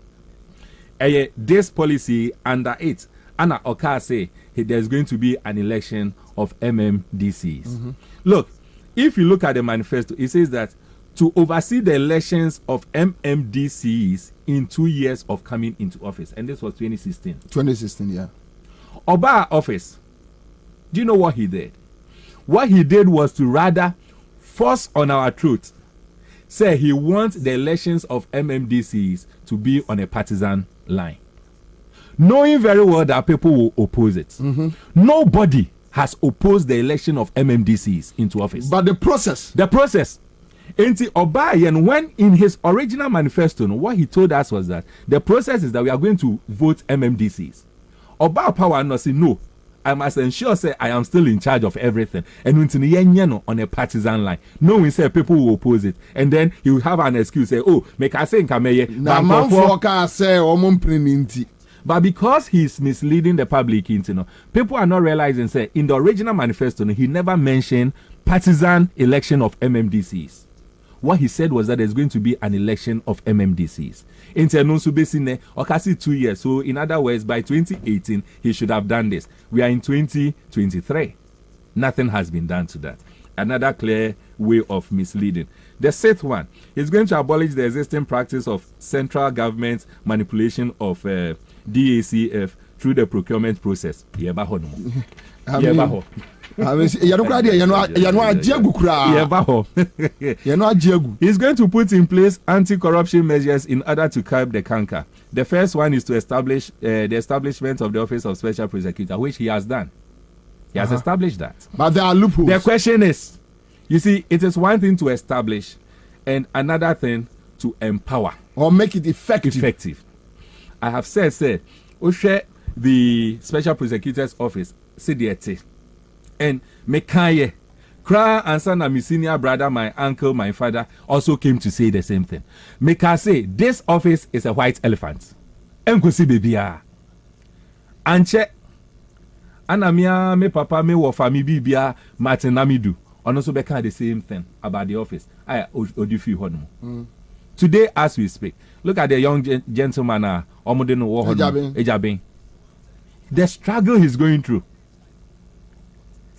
This policy, under it, Anna Oka say there's going to be an election of MMDCs. Mm-hmm. Look, if you look at the manifesto, it says that to oversee the elections of MMDCs in 2 years of coming into office, and this was 2016. 2016, yeah. Oba office, do you know what he did? What he did was to rather force on our truth, say he wants the elections of MMDCs to be on a partisan line, knowing very well that people will oppose it. Mm-hmm. Nobody has opposed the election of MMDCs into office. But the process. Enti Obayan, when in his original manifesto, what he told us was that the process is that we are going to vote MMDCs. Oba Power no say no. I must ensure say I am still in charge of everything. And on a partisan line. No, we say people will oppose it. And then he will have an excuse, say, oh, make I say but because he's misleading the public, people are not realizing, say, in the original manifesto, he never mentioned partisan election of MMDCs. What he said was that there's going to be an election of MMDCs. In 2 years. So, in other words, by 2018, he should have done this. We are in 2023. Nothing has been done to that. Another clear way of misleading. The 6th one is going to abolish the existing practice of central government manipulation of DACF through the procurement process. He's going to put in place anti-corruption measures in order to curb the canker. The first one is to establish the establishment of the Office of Special Prosecutor, which he has done. He has established that. But there are loopholes. The question is, you see, it is one thing to establish and another thing to empower. Or make it effective. I have said, the Special Prosecutor's Office, CDT, and Mekaye, Kra Ansah na my senior brother, my uncle, my father also came to say the same thing. Meka say, this office is a white elephant. Enkusi bibia. Anche, anamia, me papa, me wofa, mi bibia, Martin Namidu. And also Beka the same thing about the office. Odifi Hono. Today, as we speak, look at the young gentleman, Ejabin. The struggle he's going through.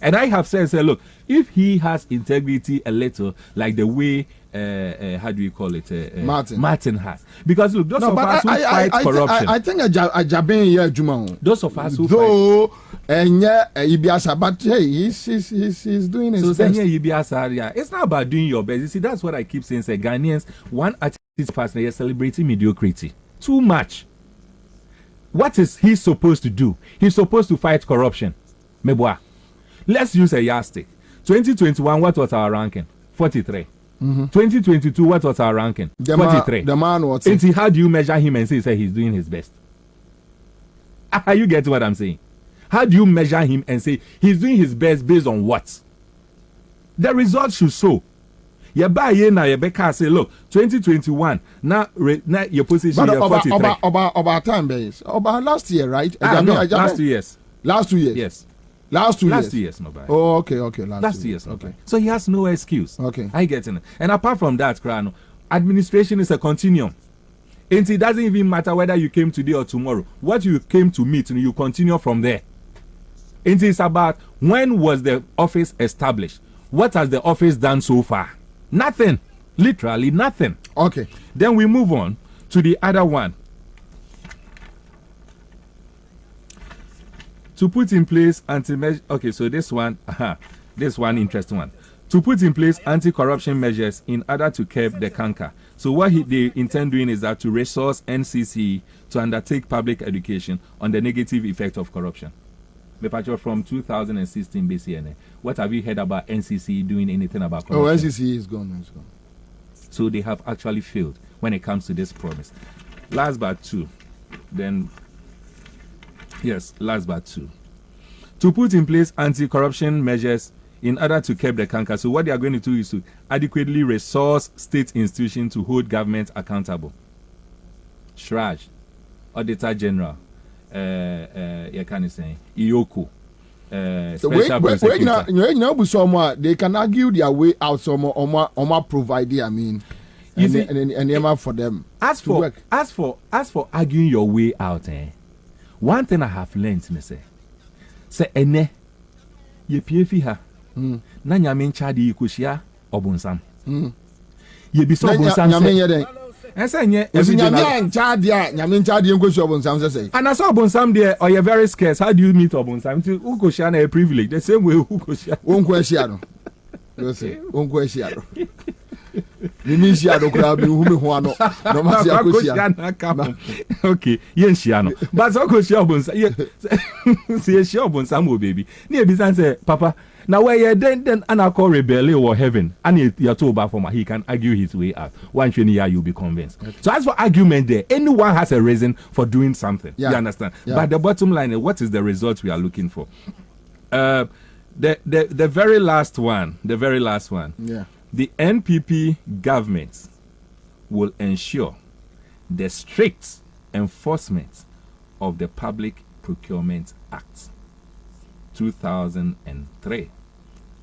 And I have said, look, if he has integrity a little, like the way, how do you call it? Martin has. Because look, those of us who fight corruption. I think Ejabin here, Juma. Those of us who fight. But hey, he's doing his best. It's not about doing your best. You see, that's what I keep saying. Say, Ghanaians, one artist person is celebrating mediocrity. Too much. What is he supposed to do? He's supposed to fight corruption. Meboa. Let's use a yardstick. 2021, what was our ranking? 43. Mm-hmm. 2022, what was our ranking? 43. The man was. How do you measure him and say he's doing his best? Are you getting what I'm saying? How do you measure him and say he's doing his best based on what? The results should show. Yebeka say, look, 2021, now your position is 43. About time base. About last year, right? Last 2 years. Last 2 years? Yes. Last 2 years? Last 2 years, no bad. Oh, okay. Last 2 years, no okay. Bad. So he has no excuse. Okay. I get it. And apart from that, Krano, administration is a continuum. And it doesn't even matter whether you came today or tomorrow. What you came to meet, you continue from there. It is about when was the office established? What has the office done so far? Nothing. Literally nothing. Okay. Then we move on to the other one. To put in place anti-measures. Okay, so this one interesting one. To put in place anti-corruption measures in order to curb the canker. So what they intend doing is that to resource NCC to undertake public education on the negative effect of corruption. From 2016 BCN. What have you heard about NCC doing anything about corruption? Oh, NCC is gone. So they have actually failed when it comes to this promise. Last but two. To put in place anti-corruption measures in order to curb the canker. So what they are going to do is to adequately resource state institutions to hold government accountable. Shraj, Auditor General, Iyoko, Special Prosecutor. They can argue their way out. Some provide. I mean, and for them. As for arguing your way out, one thing I have learned, me say ene ye piefi ha. Na nyame ncha de ikoshia obunsam. Ye bi so obunsam se. Ense nye nyame ncha de nyame ncha de nkoshia obunsam se say. And so obunsam there or you very scarce. How do you meet obunsam? To ukoshia na a privilege. The same way ukoshia. Wonko ehia no. You say wonko ehia no. Mimi shia do kra bi hu me ho ano. No ma shia koshia. Okay, yen shia no. But so koshia obunsam. See shia obunsam o baby. Na e bi san say papa now where you then and I call rebel or heaven and you're told about from he can argue his way out. One training year you'll be convinced. Okay. So as for argument there, anyone has a reason for doing something. Yeah. You understand? Yeah. But the bottom line is what is the result we are looking for? The very last one. Yeah. The NPP government will ensure the strict enforcement of the Public Procurement Act 2003,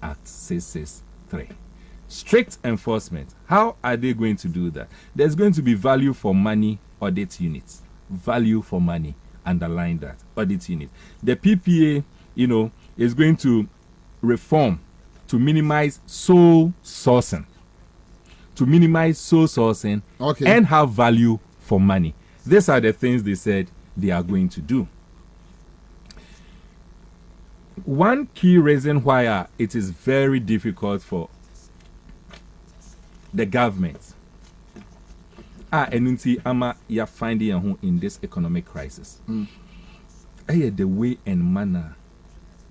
Act 663. Strict enforcement. How are they going to do that? There's going to be value for money audit units. Value for money. Underline that. Audit unit. The PPA, is going to reform to minimize sole sourcing. Okay. And have value for money. These are the things they said they are going to do. One key reason why it is very difficult for the government you're finding in this economic crisis. The way and manner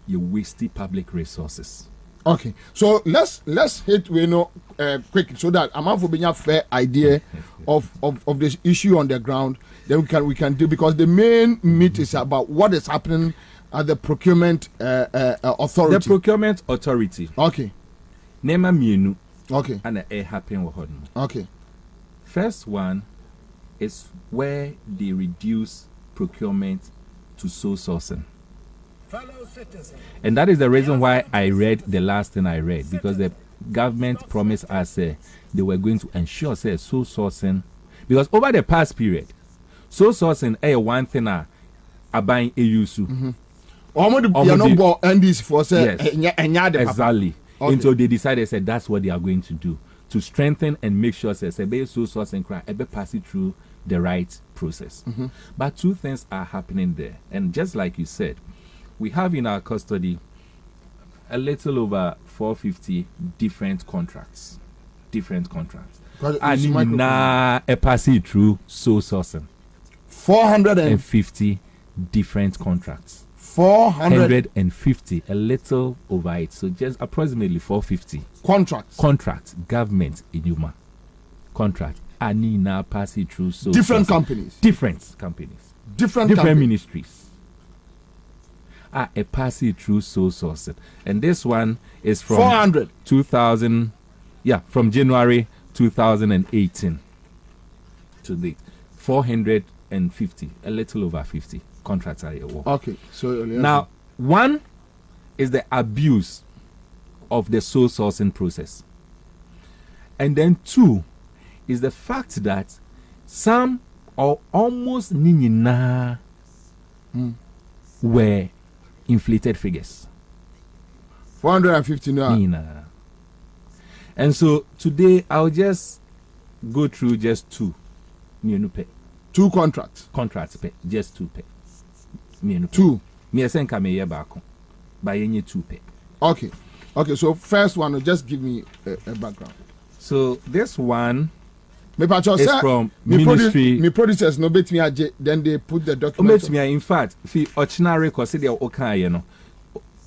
you waste public resources. Okay, so let's hit quick so that I'm for being a fair idea of this issue on the ground. Then we can do, because the main meat is about what is happening at the procurement authority. The procurement authority. Okay. Nema mienu. Okay. And it happen. Okay. First one is where they reduce procurement to sole sourcing. And that is the reason why I read the last thing I read, because the government promised us they were going to ensure sole sourcing, because over the past period, sole sourcing one thing are buying a use. Exactly. Okay. Until they decided that's what they are going to do to strengthen and make sure sole sourcing cry pass it through the right process. But two things are happening there, and just like you said, we have in our custody a little over 450 different contracts. And now pass it through sole sourcing. 450 different contracts. 450, a little over it. So just approximately 450 contracts. Government in Yuma contract. And now pass it through sole different sourcing. companies. Different ministries. A pass it through sole sourcing. And this one is from 400 2000, from January 2018 to date. 450, a little over 50 contracts are awarded. Okay, so now one is the abuse of the sole sourcing process, and then two is the fact that some or almost nina were inflated figures. 450 now. And so today I'll just go through just two. Two contracts. Just two pay. Two. Two pay. Okay. So first one, just give me a background. So this one is from ministry. Me producers no bet me then they put the document. In fact, fi ordinary consider okay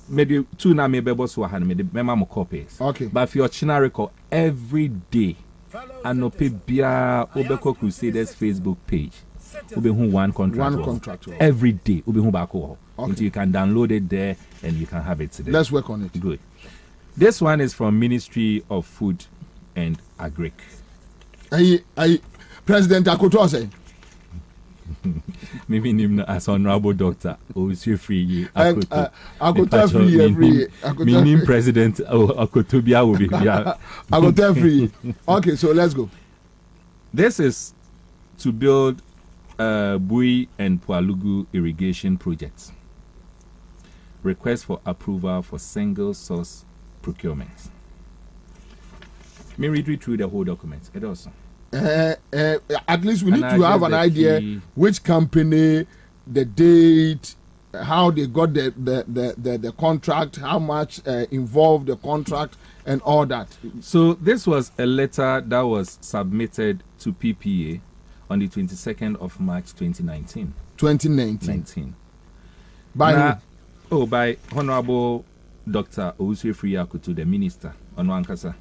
maybe two na maybe boss wa me the memo copies. Okay. But fi ordinary every day anope bia obeko Crusaders Facebook page. Obehu one contract. Every day obehu bako. Until you can download it there and you can have it today. Let's work on it. Good. This one is from Ministry of Food and Agric. President Akoto say. Maybe him as honorable doctor Owusu free Akoto free every year. Meaning President Akoto bia will be here. Akoto free. Okay, so let's go. This is to build Bui and Pualugu irrigation projects. Request for approval for single source procurement. May read through the whole document. It also. At least we need to have an idea which company, the date, how they got the contract, how much involved the contract, and all that. So this was a letter that was submitted to PPA on the 22nd of March 2019. 2019. By by Honorable Dr. Owusu Akoto, the minister, Onwankasa.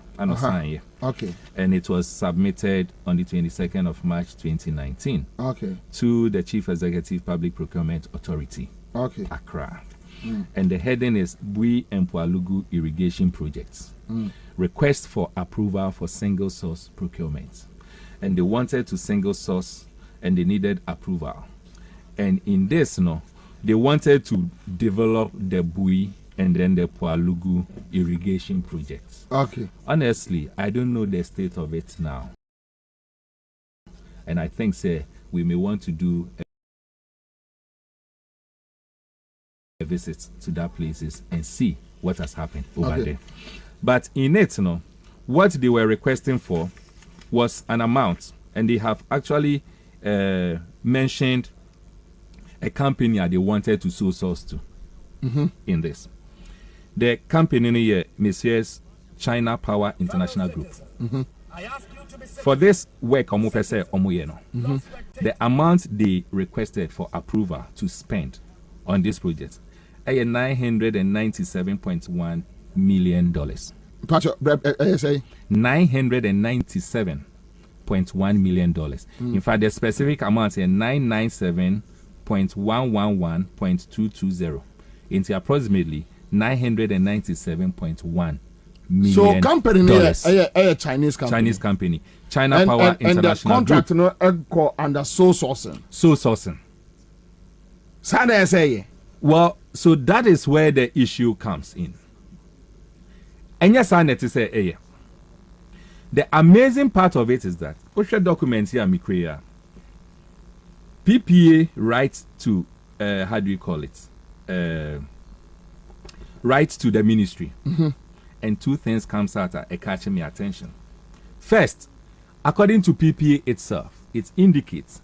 Okay. And it was submitted on the 22nd of March 2019. Okay. To the Chief Executive Public Procurement Authority. Okay. Accra. And the heading is Bui and Pualugu Irrigation Projects. Request for approval for single source procurement. And they wanted to single source and they needed approval. And in this, they wanted to develop the Bui and then the Pualugu irrigation projects. Okay. Honestly, I don't know the state of it now. And I think, we may want to do a visit to that places and see what has happened over there. But in it, what they were requesting for was an amount, and they have actually mentioned a company that they wanted to sole source to in this. The company here, Messieurs China Power International Group. For this work, the amount they requested for approval to spend on this project is $997.1 million. $997.1 million. In fact, the specific amount is 997.111.220. Into approximately $997.1 million. So company a Chinese company. Chinese company. China Power International and the contract Group. Under sole sourcing. Sole sourcing. Well, so that is where the issue comes in. And yes, I need to say, the amazing part of it is that documents here, PPA writes to how do you call it? Writes to the ministry, and two things comes out that are catching my attention. First, according to PPA itself, it indicates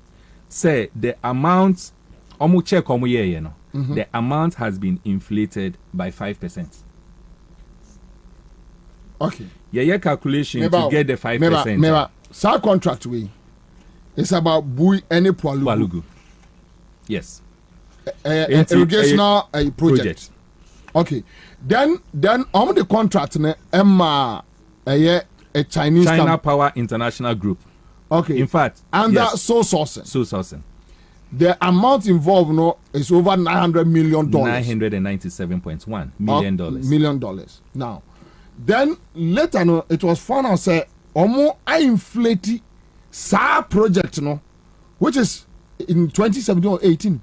say the amount the amount has been inflated by 5%. Okay. Yeah, calculation to get the 5%. Our contract it's about Bui and Pualugu. Yes. Irrigational project. Okay. Then on the contract a Chinese China Power International Group. Okay. In fact, under sole sourcing. Sole sourcing. The amount involved is over $900 million. $997.1 million. $million. Now, then later it was found out say I inflated SAR project which is in 2017 or 18.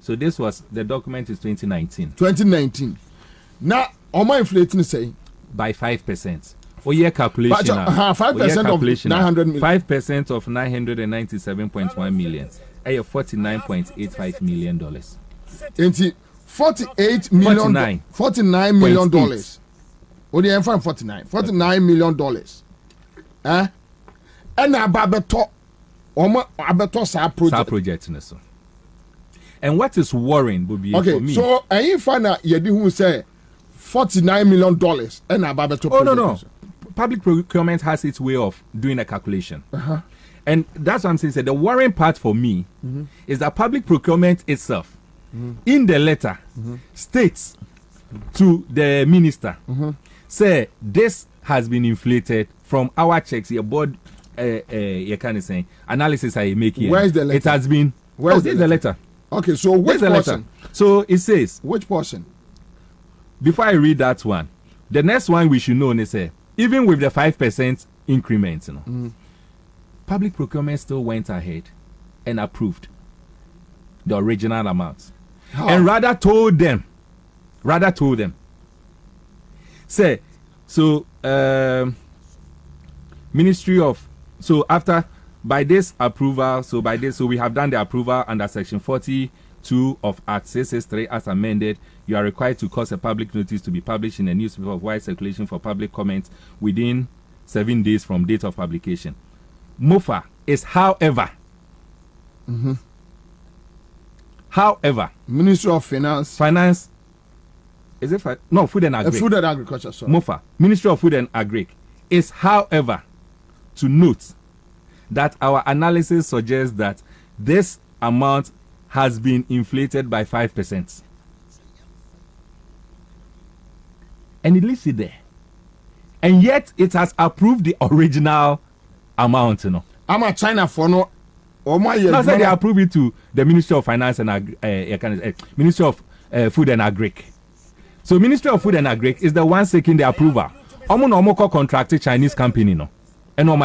So this was the document is 2019. 2019. Now, inflating say by 5%. For year calculation, 5% of 900 million. 5% of 997.1 million. $49.85 million. $48 million. $49 million. What do you find? $49 million. And abeto sa project. And what is worrying, Bobie, for me? So if you who say $49 million and abeto. Oh no. Public procurement has its way of doing a calculation. And that's what I'm saying. The worrying part for me is that public procurement itself, in the letter, states to the minister, say this has been inflated from our checks, your board, you can say analysis I make here. Where's the letter? It has been. Where's the letter? Okay, so which portion? So it says. Which portion? Before I read that one, the next one we should know is even with the 5% increment, public procurement still went ahead and approved the original amount, and rather told them, say, so Ministry of, so after by this approval, so we have done the approval under Section 42 of Act 663 as amended. You are required to cause a public notice to be published in a newspaper of wide circulation for public comment within 7 days from date of publication. MOFA is however. However, Ministry of Finance. Is it no Food and Agriculture? Food and Agriculture. Sorry. MOFA, Ministry of Food and Agriculture, is however to note that our analysis suggests that this amount has been inflated by 5%, and it leaves it there, and yet it has approved the original amount. I'm a China for no. No, so they approve it to the Ministry of Finance and Ministry of Food and Agric. So Ministry of Food and Agric is the one seeking the approval. Omo contracted Chinese company and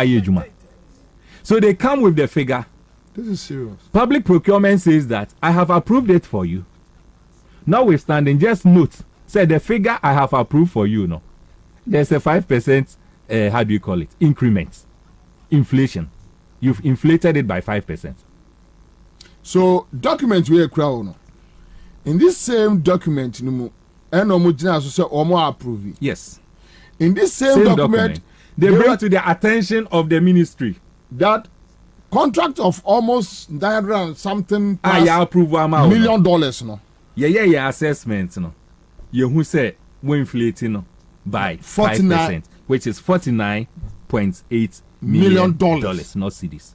so they come with the figure. This is serious. Public procurement says that I have approved it for you. Notwithstanding, just note, say the figure I have approved for you. There's a 5%. How do you call it? Increment, inflation. You've inflated it by 5%. So document we crown. In this same document, approve. Yes. In this same document, they bring to the attention of the ministry that contract of almost $900 something $million. No. Yeah, assessment. No. You who say we inflating by 5%, which is $49.8 million, not cedis.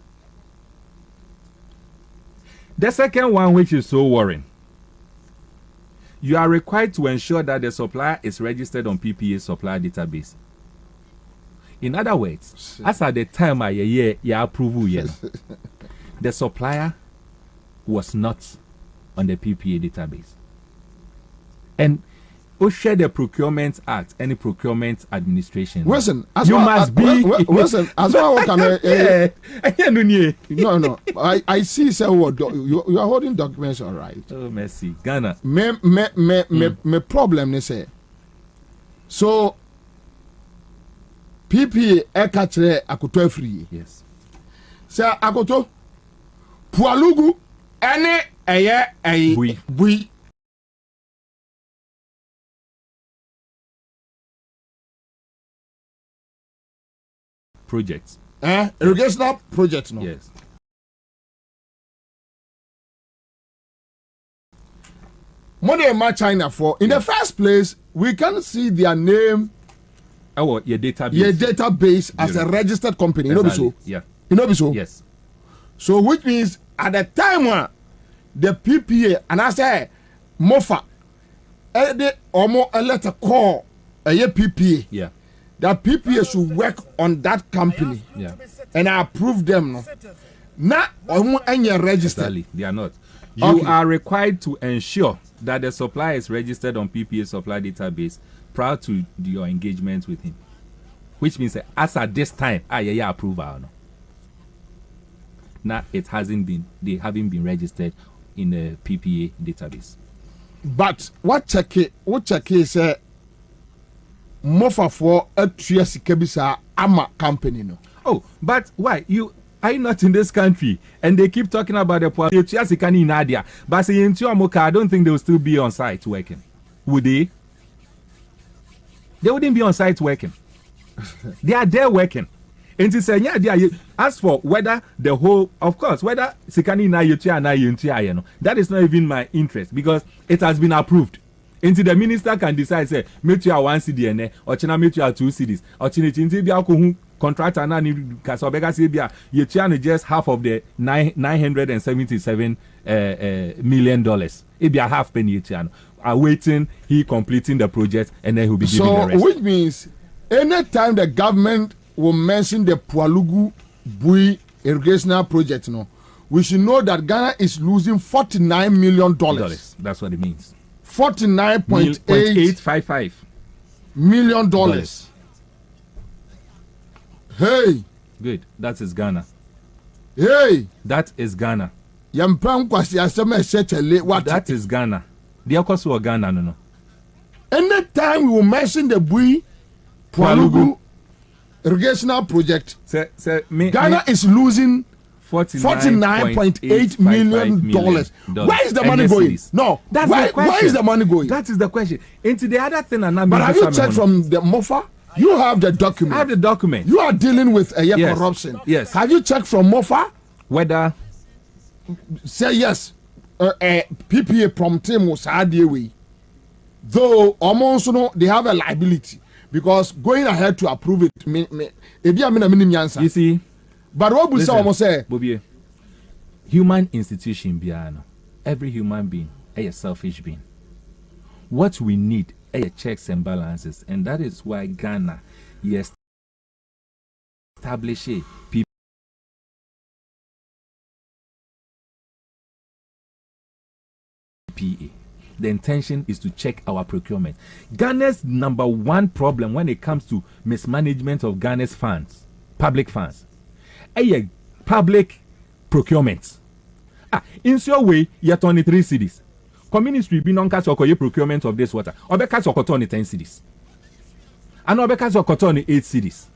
The second one, which is so worrying, you are required to ensure that the supplier is registered on PPA supplier database. In other words, as at the time I approval, the supplier was not on the PPA database. And share the Procurement Act, any procurement administration. Listen, you must be. Listen, as well No. I see. Say what you are holding documents, all right? Oh, mercy, Ghana. Me problem is say. So PPA ekatre akoto free. Yes. Say akoto pualugu ene eye bui. Projects. Irrigation project, no? Yes. Money in China for. In the first place, we can see their name. Your database. Your database as a registered company. Exactly. You know so? Yeah. You know so? Yes. So which means at the time when the PPA and I say MOFA, they almost a letter call a PPA. Yeah. That PPA should work on that company. Yeah. And I approve them. No. Now, any registered. Exactly. They are not. You are required to ensure that the supplier is registered on PPA supply database prior to your engagement with him. Which means that as at this time, approval. No. Now they haven't been registered in the PPA database. But what check is MOFA for a 3 years kebisa ama company no. Oh, but why you are you not in this country and they keep talking about the poor in Nadia, but say in Tiomoka, I don't think they will still be on site working. Would they? They wouldn't be on site working. They are there working. And to say, as for whether the whole, of course, whether Sikani na Yutia na Yuntia, no, that is not even my interest because it has been approved. Until the minister can decide, say, make you 1 CDN or China make you 2 CDs or China Tinti contractor na ni Kasobega Sibia, Yutia just half of the $977 million. It be a half penny Yutia. Awaiting he completing the project and then he'll be giving the rest. So which means anytime the government will mention the Pualugu Bui irrigational project, we should know that Ghana is losing $49 million. That's what it means. $49.855 million. Hey. Good. That is Ghana. Hey. That is Ghana. That is Ghana. The Okosu of Ghana, no. Anytime we will mention the Bui Pualugu irrigational project, Ghana is losing $49.8 million. Where is the money going? No, that's the question. Where is the money going? That is the question. Into the other thing, but have you checked from the MOFA? You have the document. I have the document. You are dealing with corruption. Yes. Have you checked from MOFA whether say yes? PPA prompting Musadiewe. Though almost they have a liability because going ahead to approve it. You see. But what we say, Bobie, human institution, biano. Every human being, a selfish being. What we need are checks and balances, and that is why Ghana establish a PPA. The intention is to check our procurement. Ghana's number one problem when it comes to mismanagement of Ghana's funds, public funds, public procurement. In your way, you have 23 cities. Community be non-cast or procurement of this water. Or because of 10 cities. And because of 8 cities.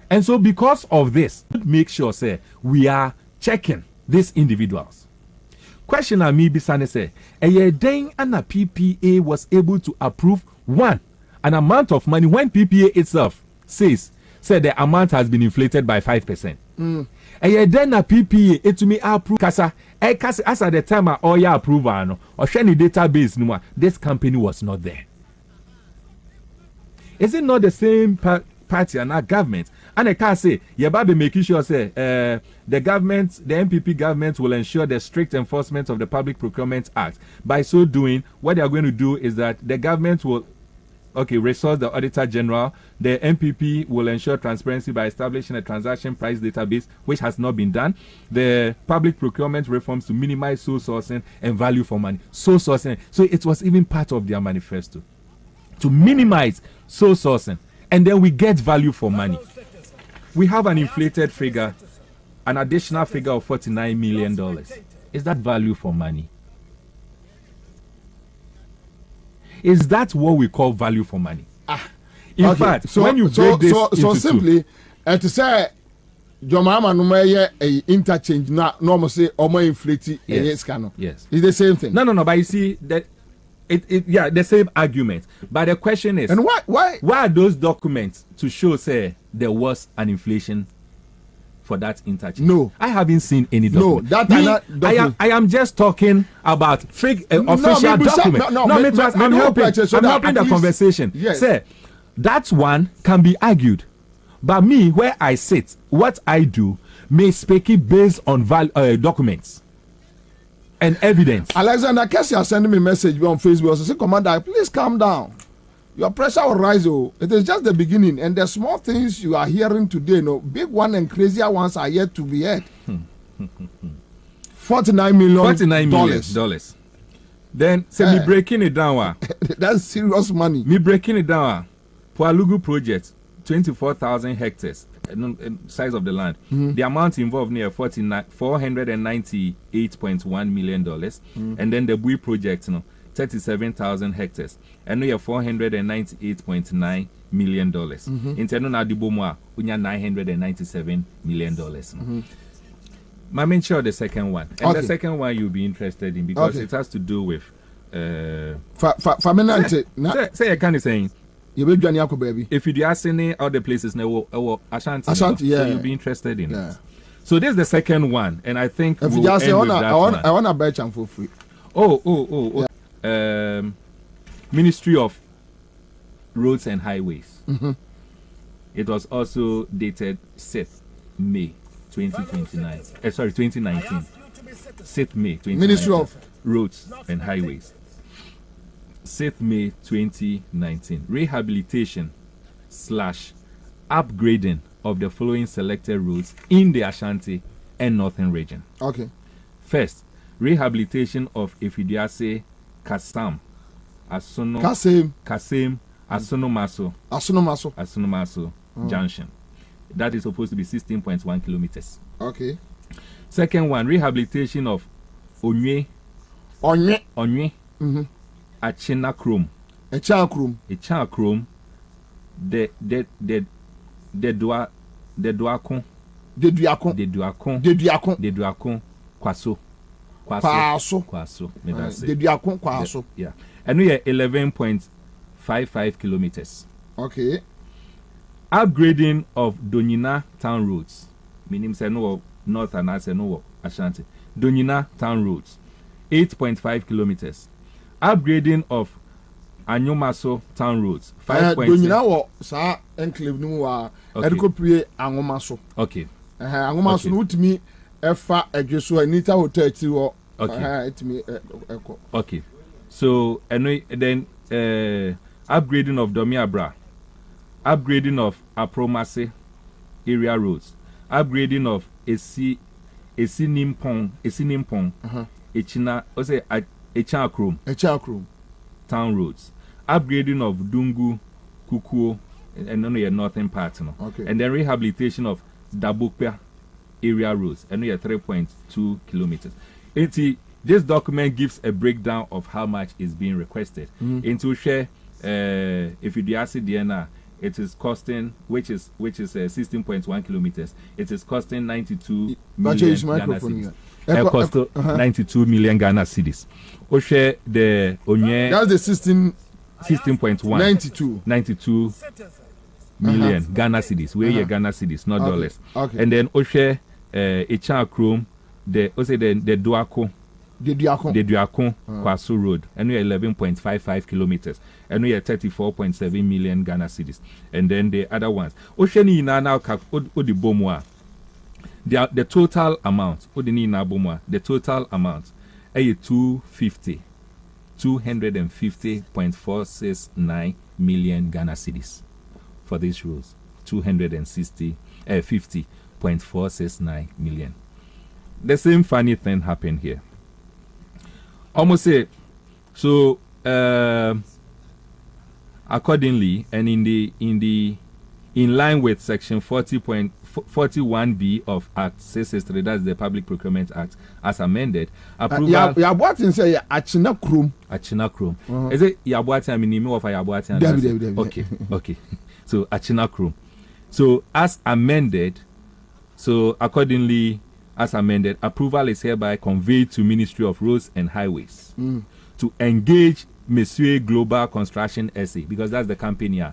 And so because of this, make sure say we are checking these individuals. Question on me Bisane say, a year day and a PPA was able to approve an amount of money when PPA itself said the amount has been inflated by 5%. And then a PPA it to me approve kasa as at the time all your approval no or share database no this company was not there. Is it not the same party and our government? And I can say you be making sure say the government, the MPP government will ensure the strict enforcement of the Public Procurement Act. By so doing, what they are going to do is that the government will resource the Auditor General. The MPP will ensure transparency by establishing a transaction price database, which has not been done. The public procurement reforms to minimize sole sourcing and value for money. Sole sourcing. So it was even part of their manifesto to minimize sole sourcing, and then we get value for money. We have an inflated figure, an additional figure of $49 million. Is that value for money? Is that what we call value for money? In fact, so, when you break this into simply, to say, your mama no may interchange na normal say or more inflate yes. Yes, it's the same thing. No. But you see that the same argument. But the question is, and why are those documents to show say there was an inflation for that interchange? No, I haven't seen any document. No, I am just talking about official document. I'm helping the conversation. Yes. Say that one can be argued, but me where I sit, what I do may speak it based on documents and evidence. Alexander Kessie is sending me a message on Facebook. I say, Commander, please calm down. Your pressure will rise. Oh, it is just the beginning, and the small things you are hearing today, big one and crazier ones are yet to be heard. $49 million. Then me breaking it down. That's serious money. Me breaking it down. Pualugu project, 24,000 hectares. Size of the land. The amount involved near $498.1 million. And then the Bui project, 37,000 hectares. And we have $498.9 million. Internal Adibomwa, we have $997 million. I mean, sure, the second one. And the second one you'll be interested in because it has to do with. Say, I can't say. If you do asking all the places now, Ashanti, yeah. So you'll be interested in it. So this is the second one, and I think if you just say, I want to buy them for free. Yeah. Ministry of Roads and Highways. It was also dated 6th May 2019. 6th May 2019. Ministry of Roads and Highways. 6th May 2019. Rehabilitation / upgrading of the following selected roads in the Ashanti and Northern region. Okay. First, rehabilitation of Efidiase Kasam, Asono Kasem, Asonomaso Junction. That is supposed to be 16.1 kilometers. Okay. Second one, rehabilitation of Onye. Achina Chrome. The Duakon. Kwaso. Yeah. And we are 11.55 kilometers. Okay. Upgrading of Donina town roads. Meaning say no north and I say no Ashanti. Donina town roads. 8.5 kilometers. Upgrading of Anyomaso town roads. 5.6. Donina wo sa enclave no wa ediko prie Anyomaso. Okay. Anyomaso no utimi efa edweso anita hotel ti wo. Okay. Etimi okay. So and then upgrading of Domiabra. Upgrading of Apromase area roads. Upgrading of Esinimpong. Echina, say Echakrum town roads. Upgrading of Dungu, Kukuo, and only a northern part. No? Okay. And then rehabilitation of Dabukpia area roads, and we are 3.2 kilometers. This document gives a breakdown of how much is being requested. Into share, if you do DNR, it is costing, which is 16.1 kilometers. It is costing 92 million Ghana cedis. It cost 92 million Ghana cedis. Oshe the Onye. That's the 16.1. 92 million Ghana cedis. Where your Ghana cedis, not dollars. Okay. And then Oshe Echan Chrome, the Duako. The Duakon Kwaso Road, and we are 11.55 kilometers, and we are 34.7 million Ghana cedis. And then the other ones, Osheni na now the bomwa. The total amount, the total amount, is 250.469 million Ghana cedis for these roads. 50.469 million. The same funny thing happened here. Almost say so. Accordingly, and in line with Section 40.41B of Act 663, that's the Public Procurement Act, as amended, approval. Yabuatin say Achina Chrome. Is it Yabuatin? I mean, of Yabuatin. Okay. So Achina Chrome. So as amended, so accordingly. As amended, approval is hereby conveyed to Ministry of Roads and Highways to engage Monsieur Global Construction SA, because that's the company.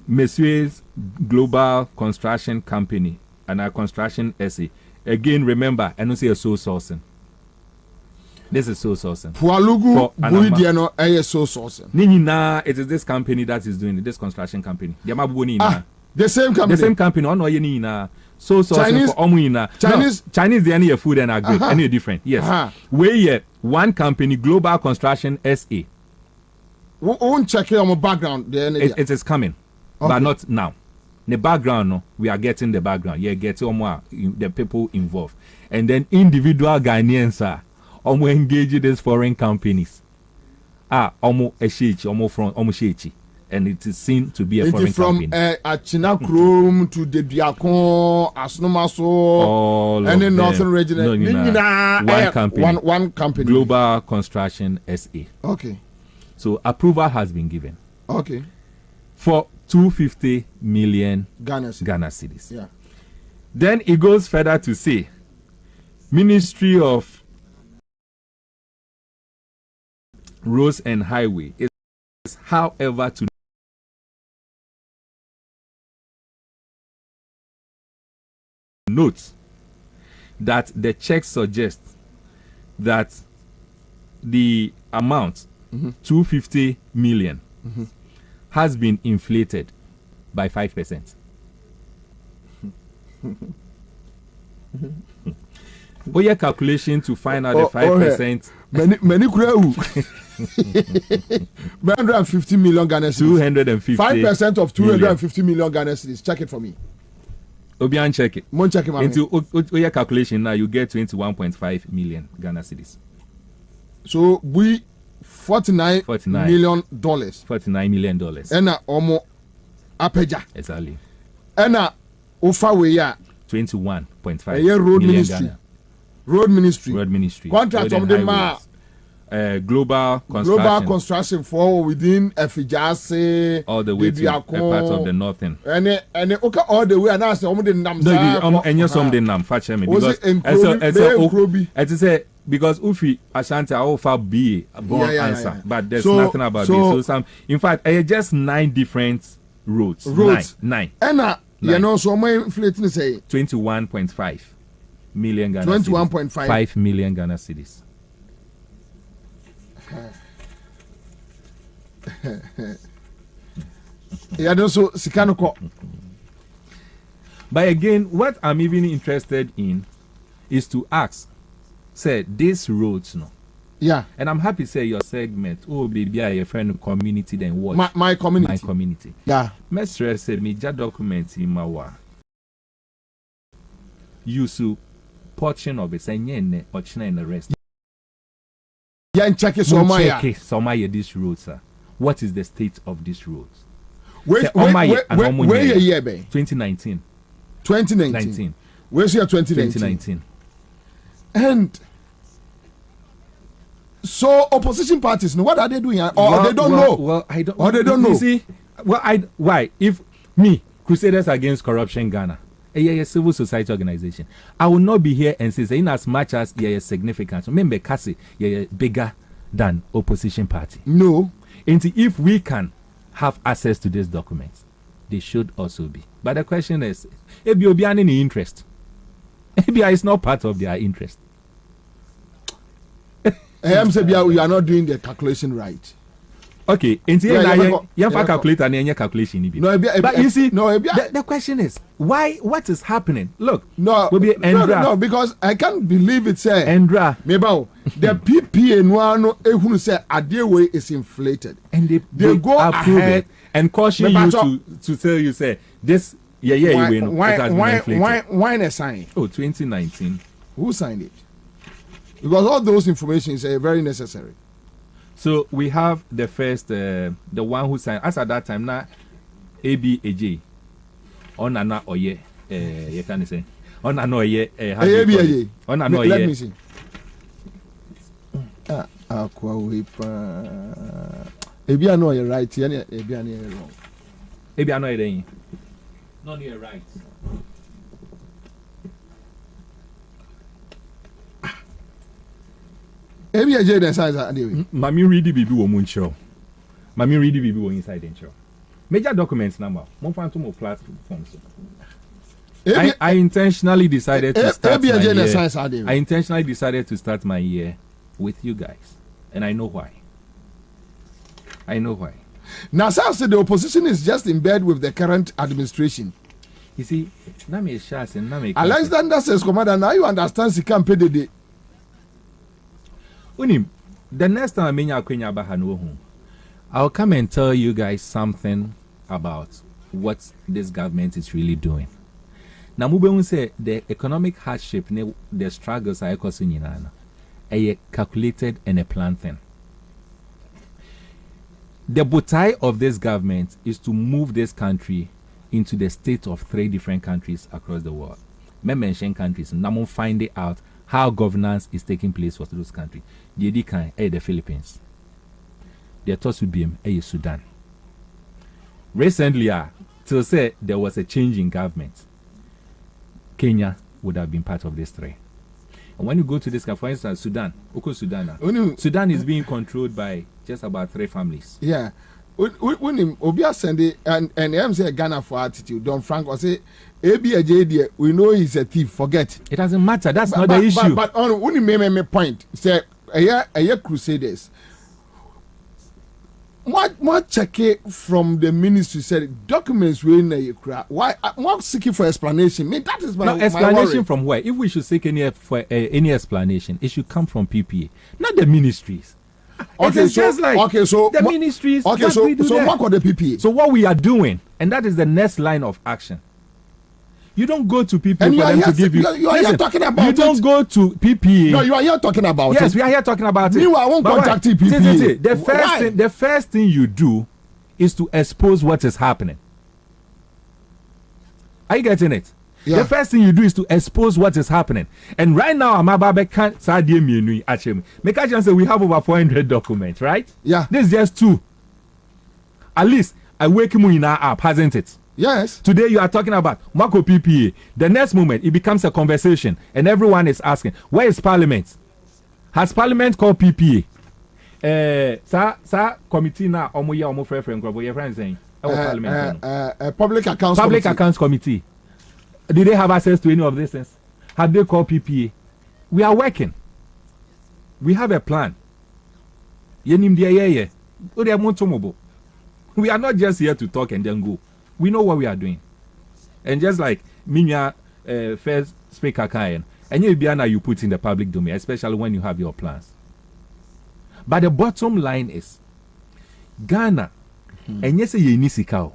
Monsieur's Global Construction Company and our Construction SA. Again, remember, I don't say a sole sourcing. This is sole sourcing. Nina, it is this company that is doing it, this construction company. The same company. The same company. So Chinese for Chinese they any food and agri any different. Yes. Where one company, Global Construction SA. Won't check your background. It is coming, but not now. The background, no, we are getting the background. Yeah, getting the people involved, and individual Ghanaians are engaging these foreign companies. And it is seen to be a foreign company. From Achina Chrome to the Diakon, Asnomaso, and the Northern region. One company. Global Construction SA. Okay. So approval has been given. Okay. For 250 million Ghana cedis. Yeah. Then it goes further to say, Ministry of Roads and Highway is, however, to note that the check suggests that the amount 250 million has been inflated by 5%. Your calculation to find out the 5%. Many 150 million Ghana cedis. 250. 5% of 250 million Ghana cedis. Check it for me. Obian check it. Mon check it, man. Into your calculation now, you get 21.5 million Ghana cedis. So we $49 million. $49 million. And omo apeja. Exactly. And ofa we ya 21.5 road million ministry. Ghana. Road ministry. Contract from the ma. Global construction for within Efijase all the way to a part of the northern. And okay all the way and I say the nam. No, and yes, some nam fetch me because it's a because Ufi Ashanti Alpha B born Ansah, but there's nothing about this. So some, in fact, just 9 different roads. Nine. And you know, so my inflating say 21.5 million Ghana. 21.5 million Ghana cedis. Yeah, so Sikanoko. But again, what I'm even interested in is to ask, say, these roads, no. Yeah. And I'm happy to say your segment, oh, baby, I a friend community, then what? My community. My community. Yeah. Mestre said, me just document in my wa. Use portion of it, saying, yen, or china and the rest. Yeah, check it, so my this road, sir. What is the state of these roads? Where year, 2019. 2019. Where's your 2019? And so opposition parties, what are they doing? Or they don't know? Well, I don't. Or they don't know. See, well, why? If me, Crusaders Against Corruption Ghana, a civil society organization, I will not be here and say, in as much as is significant. Remember, Kasi, bigger than opposition party. No. And if we can have access to these documents, they should also be. But the question is, if you be any interest, ABI is not part of their interest. We are not doing the calculation right. Okay, and you calculate and calculation. But you see, the question is, why? What is happening? Look, no, because I can't believe it. Say, Endra, the PPA no say Adewe is inflated, and they go ahead and caution you to tell you say this. Why a sign? Oh, 2019. Who signed it? Because all those information is very necessary. So we have the first, the one who signed. As at that time, now ABAJ, Onana Oye, you can say Onana Oye, ABAJ, Onana Oye. Let me see. Aquawipa. Ebiano, you're right. Ebiano, you're wrong. Ebiano, you're no, you're right. ABAJ the size anyway. Mami read the BB woman show. Mami read the BB woman inside the show. Major documents number. More phantom of platforms. I intentionally decided to start my year. I intentionally decided to start my year with you guys, and I know why. Now, Sam said the opposition is just in bed with the current administration. You see, Alexander says, Commander, now you understand he can't pay the day. The next time I'll come and tell you guys something about what this government is really doing. Now, we say the economic hardship, the struggles are causing a calculated and a planned thing. The boutai of this government is to move this country into the state of 3 different countries across the world. Me mention countries, and I'm find it out how governance is taking place for those countries. The Philippines. The thoughts would be Sudan. Recently, to say there was a change in government, Kenya would have been part of this 3. And when you go to this, for instance, Sudan is being controlled by just about 3 families. Yeah. When Obia send it and I'm say Ghana for attitude, Don Frank or say ABAJ, we know he's a thief, forget. It doesn't matter, that's not the issue. But on when me point, say a year Crusaders. What check it from the ministry said documents were in a crack. Why I'm not seeking for explanation. That is my explanation my from where? If we should seek any explanation, it should come from PPA, not the ministries. Okay, it's just like the ministries. Okay, so what got the PPA? So what we are doing, and that is the next line of action. You don't go to PPA for them to give you. You are here talking about you don't go to PPA. No, you are here talking about Yes, we are here talking about it. You are one contacting PPA. The first thing you do is to expose what is happening. Are you getting it? Yeah. The first thing you do is to expose what is happening. And right now, Amababe can't say we have over 400 documents, right? Yeah. This is just 2. At least I wake him in our app, hasn't it? Yes. Today you are talking about Marco PPA. The next moment it becomes a conversation, and everyone is asking, where is Parliament? Has Parliament called PPA? Committee now. Public Accounts Committee. Did they have access to any of these things? Have they called PPA? We are working. We have a plan. We are not just here to talk and then go. We know what we are doing. And just like Minya first speaker Kayan, and you put in the public domain, especially when you have your plans. But the bottom line is Ghana, and yes, you need to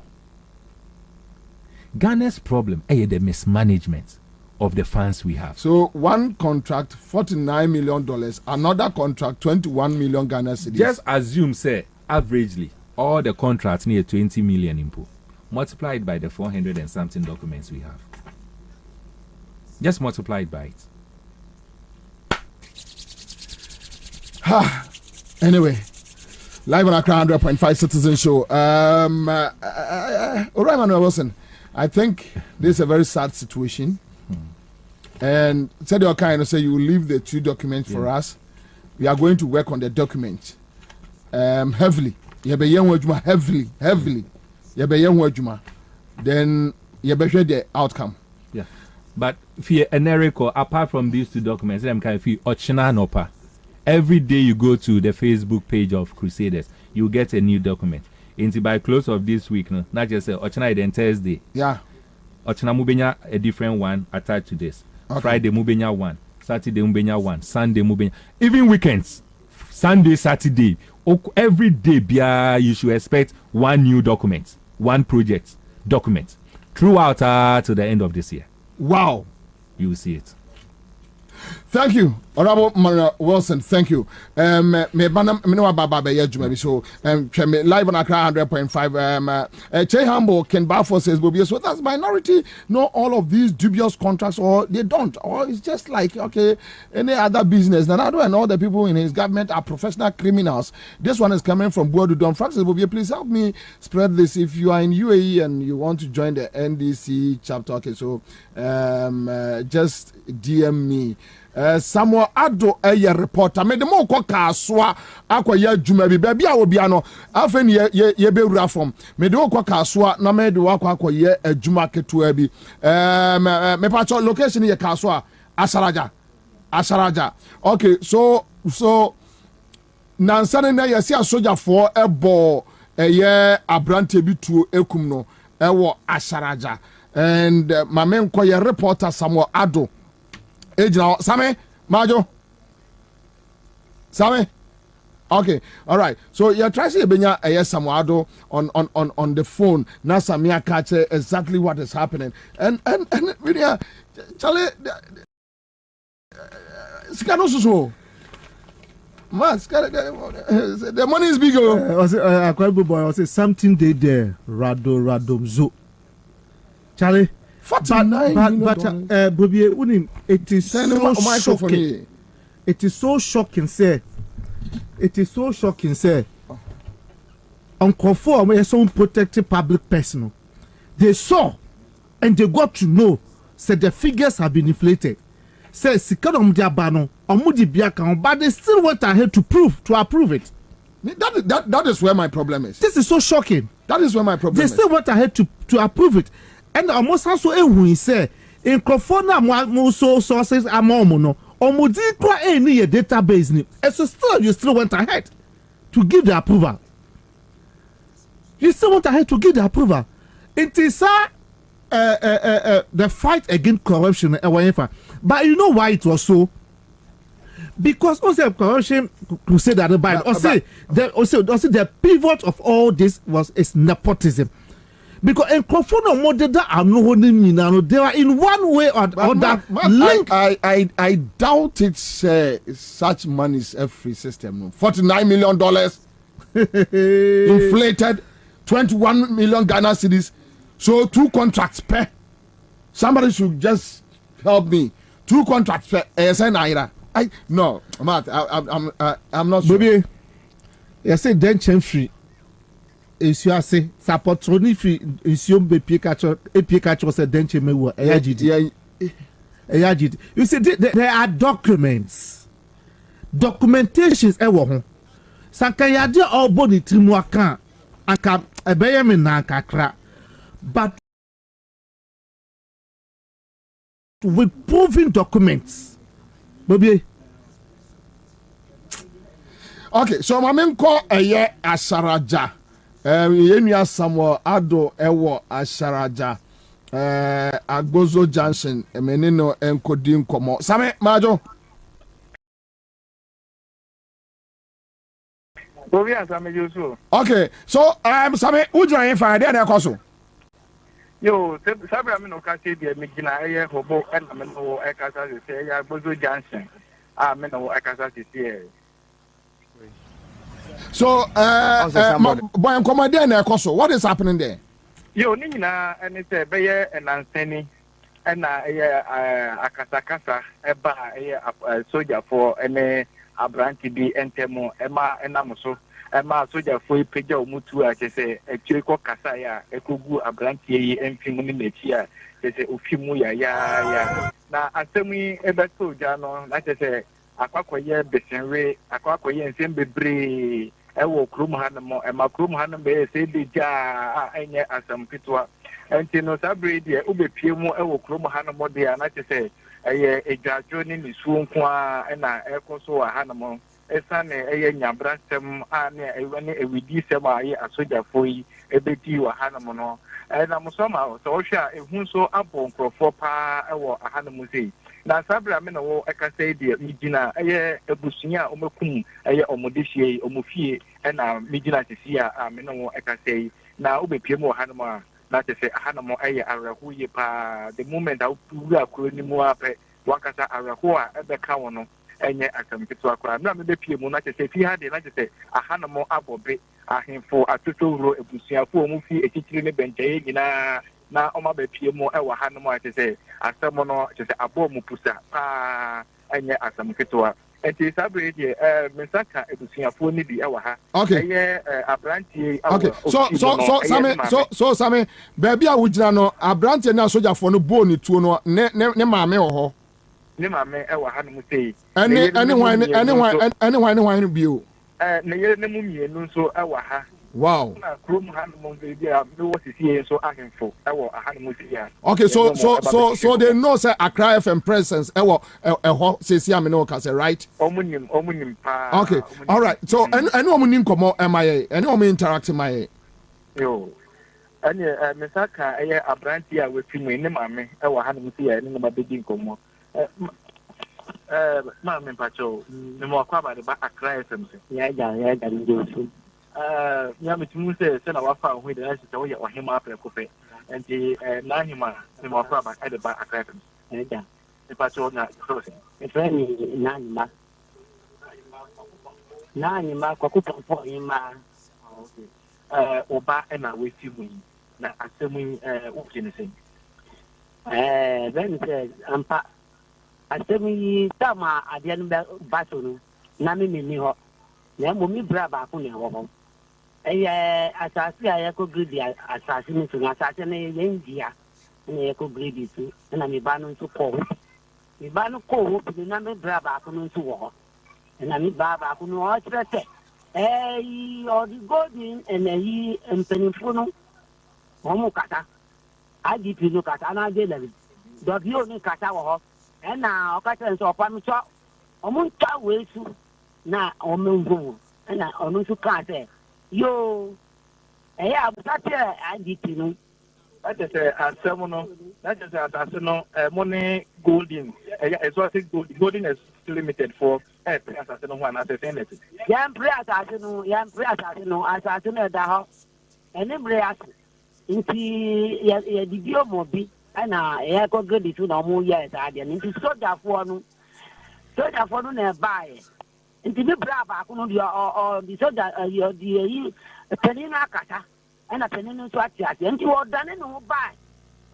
Ghana's problem is the mismanagement of the funds we have. So one contract, $49 million, another contract, 21 million Ghana cedis. Just assume, say, averagely, all the contracts near 20 million input, multiplied by the 400 and something documents we have. Just multiplied by it. Anyway, live on Accra 100.5 Citizen Show. All right, Manuel Wilson. I think this is a very sad situation. And said your kind of say you will leave the 2 documents for us. We are going to work on the document heavily. Heavily. Then you better the outcome. Yeah. But for Enrico, apart from these 2 documents, I'm kind of Ochina Nopa. Every day you go to the Facebook page of Crusaders, you get a new document. By close of this week, no, not just Ochina then Thursday. Yeah. Ochina Mubenya a different one attached to this. Okay. Friday Mubenya one, Saturday Mubenya one, Sunday Mubenya. Even weekends, Sunday, Saturday, every day, you should expect one new document, one project document throughout to the end of this year. Wow. You will see it. Thank you, Honorable Manuel Wilson. Thank you. Me banam me no baba be yedjuma so live on Accra 100.5 Che Hambo Ken Bafo says Bobie, so that's minority know all of these dubious contracts, or they don't, or it's just like okay any other business. Nanado and all the people in his government are professional criminals. This one is coming from Boadu Don. Frank says Bobie, please help me spread this. If you are in UAE and you want to join the NDC chapter, okay, so just DM me. Samuel Ado a reporter me de mo ko kasoa akoya adwuma bi ba bia obi ano afen ye bewura fom me de ko kasoa na me de akoya adwuma ketua bi me pacho location ye kasoa Asaraja. Okay, so nansane na yesi asoja for ebo ye abrante bi tuo ekum no ewo Asaraja, and my men ko ye reporter Samuel Ado Ejina Same Majo Same. Okay, all right. So you're trying to benya Samuado on the phone. Now Samia catch exactly what is happening. And really, Charlie, the money is big. I say something they there. Radomzo. Charlie. 49 but Bobie, it is so shocking. It is so shocking, sir. It is so shocking, sir. Uncle for some protected public person. They saw and they got to know. Said the figures have been inflated. Say Sikadom Diabano or Moody Biakan, but they still went ahead to approve it. That is where my problem is. This is so shocking. That is where my problem is. They still went ahead to approve it. And almost also a say in Crofona so sources are more no or Mudikwa any database. And so still you still went ahead to give the approval. You still went ahead to give the approval. It is the fight against corruption. But you know why it was so? because also corruption crusade at the Bible. The pivot of all this is nepotism. Because in Kofono Modeda are no they are in one way or other linked. I doubt it's such money's a free system. $49 million inflated, 21 million Ghana cedis. So 2 contracts per. Somebody should just help me. 2 contracts per Naira. I'm not sure. Bobie, you say then free. Is you say support only free is you be catch was a denche me wo eyagidi. You see there are documentations ewo ho. Sankayade all body trimu aka anka ebeye me na kakra. But with proving documents. Bobie. Okay, so mamen ko eye asaraja. Yenua Samuel Ado Ewo Asharaja Agbozo Junction Emenino Enkodin Komo Same Majo Bobie Ansah me Yusu. Okay, so Same Ujra in fire there koso. Yo, Sabra me no ka say be me gina eye hobo and me no e kasa say ya Agbozo Junction. Me no e kasa say. So, boy, and come there na koso. What is happening there? Yo, ni nyina ene say be ye enansani na akasakasa eba soldier for ene abranti bi entemo ema enamuso ema soldier for ipeja omutu a say echiriko kasa ya ekogu abranti yi emfimu ni mechi a say ofimu ya na asemi ebe soldier no na say akwakoye besenwe akwakoye nsembebre ewo krum hanamo emakrum hanamo be se deja enye asam pitwa enti no sabre de ubepie mu ewo krum hanamo de na say eye ejajo ni nisu nko a na ekoso wa hanamo esane eye nyabra sem a na ewani ewidi sem a ye asojafo yi ebeti wa hanamo no na musoma so hwa ehun so abon krofo pa ewo hanamo sei na sabra me no eka say de migina eye ebusunya omekum eye omodehie omofie na migina sisia me no eka say na obepie mu hanamo a na te say hanamo eye arahu ye pa the moment I wu akro ni mu ape wakasa arahu a ebeka wono enye akampitu akra na me bepie mu na te say fi ha de na te say hanamo abobe ahemfo atotowro ebusuafo omufi ekikiri ne benjaye nyina na oma bepie mu ewa hanamo a te say asemo no te say abo mu pusa pa enye akampitu enti sabre de mesaka ebusuafo ni bi ewa ha eye abrantie okay so same baby a wugina no abrantie na sojafo no bo ni tuo no ne maame ho ne maame ewa hanamo sei anyone bio ne ye ne mu mienu nso ewa ha wow na krom hanamo baby a me wo sisi so ahemfo ewa hanamo sei ya okay so they know say Accra FM presence ewa eho sisi am no ka say right omunim pa okay all right so any omunim komo MIA any omu interact MIA yo ani mesaka eye abranti a wefimu ne maame ewa hanamo sei ya ne ma begin komo maame pacho ne mo Kwabena ba Accra FM ya njosu ya metimu se na wafa ho de na se wo ye ohema aprekofe enti na hima ne mo Kwabena ade ba Accra FM ya ne pacho na so se efrani nani ma kwa kupopo ima oba na wefimu na asemu ukene se then said ampa asemi sama adia no ba so no na me ni ho na mo mi bra ba ko ne ho asasi a yako grade asasi ni so asasi na ye ndia na yako grade so na me ba no so ko me ba no ko bi na me bra ba ko no so ho na me ba ko no o trete o di golden and yi empenifo no o mo kata IDP no kata na de level do ni kata wo ho na okata nso opam cho omunta wesu na omengo na onu su ka se yo abusate IDP no That is a seminal. That is a no money golden. Exotic golden is limited for assassin one as a senate. Yam prayer assassin, assassin at the house. And then prayer. Inti ya didio mobi ana ya ko good to no mo ya ta dia inti soldier for no na buy inti me bra ba ko no dia o di soldier ya di yi penina akata ana penina so ati inti o dane no buy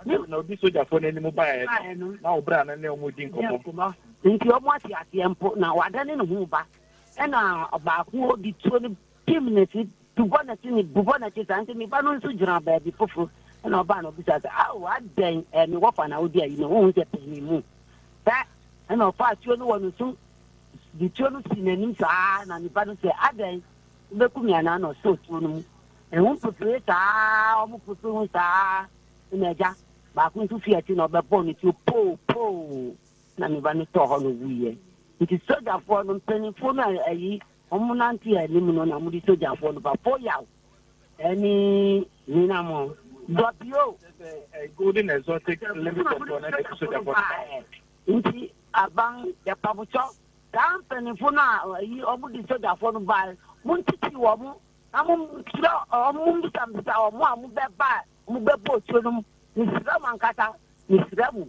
no di soldier for ni mo buy na o bra na ne o mo din ko inti o mo ati empo na wadane no ho ba ana ba ko di 20 minutes Bubona Chis, me Banon Sujra, baby, Pufu, and Obano, because I dang and what an idea, you know, won't get me. That and of fast you know soon the children seen an inside and the Banon say, I dang, look me an anno so soon. And won't prepare, almost put in a jack, back into Fiatin of the bonnet to po, Namibano store on the wheel. It is so that for them penny for me. Omunanti elimino na mudi soja for no 4 years. Any minamo. Dopio. Golden exotic limited for na soja for. Inti abang ya pabucho. Company for na omudi soja for no buy. Muntiti wo mu. Amu kilo omu tambisa omu amu beba. Mu bebo chonum. Ni sira mankata. Ni sira mu.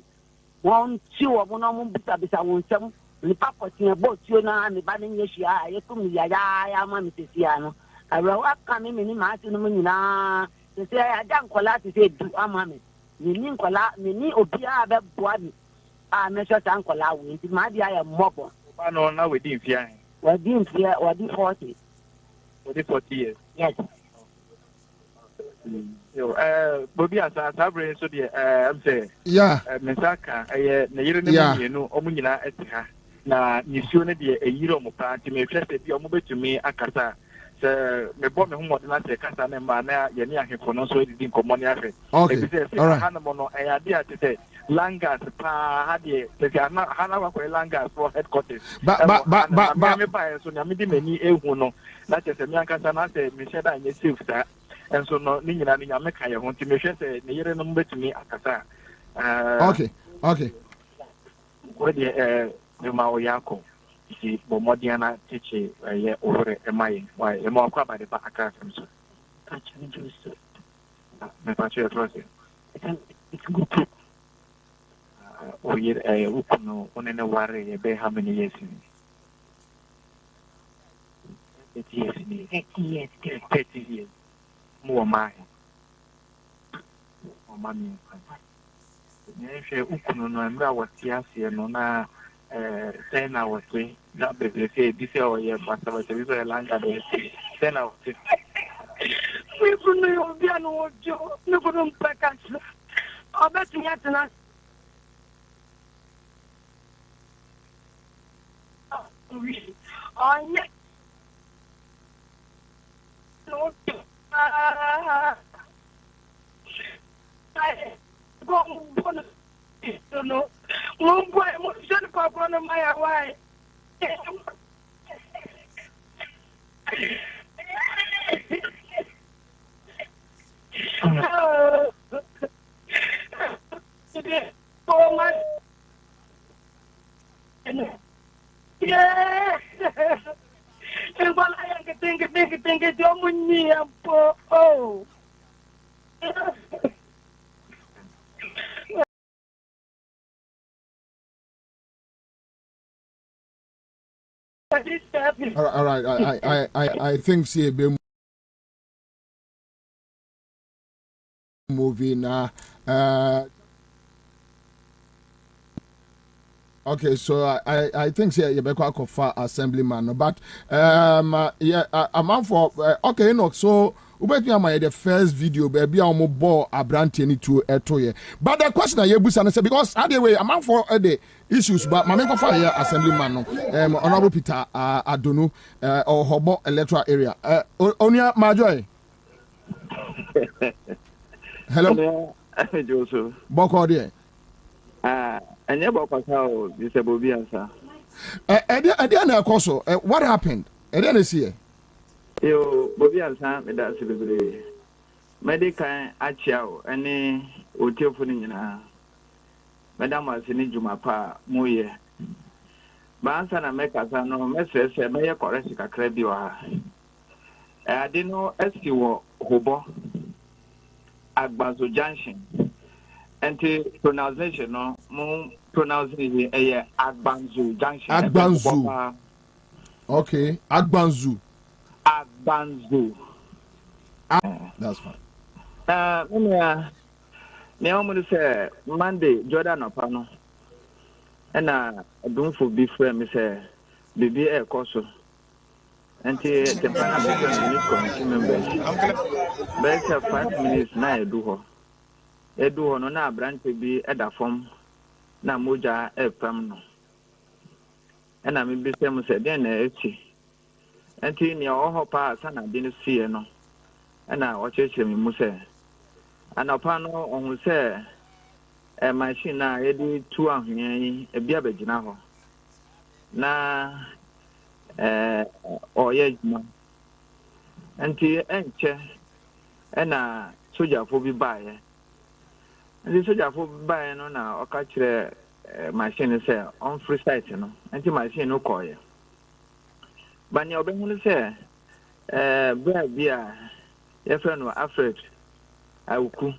Won chi wo mu na mu bisa wonsem. Ni papa tiya bo tio na ni ba ni yeshia ye kum ya ma mi tisia no awa wa ka mi ni ma ti no nyina se se ya dan kola ti se du ama mi ni kola ni obi a be boa mi a me so tan kola we ti ma dia ya mobo ba no na we di mfia we di 40 years yes yo Bobie Ansah sabre so de am say yeah mesaka na yire ne mu no omu nyina etiha na nisuo ne de eyiro mo pa nti me hwese bi omo betumi akasa se me bo me homo de na se kasa ne ma na ye ne ahefo no so edidi nkomo ne afe okay all right hana mo no eyade atete langas pa hade se hana wa ko langas for headquarters ba me pa so na me di mani ehu no na se me ankasa na se me sheda nye safe sa enso no ni nyina ni nyame ka ye ho nti me hwese ne yire no mo betumi akasa okay we Numa Oyako, the Bomodiana teacher, over a mile, why a more crab by the back of so. My patria process. It's good. Or yet a Ukuno, on a worry, a bay how many years in 30 years. More mine. Or mammy. Ukuno, no, and I was Tiasi, no, na. 10 hours that baby say this year or pastor was a langa 10 hours we couldn't be no job no couldn't pack us I bet you had to oh yeah no no one boy should pop on my way. Oh my yeah and what I can think it don't win me oh all right. I think see a movie now. Okay, so I think say you better call for assemblyman, but yeah, I'm out for okay, you know, so ubeti am the first video baby am ball abranti ni to etoye. But the question I busa say because anyway I'm out for the issues but my make for here assemblyman no honorable Peter Adonu or Hobo electoral area. Onia Majoy. Hello. Joseph. Boko there. And you about how this is Bobie Ansah. What happened? I didn't see it. Yo, Bobie Ansah, me that's the medical achiao any otiofuni nyina madam asini juma pa moye bansa na mekasa no mesese meye correct kakra bi wa ade no esi wo hobo agbazo junction enti pronunciation no mo pronunciation eye agbanzu junction agbanzu okay agbanzu that's fine me omo say Monday Jordan opano na adunfo bi frɛ me sɛ bibi ɛkɔso nti the panel be frɛ committee members bɛyɛ sɛ 5 minutes na edu hɔ no na abrante bi ɛda fam na moja ɛpam no ɛna me bi sɛ mo sɛ den na ɛti nti nea ɔhɔ pa sana bi no sie no ɛna ɔkyerɛkyerɛ me mu sɛ anɔpa no ɔhu sɛ machine na yɛde tu ahwea yi ebi abɛgyina hɔ na ɔyɛ adwuma nti ɛnkyɛ ɛna sogyafo bi baeɛ nti sogyafo bi baeɛ no na ɔka kyerɛ machine sɛ ɔmfiri site no nti machine no kɔɔeɛ ba nea ɔbɛhu no sɛ bra bi a yɛfrɛ no Alfred Awuku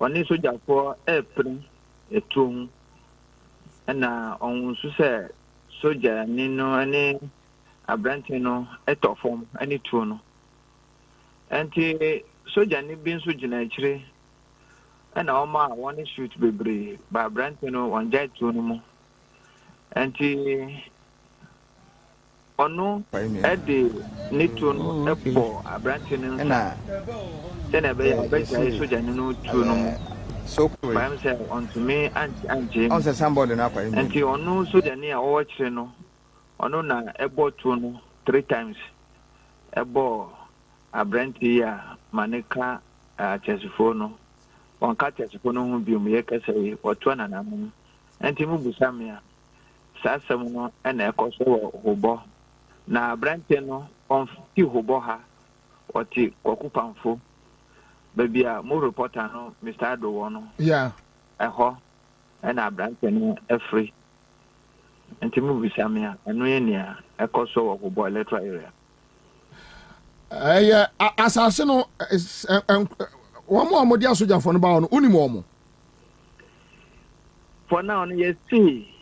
ɔne sogyafo ɛpere etuo ho ɛna ɔhu nso sɛ sogya ni no ne abrante no ɛtɔ fam ɛne tuo no nti sogya ni bi nso gyina akyire ɛna ɔma a wɔne shoot bebree ba abrante no wɔn gya tuo no mu nti ɔno ɛde ne tuo no ɛbɔ abrante no nsa sɛnɛ ɛbɛyɛ ɔbɛgyae sogya ni no tuo no mu so I'm saying on to me and James. On somebody na kwa. And you know so the near watch no. Ono na ebo to no 3 times. Ebo abranti ya maneka chesifo no. On ka chesifo no hu bi mu ye kase oto na namu. Enti mu busam ya. Sasam no na ekoso wo hobo. Na abranti no on ti hobo ha. Oti kokupamfo. Baby, more reporter no, Mr. Ado no. Yeah. Eho, and abrante no free. And to move Samia, and we near a coso of boy letter area. Yeah, Assassin is one more Modia Suja for about Unimomo. For now, you see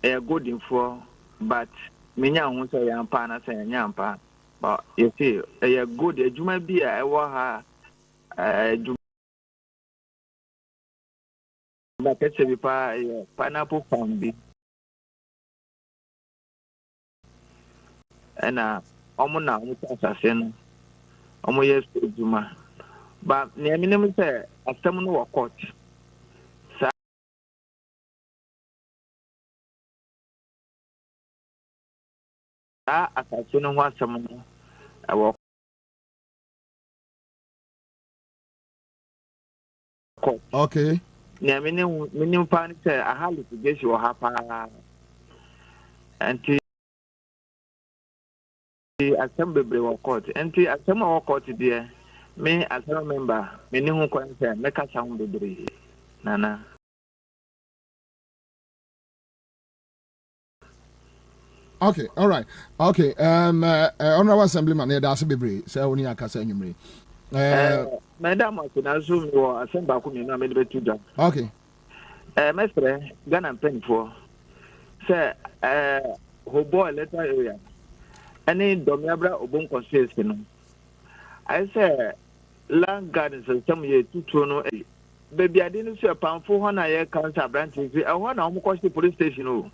a good info, but Minya won't say Yampana say Yampa. But you see, a good, you might be a waha. Pineapple farm bi ɛna ɔmo na ɔmo asase no ɔmo yɛ adwuma ba nea menim sɛ asɛm no wɔ court saa asase no ho asɛm no ɛwɔ court. Okay. Nea menim pa sɛ aha litigation wɔ ha paa nti asɛm bebree wɔ court nti asɛm a wɔ court deɛ me asɛm member mene ho kwan sɛ mɛkasa ho bebree nana. Okay, all right. Okay, Honorable Assemblyman, that's bebree sɛ woni akasa nwumre. Madam Asuna Zoom or Assemba Kumina made better job. Okay. Mestre, Ghana Penfo. Say, Hobo letter area. Any Domiabra or Bon Constitution. I say, land gardens and some year 220. Baby, I didn't see a pound 400 year counter branches. I want to cost the police station.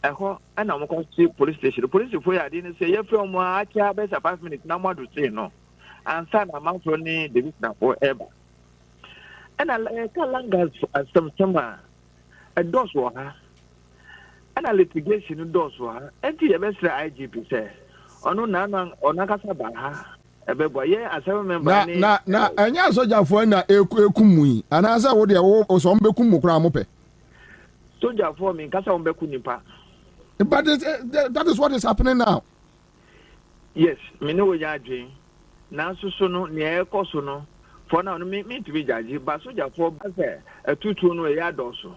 I want to cost the police station. The police, if I didn't say, you're from Acha, best 5 minutes, no more to say no. Ansah na manfroni the business for ever. And I langas as some summer a doors were her. And a litigation doors were her. And the best IGP say, oh no, Nana or Nakasaba. A baby, as I remember. Na, and ya soldier for na ekumui. And as I would have or some becumu cramope. Soldier for me, Casa Becunipa. But that is what is happening now. Yes, me know what you're doing. nanso so no ne ekọ so no for now no me to be judge but soldier for a tutu no e adoso.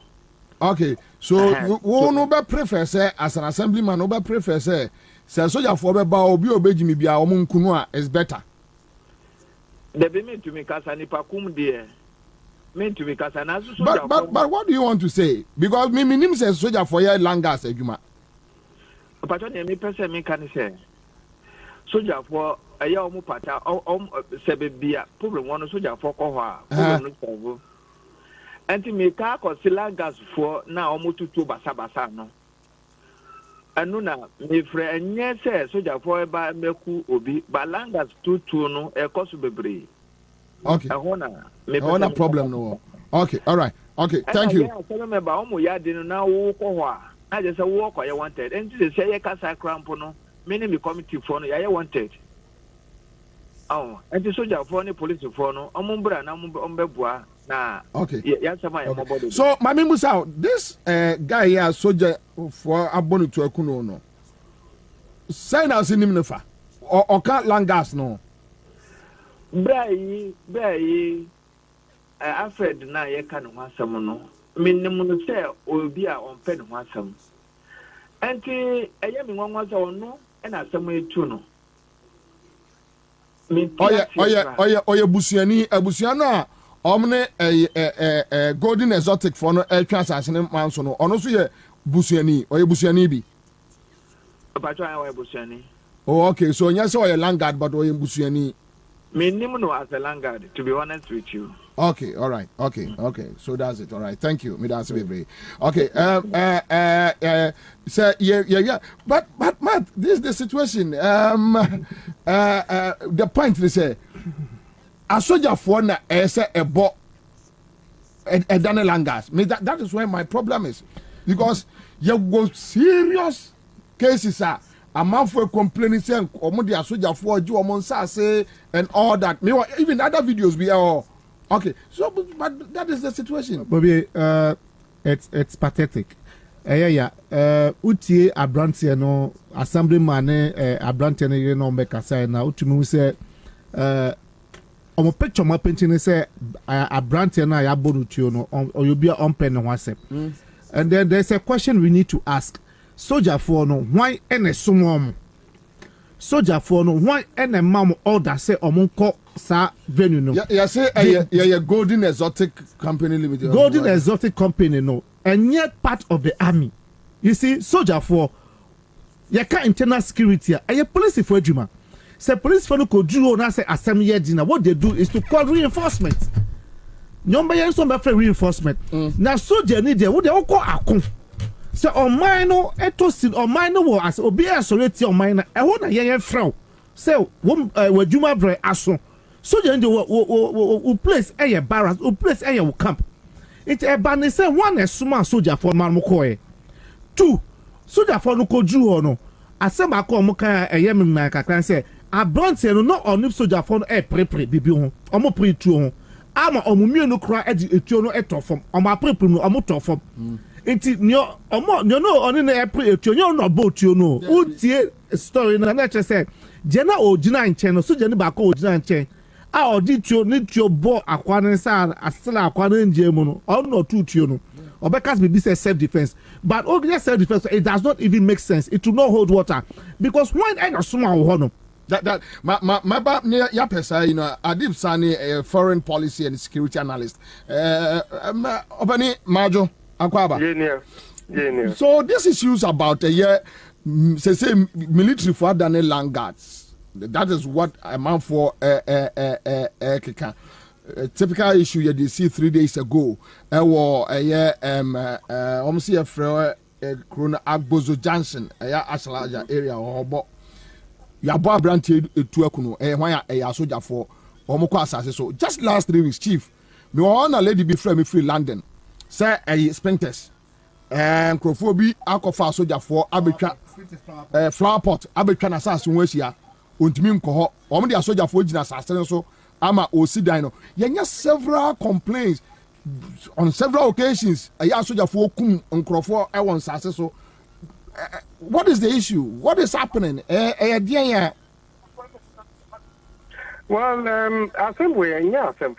Okay, so you no be prefer say as an assemblyman no be prefer say soldier for be ba obi obejimi bia o nkunu a is better. They be mean to me kasa nipa kum there. Mean to me kasa na so soldier. But what do you want to say? Because me nim say soldier for here langas adwuma. Pato ne me person me kan say soldier for aya omo pata sebe bia problem one soldier for ko ho a problem no solve. Enti me ka ko silangas for na omo tutu basa no. Anu na me frɛ enye se soldier for eba meku obi balangas tutu no e koso bebre. Okay. Ehona problem no. Okay, all right. Okay, thank you. I tell me about omo ya dey na wo ko ho a. I just say wo ko ye wanted. Enti se say ye kasa cramp no, me ni me committee for no ye wanted. Oh, enti soldier for ni police for no, omo bra na omo bua. Nah. Okay. So, Mami Musa, this guy here, soldier for abonu to Ekuno, no. Sign us in him nefa. Or can't langas no. Bay, Alfred na ye can want some no. Minimum say will be on pen want some. Auntie, I am one was or no, and I some way too no. Oh yeah, Busiani, Busiana. Omne golden exotic for no air transaction man so no ono so ye busuani or ye busuani bi. Oh okay, so nya so ye landguard but or ye busuani. Me nim no as a landguard, to be honest with you. Okay, all right. Okay. So that's it. All right. Thank you. Me that's very. Okay. So yeah. But Matt, this is the situation. The point they say a soldier for na say a bo a done langas. Me that is where my problem is. Because you go serious cases are a man for complaining saying omo soldier for you say and all that. Me even other videos be all okay. So but that is the situation. Bobie, it's pathetic. Utie Abrantia no assemblyman Abrantia no make a sign now to me say on picture my painting say Abrantia na ya bonutio no or you be on pen WhatsApp. And then there's a question we need to ask. Soldier for no why any sumom soldier for no why any mam order say omonko sa venue no. Yeah, say Golden Exotic Company Limited. Golden Exotic Company no. And yet part of the army. You see, soldier for you can't internal security. And your police for Juma. Say police for no could do on say assembly dinner. What they do is to call reinforcement. Number yen some for reinforcement. Now soldier need there. What they all call akon. So on mine no etosin on mine no as obi asoleti on mine. E ho na yen frau. Say we Juma bre aso. Soldier need wo place a barracks, wo place a camp. It's a banner say one a small soldier for Marmokoe. Two soldier for no koju no. Asema ko moka a yem na kakran say a bronze no not on soldier for a prepre bibi ho. Omo pre tu ho. Ama omumie no kra edi etuo no etofom. Omo prepre no omo tofom. Enti nyo omo nyo no oni na pre etuo nyo no botuo no. Utie story na na say jena o jina nchen no soldier ni ba ko o jina nchen. A oditio ni tio bo akwane sa asela akwane nje mu no ono tutio no obekas be say self defense but only self defense it does not even make sense. It will not hold water because when I small ho no that my ba ya pesa, you know, Adib Sani, a foreign policy and security analyst, Obani Majo Akwaba. Yeah. So this issues about say military for than land guards. That is what I meant for a typical issue you see 3 days ago. Almost a friend Corona Agbozo Johnson, Asalaja area or Hobo. Yabo Branty to Akuno, why a soldier for Omoko Assassin. So just last 3 weeks, Chief, me on a lady be free London. Say a Sprinters and Crophobie, Alcofa soldier for Abitra flower pot, Abitra Assassin was here. Untimi nkoho omo de asoja fo gina sasere so ama osida no yenya several complaints on several occasions aya asoja fo kum nkrofo e won sase so what is the issue? What is happening? Well, assembly, yeah, some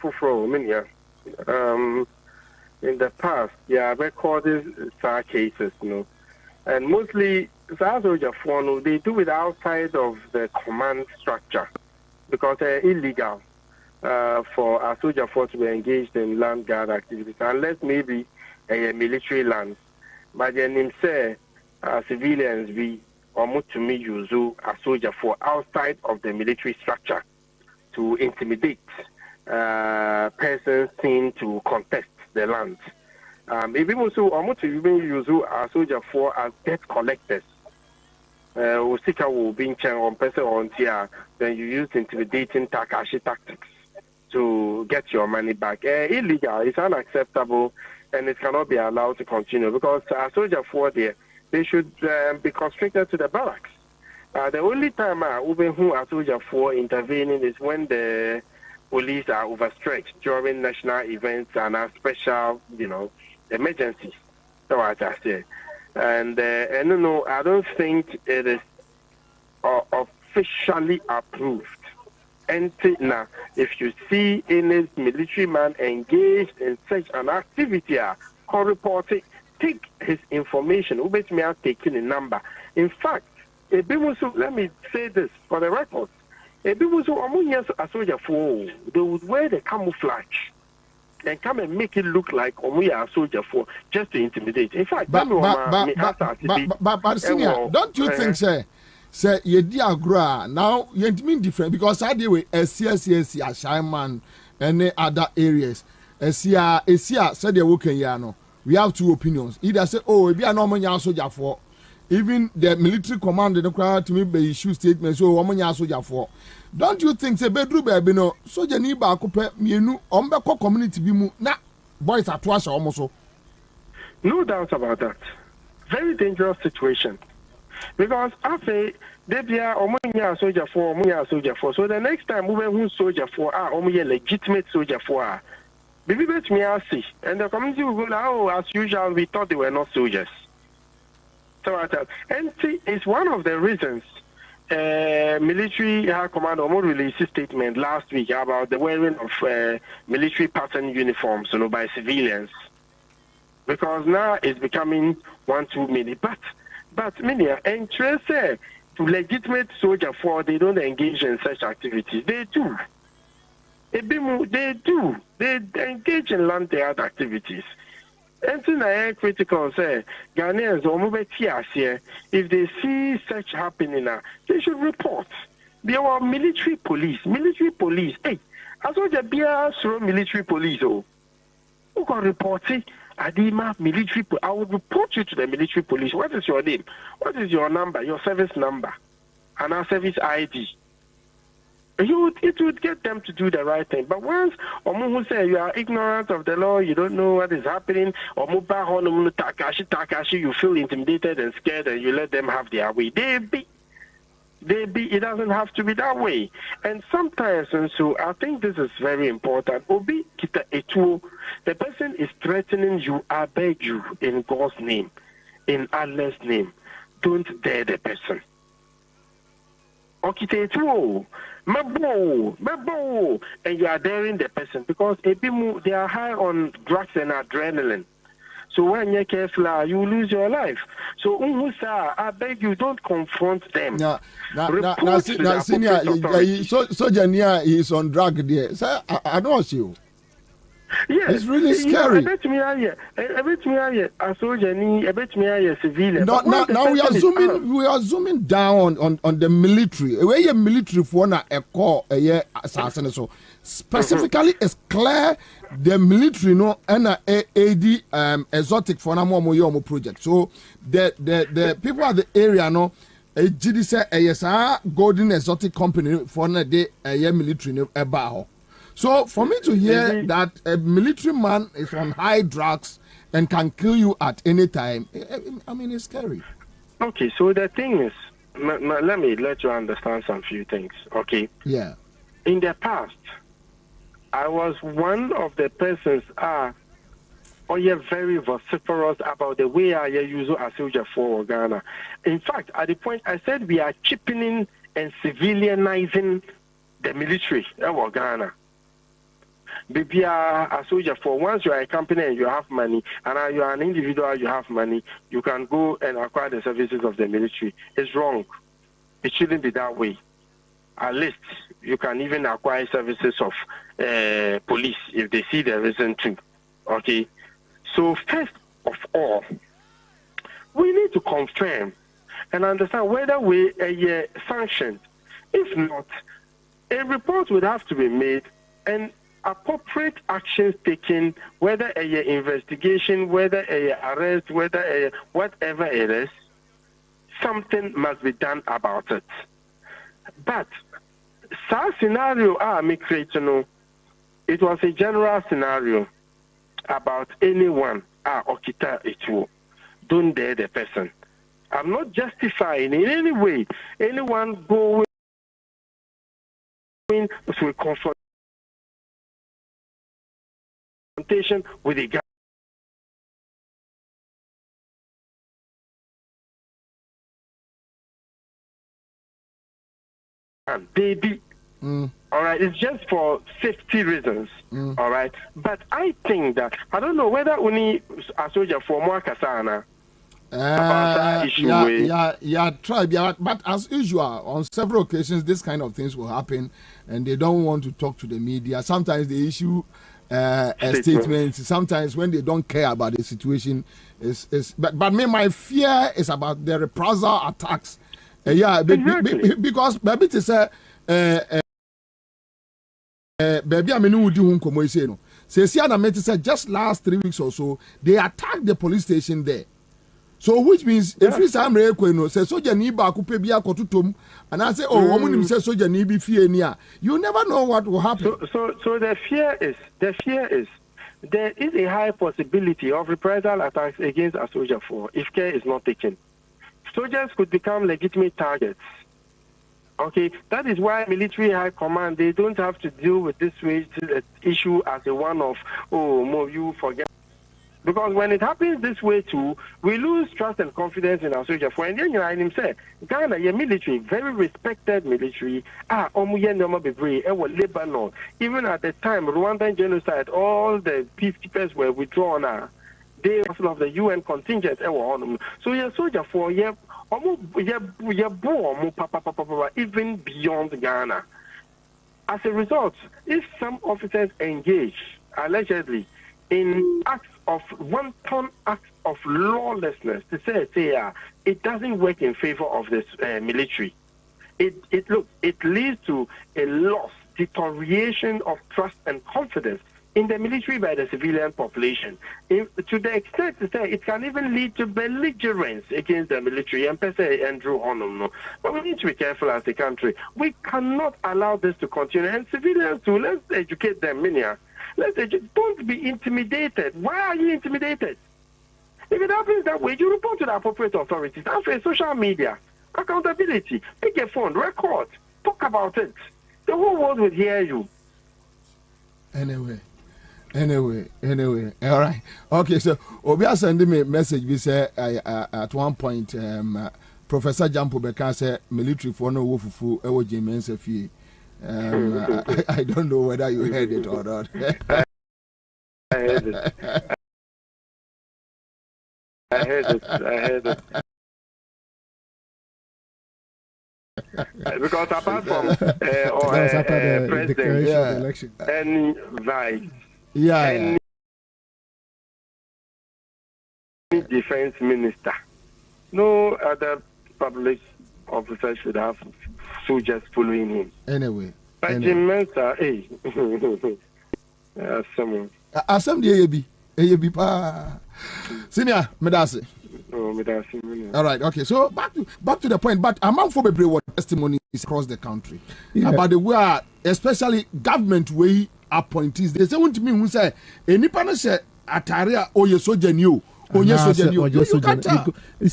in the past, yeah, recorded such cases, and mostly they do it outside of the command structure because they're illegal for a soldier force to be engaged in land guard activities, unless maybe a military land. But then him say civilians be or to me use a soldier for outside of the military structure to intimidate persons seen to contest the land. If you also almost even use a soldier for as debt collectors. Usika will be on person on here, then you use intimidating Takashi tactics to get your money back. Illegal, it's unacceptable, and it cannot be allowed to continue because a soldier for there, they should be constricted to the barracks. The only time who a soldier for intervening is when the police are overstretched during national events and special, emergencies. That's what I say. And I don't think it is officially approved. And now, if you see any military man engaged in such an activity, or report it, take his information. Let me have taken a number. In fact, let me say this for the record. They would wear the camouflage and come and make it look like we are a soldier for just to intimidate. In fact, but senior, don't you think, say you diagram now you mean different because I deal with SCSC, Shaman, and other areas. SCA said they work in we have two opinions. Either say, oh, if you are not soldier for. Even the military command required to me by issue statements so woman soldier for. Don't you think say bedroom baby no soldier ni ba ko pe mienu ombeko community bi mu na boys at twice almost. No doubt about that. Very dangerous situation. Because I say they be a soldier for. So the next time we who soldier for legitimate soldier for. Baby bet me I see. And the community will go as usual we thought they were not soldiers. And it's one of the reasons military command released a statement last week about the wearing of military pattern uniforms by civilians. Because now it's becoming one too many. But many are interested to legitimate soldier for they don't engage in such activities. They do. They engage in land guard activities. And I critical say Ghanaians if they see such happening they should report. There are military police. Hey, I saw the BR military police. Who can report it? Adima military. I will report you to the military police. What is your name? What is your number? Your service number and our service ID. It would get them to do the right thing. But once who say you are ignorant of the law, you don't know what is happening, you feel intimidated and scared and you let them have their way. It doesn't have to be that way. And sometimes, and so I think this is very important. Obi kita etuo, the person is threatening you, I beg you, in God's name, in Allah's name, don't dare the person. Okitetuo. Mabo, and you are daring the person because they are high on drugs and adrenaline. So when you're careful, you lose your life. So I beg you, don't confront them. Senior, so Jania is on drug there. Sir, I don't see you. Yes, it's really scary. I bet me a soldier, I bet me a civilian. Now we are zooming down on the military. Where your military for na a call a year assassin so specifically is clear the military and AD exotic for na project. So the people at the area a GDC golden exotic company for na de a military eba. So for me to hear that a military man is on high drugs and can kill you at any time, I mean, it's scary. Okay, so the thing is, let me let you understand some few things, okay? Yeah. In the past, I was one of the persons you're very vociferous about the way I use a soldier for Ghana. In fact, at the point I said we are cheapening and civilianizing the military in Ghana. Maybe a soldier for once you are a company and you have money, and you are an individual, you have money, you can go and acquire the services of the military. It's wrong. It shouldn't be that way. At least you can even acquire services of police if they see the reason to. Okay. So first of all, we need to confirm and understand whether we are sanctioned. If not, a report would have to be made and appropriate actions taken, whether a investigation, whether a arrest, whether a whatever it is, something must be done about it. But such scenario me create it was a general scenario about anyone okita it. Don't dare the person. I'm not justifying in any way anyone going to a confrontation with a guy. Baby. All right, it's just for safety reasons. All right, but I think that I don't know whether only a soldier for more kasana. Try, but as usual, on several occasions, this kind of things will happen, and they don't want to talk to the media. Sometimes they issue a statement. Sometimes when they don't care about the situation, but me, my fear is about the reprisal attacks. Because baby to say, baby, I mean, who do whom come say no. Say, just last 3 weeks or so, they attacked the police station there. So which means if you say say soldier ni ba ko pe bia kototom and I say omunim say soldier ni bi fie ni you never know what will happen. So the fear is there is a high possibility of reprisal attacks against a soldier if care is not taken. Soldiers could become legitimate targets. Okay, that is why military high command, they don't have to deal with this issue as a one of more you forget. Because when it happens this way too, we lose trust and confidence in our soldiers. For Indian United say, Ghana, your military, very respected military, Lebanon. Even at the time, Rwandan genocide, all the peacekeepers were withdrawn. They were of the UN contingent. So your soldier for even beyond Ghana. As a result, if some officers engage, allegedly, in acts of wanton acts of lawlessness, to say it doesn't work in favor of this military. It leads to a loss, deterioration of trust and confidence in the military by the civilian population. To the extent to say it can even lead to belligerence against the military. And Andrew Honum, but we need to be careful as a country. We cannot allow this to continue. And civilians too, let's educate them, Minia. Don't be intimidated. Why are you intimidated? If it happens that way, you report to the appropriate authorities. After social media, accountability, pick a phone, record, talk about it. The whole world will hear you. Anyway. All right. Okay, so Obia sending me a message. We say at one point, Professor Jampo Beka said military for no wofufu ewo James Fie. I don't know whether you heard it or not. I heard it. Because apart from president and vice, any defense minister, no other public officer should have soldiers following him. Anyway. But Jim Mensa, someone. Assembly AAB pa. Senior, Medasi. All right, okay. So back to the point. But among for what testimonies across the country about the way, especially government way appointees. They say to me who say any partner say ataria or your soldier new or your soldier new. You can't tell. You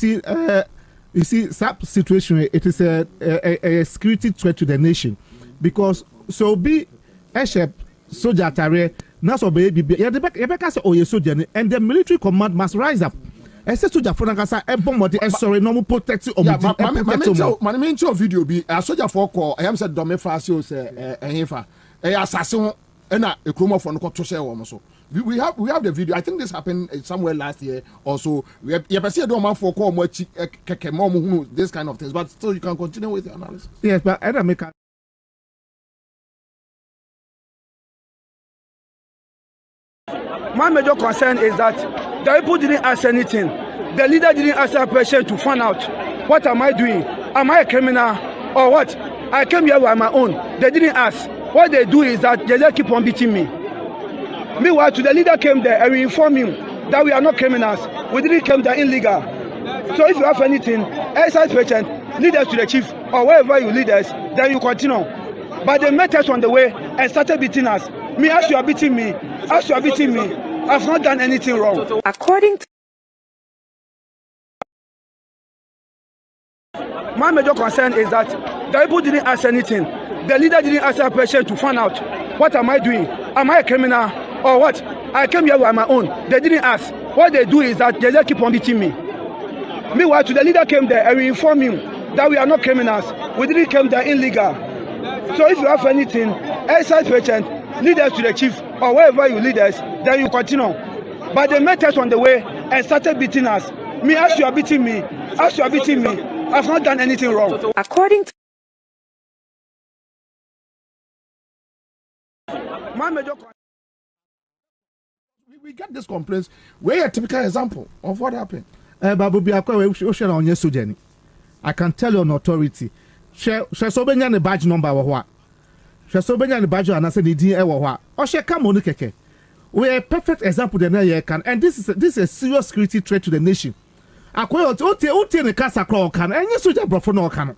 see, that situation, it is a security threat to the nation because so be a soldier ataria. Now so baby, and the military command must rise up ese soldier for nkasa e bomode e sorry no protect omudi man me video bi a soldier for call I am said do me fa se o se ehefa asase ho na ekromofo no ko to share wo so we have the video. I think this happened somewhere last year also. We see do man for call mo keke mo hu this kind of things, but still you can continue with your analysis. Yes, but I don't make a my major concern is that the people didn't ask anything. The leader didn't ask a question to find out what am I doing? Am I a criminal or what? I came here on my own. They didn't ask. What they do is that they just keep on beating me. Meanwhile, the leader came there and we informed him that we are not criminals. We didn't come there illegal. So if you have anything, exercise patient, lead us to the chief or wherever you lead us, then you continue. But they met us on the way and started beating us. Me, as you are beating me, I've not done anything wrong. According to my major concern is that the people didn't ask anything. The leader didn't ask a question to find out what am I doing? Am I a criminal or what? I came here on my own. They didn't ask. What they do is that they just keep on beating me. Meanwhile, the leader came there and we informed him that we are not criminals. We didn't come there illegal. So if you have anything, exercise patient, lead us to the chief or wherever you lead us, then you continue. But they met us on the way and started beating us. Me, as you are beating me, I've not done anything wrong. According to my major we get these complaints. We're a typical example of what happened. Bobie, I can tell you on authority. Share so many the badge number or what? Share so many the badge and I said the or what? Or share come on keke. We are a perfect example the can, and this is a serious security threat to the nation. Akwe ote ne kasa kro kan enye soja brofo no kan.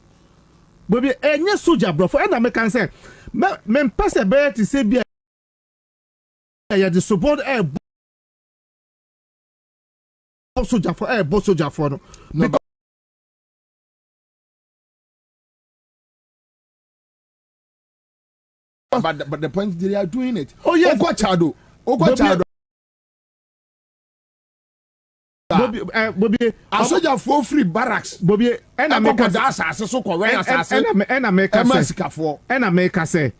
Bobie enye soja brofo and I can say me pass be to say bia ya the support air soldier for air boss soldier for no. But the point they are doing it. Oh yes. Okwachado. Bobie, a soldier for free barracks. Bobie, and I make us so and I make us say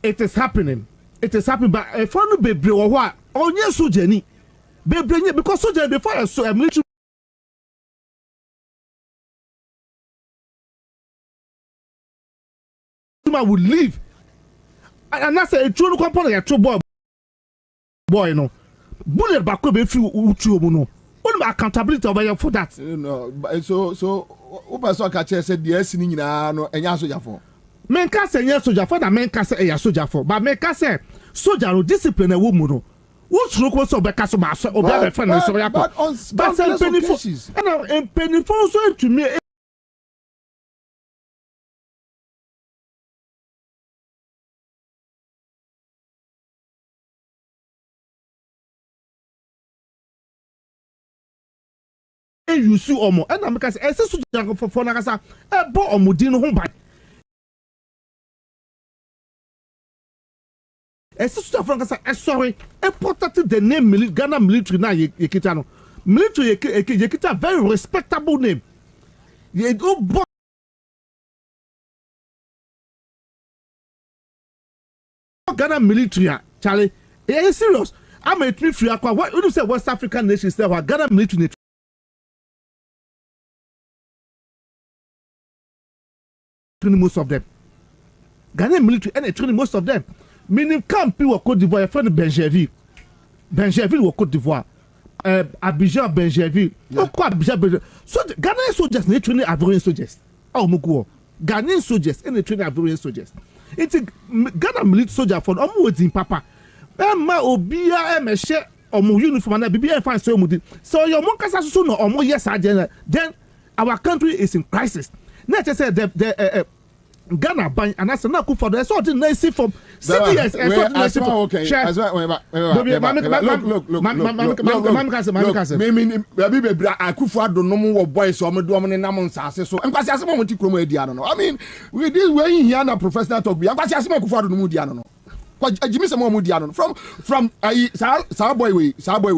it is happening. It is happening, but if I no bebre or what, on yes, so Jenny, bebre because so Jenny before I saw a military. Would leave, and that's a true component, a true boy, no bullet back will be few uchu. What about accountability over for that? No, so Obasoka said yes, no, and Yaso for. Men can say yes, soldier for the men can say a soldier for, but men can say soldier will discipline a woman. What's look what's over Castle or better friend? But on occasions, and penny for so to me. You see omo and I'm because ese soja for na kasa e bo omudi no ho ban ese soja for na kasa sorry e protect the name Ghana military na yekita no military yekita very respectable name ye go bo Ghana military Charlie e serious I'm a tree free akwa what you say West African nations there Ghana military most of them. Ghanaian military and training most of them. Meaning camp people Côte d'Ivoire, friend Benjerville. Benjerville or Côte d'Ivoire. Abidjan, Benjerville. Abidjan. So the Ghanaian soldiers they training Ivorian soldiers. Oh mugo. Ghanaian soldiers and they training Ivorian soldiers. It's a Ghana military soldier for almost in papa. Ma obia emeshe omo uniform na bibia fan so mudi. So your monkasa so no omo yes then our country is in crisis. Not just say the Ghana ban and that's not good for the sort of nice from CDS and sort of nice from okay. Look, Akufo-Addo no more boys so me do am na mo nsase so. Nkwasi asem mo ti kromo edi ano no. I mean, with this way here na professional talk bi. Nkwasi asem Akufo-Addo no mu di ano no. Kwa Jimmy se mo di ano no. From Star boy way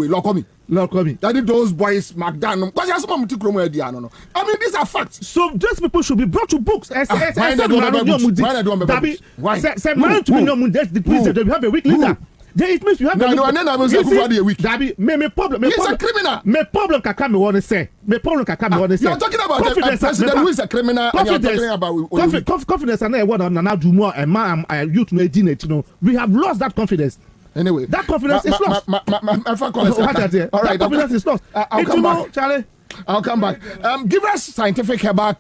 lock me. Lord Kwame. That those boys McDonald. Because there's some to no. I mean, these are facts. So these people should be brought to books. Why they don't have a weak leader. It means you have a week. Me problem. He's a criminal. Me problem kakame wanna say. Me problem kakame wanna say. You're talking about a president who is a criminal and you're talking about confidence and I want to do more and my youth no you know. We have lost that confidence. Anyway, that confidence is lost. All right, confidence is lost. I'll come back. Charlie. I'll come back. Give us scientific herbal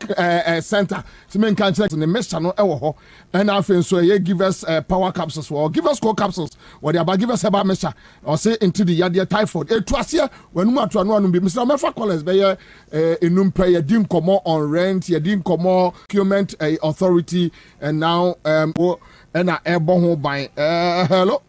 center. To make contact in the mesh channel. And I feel so. Give us power capsules or give us core capsules. Or they about give us herbal mesh or say into the yadia typhoid. It was here when we to one be Mr. Mefa Collins. Be in numpe. You didn't come on rent. You didn't come on procurement authority. And now and I airborne by hello.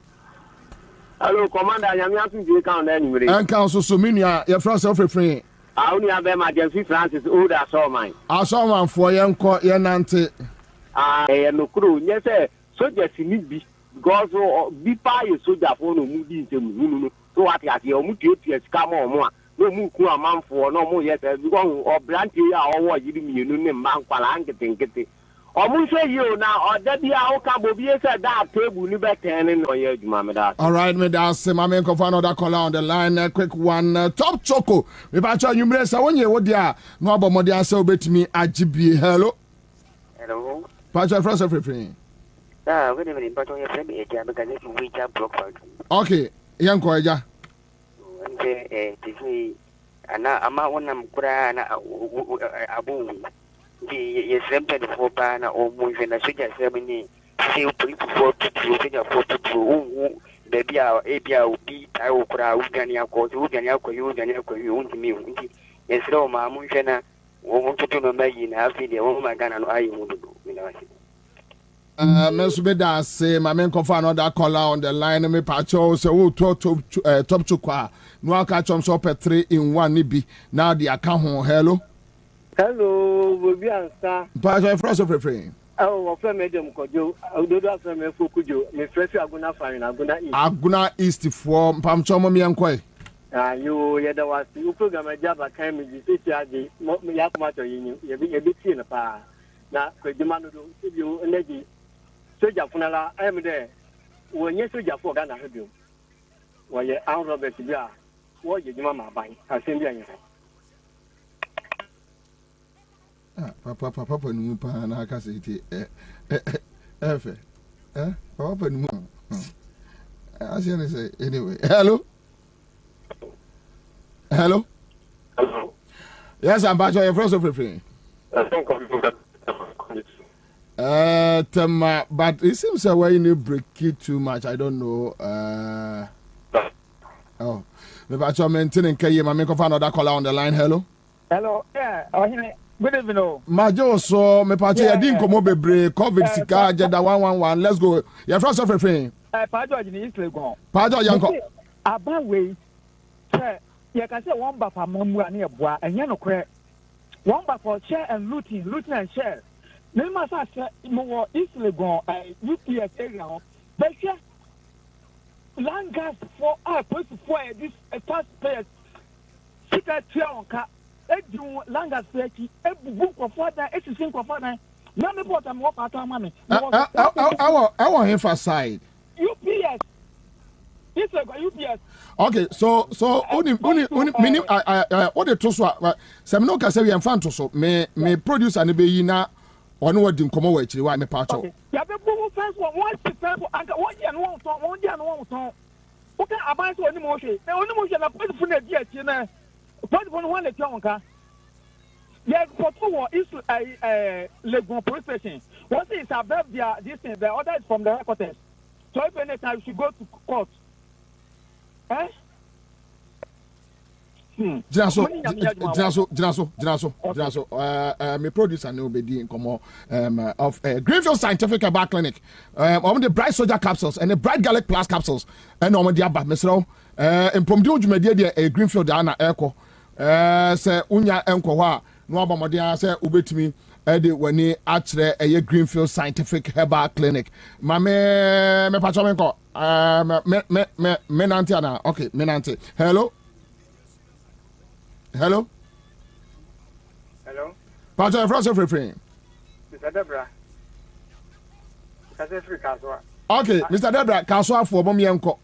Hello, Commander. I'm asking you to count anyway. And council so many your friends free. I only have emergency Francis older saw mine. I saw one for young court, your nante. No crew, yes, sir. So just need be because be by a soldier for no movie. So what I hear, Mutu come on more. No move a man for no more yet. Or Blanty or what you mean, man, Palanka think it. Or Musa you now, or that the outcome will be that table, you back and on your mamma. All right, me that's my man of another caller on the line. A quick one, top choco. If I tell you, Mresa, when you would ya, no about Modia, so bet me at GB. Hello. Hello. Pacha, first of everything. Wait a minute, but on your friend, because we just broke out. Okay, young Koya. And now I'm out when I'm crying. Yes, I'm 24 pounds or more than a soldier ceremony. Say, put forward to baby, our API will be I will cry, Ugania, Ugania, me. Yes, no, my Munchana won't to know me in half the woman gun and I want to do. Mesubeda say, my man confirm another caller on the line. Me pacho say, oh, top chukwa. No catch on shop at 3 in 1 nibi. Now the account hello. Hello, Bobie Ansah. Pacho, first of everything. Oh, friend, Madam Kojo. I do that from Fukujo. My friend, Aguna Fine, Aguna East. Aguna East for Pamchomo Miankwe. You, yeah, was you program a job at Cambridge, CCRD, Yakmato, you be a bit in a pa. Now, could you man do you energy? Soja Funala, I am there. When you soja for Ghana, have you? Well, you're out of it, yeah. What you mamma buying? I send you. Papa, no pan, I can say it. Papa, no. I say anyway. Hello. Hello. Yes, I'm back to your first of everything. But it seems that when you break it too much, I don't know. Oh, maybe I'm maintaining Kay, my make of another caller on the line. Hello. Hello. Yeah. Good evening. Majo so me party ya din komo bebre COVID sika agenda 111. Let's go. Your first of everything. Pajo ni Israel go. Pajo yanko. Aba we. You can say one ba for mamu ani eboa enye no kre. One ba for share and looting and share. Me ma sa mo Israel go UPS area. But share land gas for post for this taxpayers. Sika tia Edu langas feki ebu kwa fada esisi kwa fada na me port am work at mama I want emphasize UPS it's like UPS. Okay, so only meaning what the toso some no can say we enfant so me producer ne be yi na ono wadi nkomo wa akiri wa me pa cho ya be bu first one and one year no so okay aban so oni mo hwe na put na di akiri na what one let you on car? Yes, for two is Legon police station. One thing is above this thing, the other is from the headquarters. So if any time you should go to court. Eh? Jinaso. Me producer no be di nkomo of Greenfield Scientific Herbal Clinic. On the Bright Soldier capsules and the Bright Garlic Plus capsules and on the aba mesro impomdi odwumade de Greenfield ana eko se unya enko ho a no abamode se obetimi de wani akire Greenfield Scientific Herbal Clinic ma me pacho me ko menante ana okay menante hello Hello. Hello. Pastor, free. Mr. Debra. Free Kaswa. Okay, Mr. Debra, Kaswa for Bobie Uncle.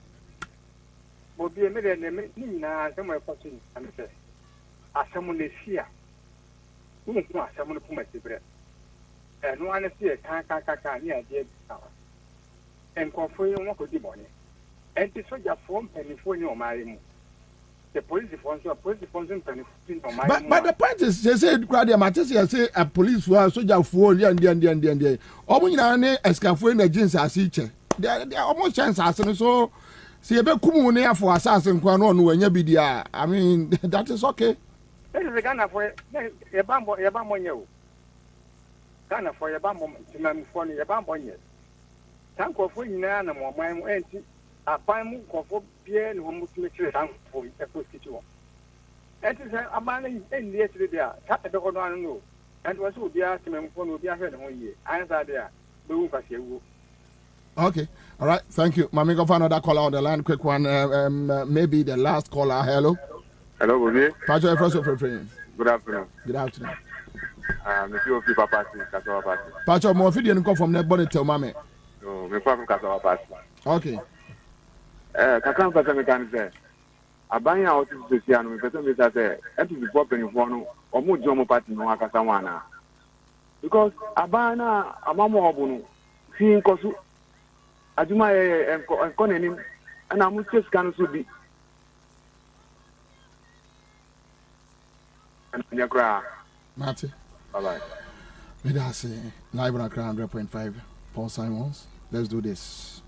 Bobie, me na somewhere question. I'm say. Asamu is here. Who is not someone who must be bread? And one is here, can near dead tower. And confer you walk with the money. And the soldier form penny for your marrying. The police function penny for my. But the point is, they say, Gradia Matisse, say a police for soldier for the Open your escape in the jeans as each. They are almost chances, so see a bit cool for assassin Quanon when you be there. I mean, that is okay. That is a Ghana for a bamboo, a bamboo. Ghana for a bamboo, for a bamboo. Thank you for your animal, my auntie. A fine for Pierre and almost make sure for a constitution. That is a man in yesterday there. Tap the one I know. And was who be asked him for no be ahead of 1 year. Ansah there. Okay. All right. Thank you. Mami, go for another caller on the line. Quick one. Maybe the last caller. Hello. Hello, Bobie. Pastor, first of all, friend. Good afternoon. Good afternoon. Monsieur Ofi Papa, Kasawa Party. Pastor, more video you come from that body tell mami. No, me from Kasawa Party. Okay. Kakam pese me kan say. Abanya a otu social no me pese me say, etu before penifo no, omo jomo party no akasa wana. Because abana amamo obu no, fi nkosu aduma enko nenim ana mu chase kan so bi. Marty. Bye-bye. Let us say live on Accra 100.5. Paul Simons. Let's do this.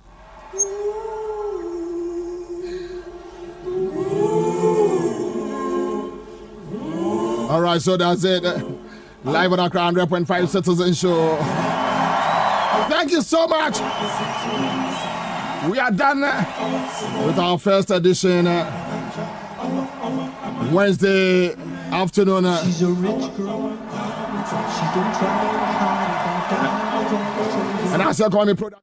All right, so that's it. Live on Accra 100.5 Citizen Show. Thank you so much. We are done with our first edition. Wednesday afternoon. She's a rich girl. She don't try hard. And I still call me product.